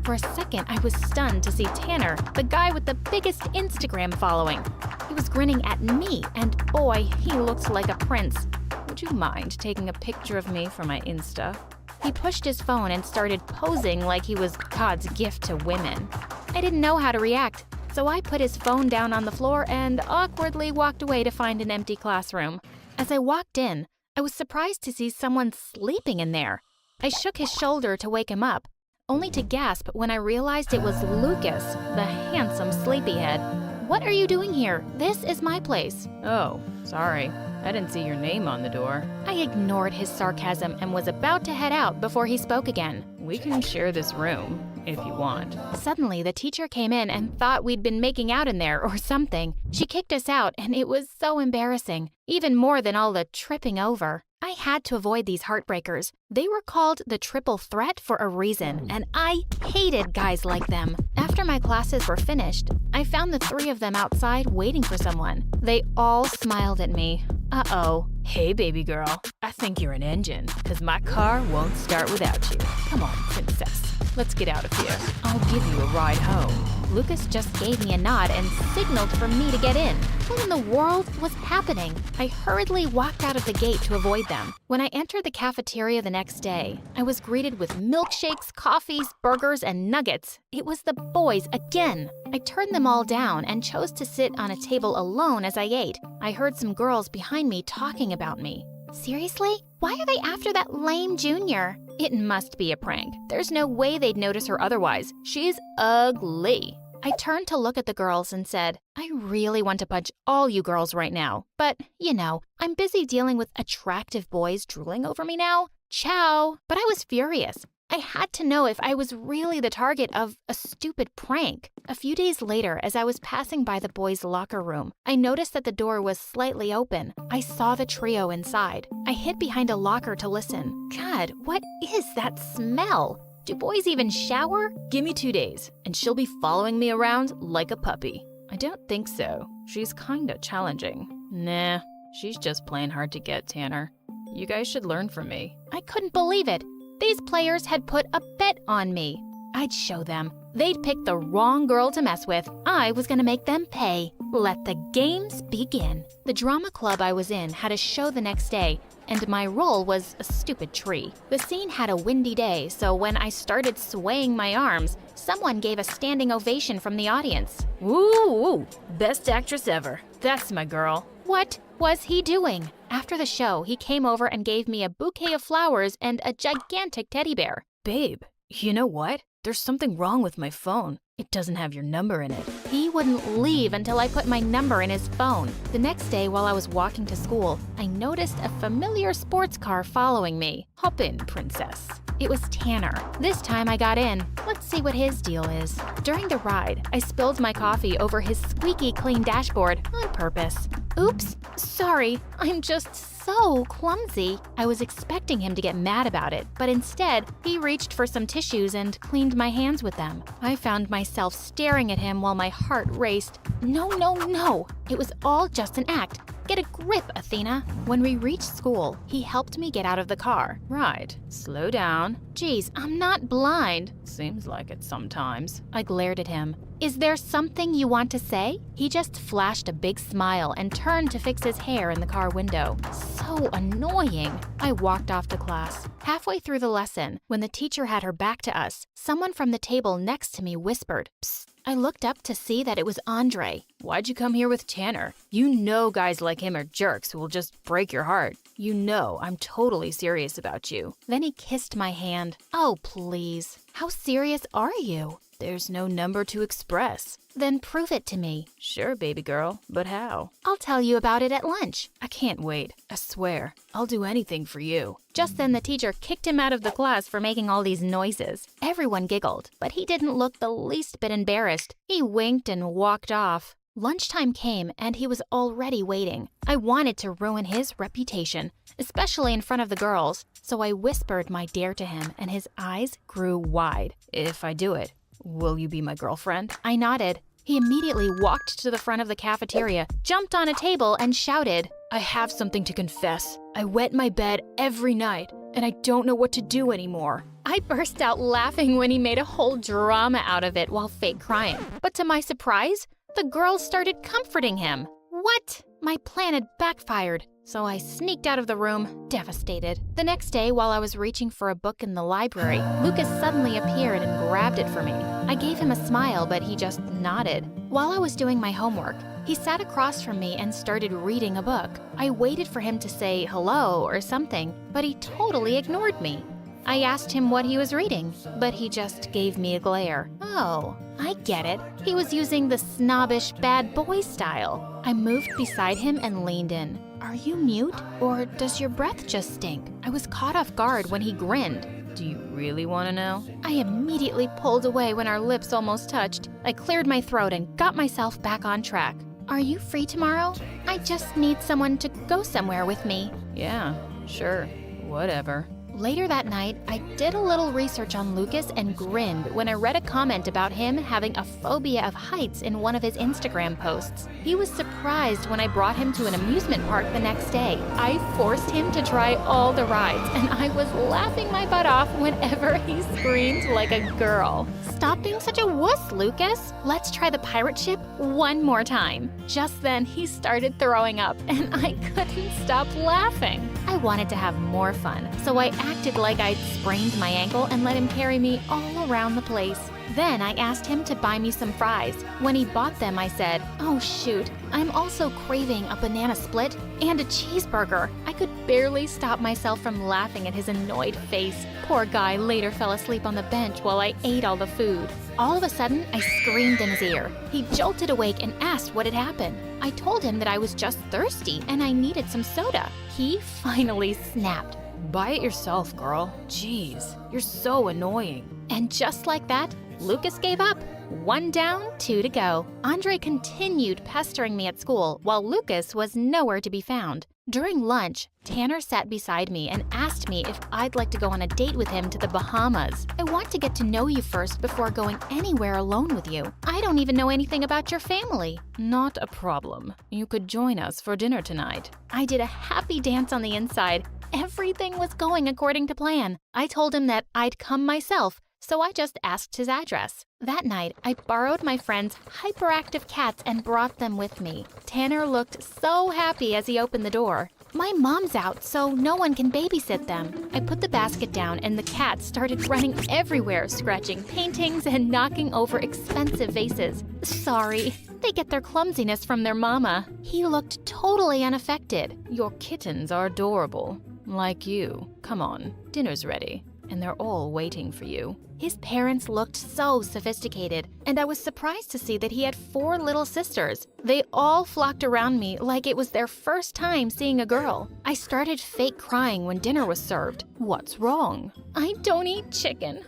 For a second, I was stunned to see Tanner, the guy with the biggest Instagram following. He was grinning at me, and boy, he looked like a prince. Would you mind taking a picture of me for my Insta? He pushed his phone and started posing like he was God's gift to women. I didn't know how to react, so I put his phone down on the floor and awkwardly walked away to find an empty classroom. As I walked in, I was surprised to see someone sleeping in there. I shook his shoulder to wake him up, only to gasp when I realized it was Lucas, the handsome sleepyhead. What are you doing here? This is my place. Oh, sorry. I didn't see your name on the door. I ignored his sarcasm and was about to head out before he spoke again. We can share this room, if you want. Suddenly, the teacher came in and thought we'd been making out in there or something. She kicked us out, and it was so embarrassing, even more than all the tripping over. I had to avoid these heartbreakers. They were called the triple threat for a reason, and I hated guys like them. After my classes were finished, I found the 3 of them outside waiting for someone. They all smiled at me. Uh-oh. Hey, baby girl. I think you're an engine, because my car won't start without you. Come on, princess. Let's get out of here. I'll give you a ride home. Lucas just gave me a nod and signaled for me to get in. What in the world was happening? I hurriedly walked out of the gate to avoid them. When I entered the cafeteria the next day, I was greeted with milkshakes, coffees, burgers, and nuggets. It was the boys again. I turned them all down and chose to sit on a table alone as I ate. I heard some girls behind me talking about me. Seriously? Why are they after that lame junior? It must be a prank. There's no way they'd notice her otherwise. She's ugly. I turned to look at the girls and said, I really want to punch all you girls right now. But, you know, I'm busy dealing with attractive boys drooling over me now. Ciao. But I was furious. I had to know if I was really the target of a stupid prank. A few days later, as I was passing by the boys' locker room, I noticed that the door was slightly open. I saw the trio inside. I hid behind a locker to listen. God, what is that smell? Do boys even shower? Give me 2 days, and she'll be following me around like a puppy. I don't think so. She's kinda challenging. Nah, she's just plain hard to get, Tanner. You guys should learn from me. I couldn't believe it. These players had put a bet on me. I'd show them. They'd pick the wrong girl to mess with. I was gonna make them pay. Let the games begin. The drama club I was in had a show the next day, and my role was a stupid tree. The scene had a windy day, so when I started swaying my arms, someone gave a standing ovation from the audience. Woo! Best actress ever. That's my girl. What was he doing? After the show, he came over and gave me a bouquet of flowers and a gigantic teddy bear. Babe, you know what? There's something wrong with my phone. It doesn't have your number in it. He wouldn't leave until I put my number in his phone. The next day, while I was walking to school, I noticed a familiar sports car following me. Hop in, princess. It was Tanner. This time I got in. Let's see what his deal is. During the ride, I spilled my coffee over his squeaky clean dashboard on purpose. Oops, sorry, I'm just so clumsy. I was expecting him to get mad about it, but instead, he reached for some tissues and cleaned my hands with them. I found myself staring at him while my heart raced. No, no, no! It was all just an act. Get a grip, Athena. When we reached school, he helped me get out of the car. Right. Slow down. Geez, I'm not blind. Seems like it sometimes. I glared at him. Is there something you want to say? He just flashed a big smile and turned to fix his hair in the car window. So annoying. I walked off to class. Halfway through the lesson, when the teacher had her back to us, someone from the table next to me whispered, "Psst." I looked up to see that it was Andre. Why'd you come here with Tanner? You know guys like him are jerks who will just break your heart. You know I'm totally serious about you. Then he kissed my hand. Oh, please. How serious are you? There's no number to express. Then prove it to me. Sure, baby girl, but how? I'll tell you about it at lunch. I can't wait. I swear, I'll do anything for you. Just then the teacher kicked him out of the class for making all these noises. Everyone giggled, but he didn't look the least bit embarrassed. He winked and walked off. Lunchtime came and he was already waiting. I wanted to ruin his reputation, especially in front of the girls, so I whispered my dare to him and his eyes grew wide. If I do it, will you be my girlfriend? I nodded. He immediately walked to the front of the cafeteria, jumped on a table, and shouted, I have something to confess. I wet my bed every night, and I don't know what to do anymore. I burst out laughing when he made a whole drama out of it while fake crying. But to my surprise, the girls started comforting him. What? My plan had backfired, so I sneaked out of the room, devastated. The next day, while I was reaching for a book in the library, Lucas suddenly appeared and grabbed it for me. I gave him a smile, but he just nodded. While I was doing my homework, he sat across from me and started reading a book. I waited for him to say hello or something, but he totally ignored me. I asked him what he was reading, but he just gave me a glare. Oh, I get it. He was using the snobbish bad boy style. I moved beside him and leaned in. Are you mute, or does your breath just stink? I was caught off guard when he grinned. Do you really want to know? I immediately pulled away when our lips almost touched. I cleared my throat and got myself back on track. Are you free tomorrow? I just need someone to go somewhere with me. Yeah, sure, whatever. Later that night, I did a little research on Lucas and grinned when I read a comment about him having a phobia of heights in one of his Instagram posts. He was surprised when I brought him to an amusement park the next day. I forced him to try all the rides, and I was laughing my butt off whenever he screamed like a girl. Stop being such a wuss, Lucas. Let's try the pirate ship one more time. Just then, he started throwing up, and I couldn't stop laughing. I wanted to have more fun, so I acted like I'd sprained my ankle and let him carry me all around the place. Then I asked him to buy me some fries. When he bought them, I said, oh shoot, I'm also craving a banana split and a cheeseburger. I could barely stop myself from laughing at his annoyed face. Poor guy later fell asleep on the bench while I ate all the food. All of a sudden, I screamed in his ear. He jolted awake and asked what had happened. I told him that I was just thirsty and I needed some soda. He finally snapped. Buy it yourself, girl. Jeez, you're so annoying. And just like that, Lucas gave up. 1 down, 2 to go. Andre continued pestering me at school while Lucas was nowhere to be found. During lunch, Tanner sat beside me and asked me if I'd like to go on a date with him to the Bahamas. I want to get to know you first before going anywhere alone with you. I don't even know anything about your family. Not a problem. You could join us for dinner tonight. I did a happy dance on the inside. Everything was going according to plan. I told him that I'd come myself, so I just asked his address. That night, I borrowed my friend's hyperactive cats and brought them with me. Tanner looked so happy as he opened the door. My mom's out, so no one can babysit them. I put the basket down and the cats started running everywhere, scratching paintings and knocking over expensive vases. Sorry, they get their clumsiness from their mama. He looked totally unaffected. Your kittens are adorable. Like you. Come on, dinner's ready. And they're all waiting for you. His parents looked so sophisticated, and I was surprised to see that he had 4 little sisters. They all flocked around me like it was their first time seeing a girl. I started fake crying when dinner was served. What's wrong? I don't eat chicken.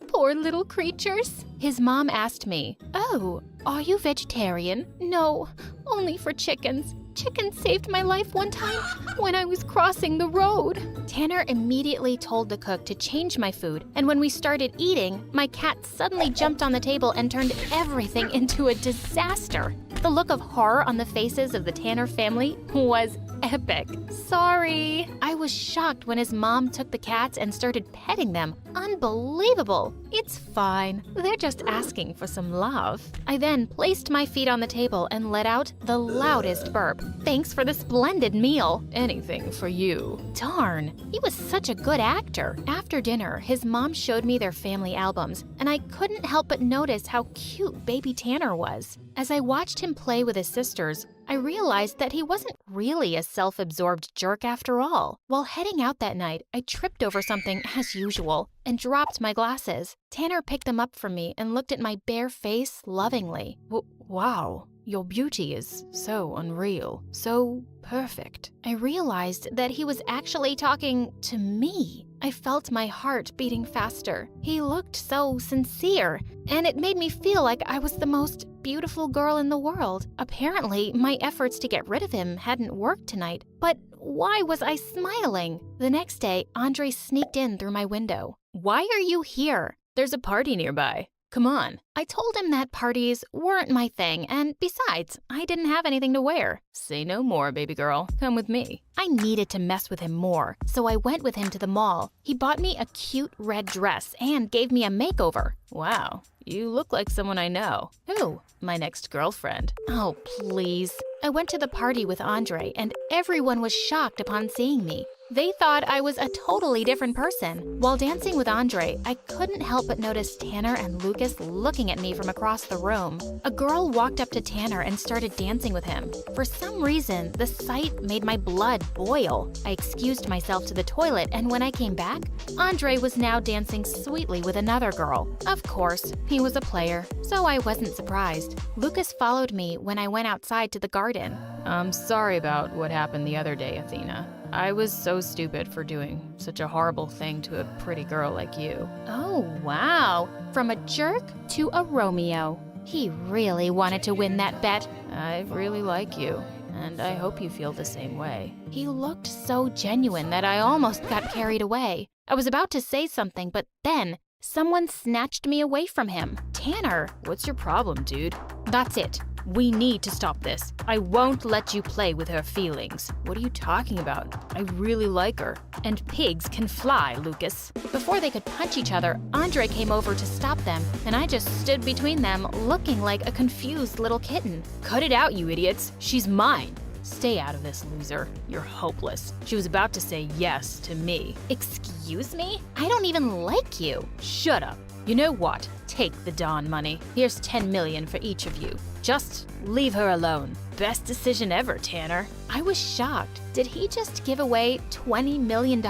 Poor little creatures. His mom asked me, oh, are you vegetarian? No, only for chickens. chicken saved my life one time when I was crossing the road. Tanner immediately told the cook to change my food, and when we started eating, my cat suddenly jumped on the table and turned everything into a disaster. The look of horror on the faces of the Tanner family was epic. Sorry. I was shocked when his mom took the cats and started petting them. Unbelievable. It's fine. They're just asking for some love. I then placed my feet on the table and let out the loudest burp. Thanks for the splendid meal. Anything for you. Darn, he was such a good actor. After dinner, his mom showed me their family albums, and I couldn't help but notice how cute baby Tanner was. As I watched him play with his sisters, I realized that he wasn't really a self-absorbed jerk after all. While heading out that night, I tripped over something as usual and dropped my glasses. Tanner picked them up from me and looked at my bare face lovingly. Wow, your beauty is so unreal, so perfect. I realized that he was actually talking to me. I felt my heart beating faster. He looked so sincere, and it made me feel like I was the most beautiful girl in the world. Apparently, my efforts to get rid of him hadn't worked tonight, but why was I smiling? The next day, Andre sneaked in through my window. Why are you here? There's a party nearby. Come on. I told him that parties weren't my thing, and besides, I didn't have anything to wear. Say no more, baby girl. Come with me. I needed to mess with him more, so I went with him to the mall. He bought me a cute red dress and gave me a makeover. Wow, you look like someone I know. Who? My next girlfriend. Oh, please. I went to the party with Andre, and everyone was shocked upon seeing me. They thought I was a totally different person. While dancing with Andre, I couldn't help but notice Tanner and Lucas looking at me from across the room. A girl walked up to Tanner and started dancing with him. For some reason, the sight made my blood boil. I excused myself to the toilet, and when I came back, Andre was now dancing sweetly with another girl. Of course, he was a player, so I wasn't surprised. Lucas followed me when I went outside to the garden. I'm sorry about what happened the other day, Athena. I was so stupid for doing such a horrible thing to a pretty girl like you. Oh, wow. From a jerk to a Romeo. He really wanted to win that bet. I really like you, and I hope you feel the same way. He looked so genuine that I almost got carried away. I was about to say something, but then someone snatched me away from him. Tanner, what's your problem, dude? That's it. We need to stop this. I won't let you play with her feelings. What are you talking about? I really like her. And pigs can fly, Lucas. Before they could punch each other, Andre came over to stop them, and I just stood between them, looking like a confused little kitten. Cut it out, you idiots. She's mine. Stay out of this, loser. You're hopeless. She was about to say yes to me. Excuse me? I don't even like you. Shut up. You know what? Take the Dawn money. Here's 10 million for each of you. Just leave her alone. Best decision ever, Tanner. I was shocked. Did he just give away $20 million?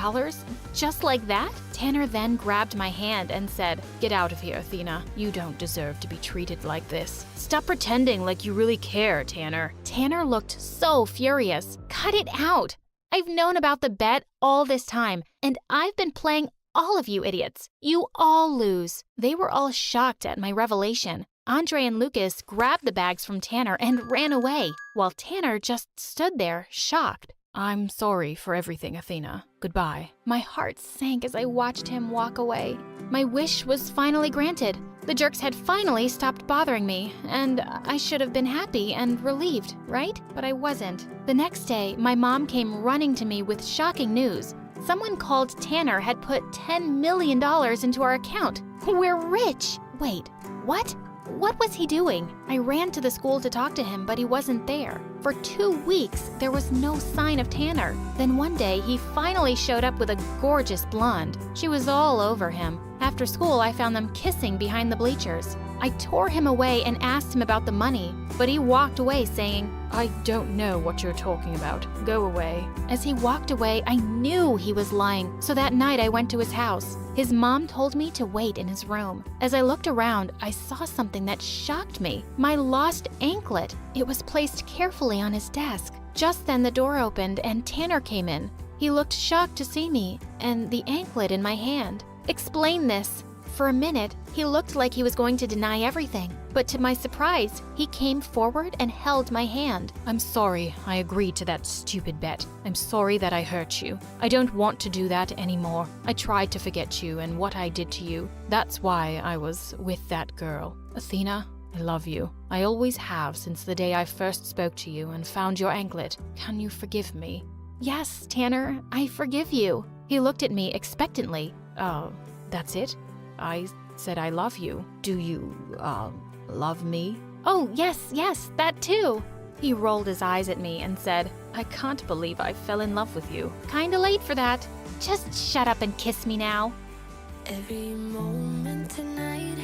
Just like that? Tanner then grabbed my hand and said, "Get out of here, Athena. You don't deserve to be treated like this. Stop pretending like you really care, Tanner." Tanner looked so furious. Cut it out. I've known about the bet all this time, and I've been playing all of you idiots. You all lose. They were all shocked at my revelation. Andre and Lucas grabbed the bags from Tanner and ran away, while Tanner just stood there, shocked. I'm sorry for everything, Athena. Goodbye. My heart sank as I watched him walk away. My wish was finally granted. The jerks had finally stopped bothering me, and I should have been happy and relieved, right? But I wasn't. The next day, my mom came running to me with shocking news. Someone called Tanner had put $10 million into our account. We're rich. Wait, what? What was he doing? I ran to the school to talk to him, but he wasn't there. For 2 weeks, there was no sign of Tanner. Then one day, he finally showed up with a gorgeous blonde. She was all over him. After school, I found them kissing behind the bleachers. I tore him away and asked him about the money, but he walked away saying, "I don't know what you're talking about. Go away." As he walked away, I knew he was lying, so that night I went to his house. His mom told me to wait in his room. As I looked around, I saw something that shocked me. My lost anklet. It was placed carefully on his desk. Just then the door opened and Tanner came in. He looked shocked to see me and the anklet in my hand. "Explain this." For a minute, he looked like he was going to deny everything. But to my surprise, he came forward and held my hand. I'm sorry I agreed to that stupid bet. I'm sorry that I hurt you. I don't want to do that anymore. I tried to forget you and what I did to you. That's why I was with that girl. Athena, I love you. I always have since the day I first spoke to you and found your anklet. Can you forgive me? Yes, Tanner, I forgive you. He looked at me expectantly. Oh, that's it? I said I love you. Do you, love me? Oh, yes, that too. He rolled his eyes at me and said, I can't believe I fell in love with you. Kinda late for that. Just shut up and kiss me now. Every moment tonight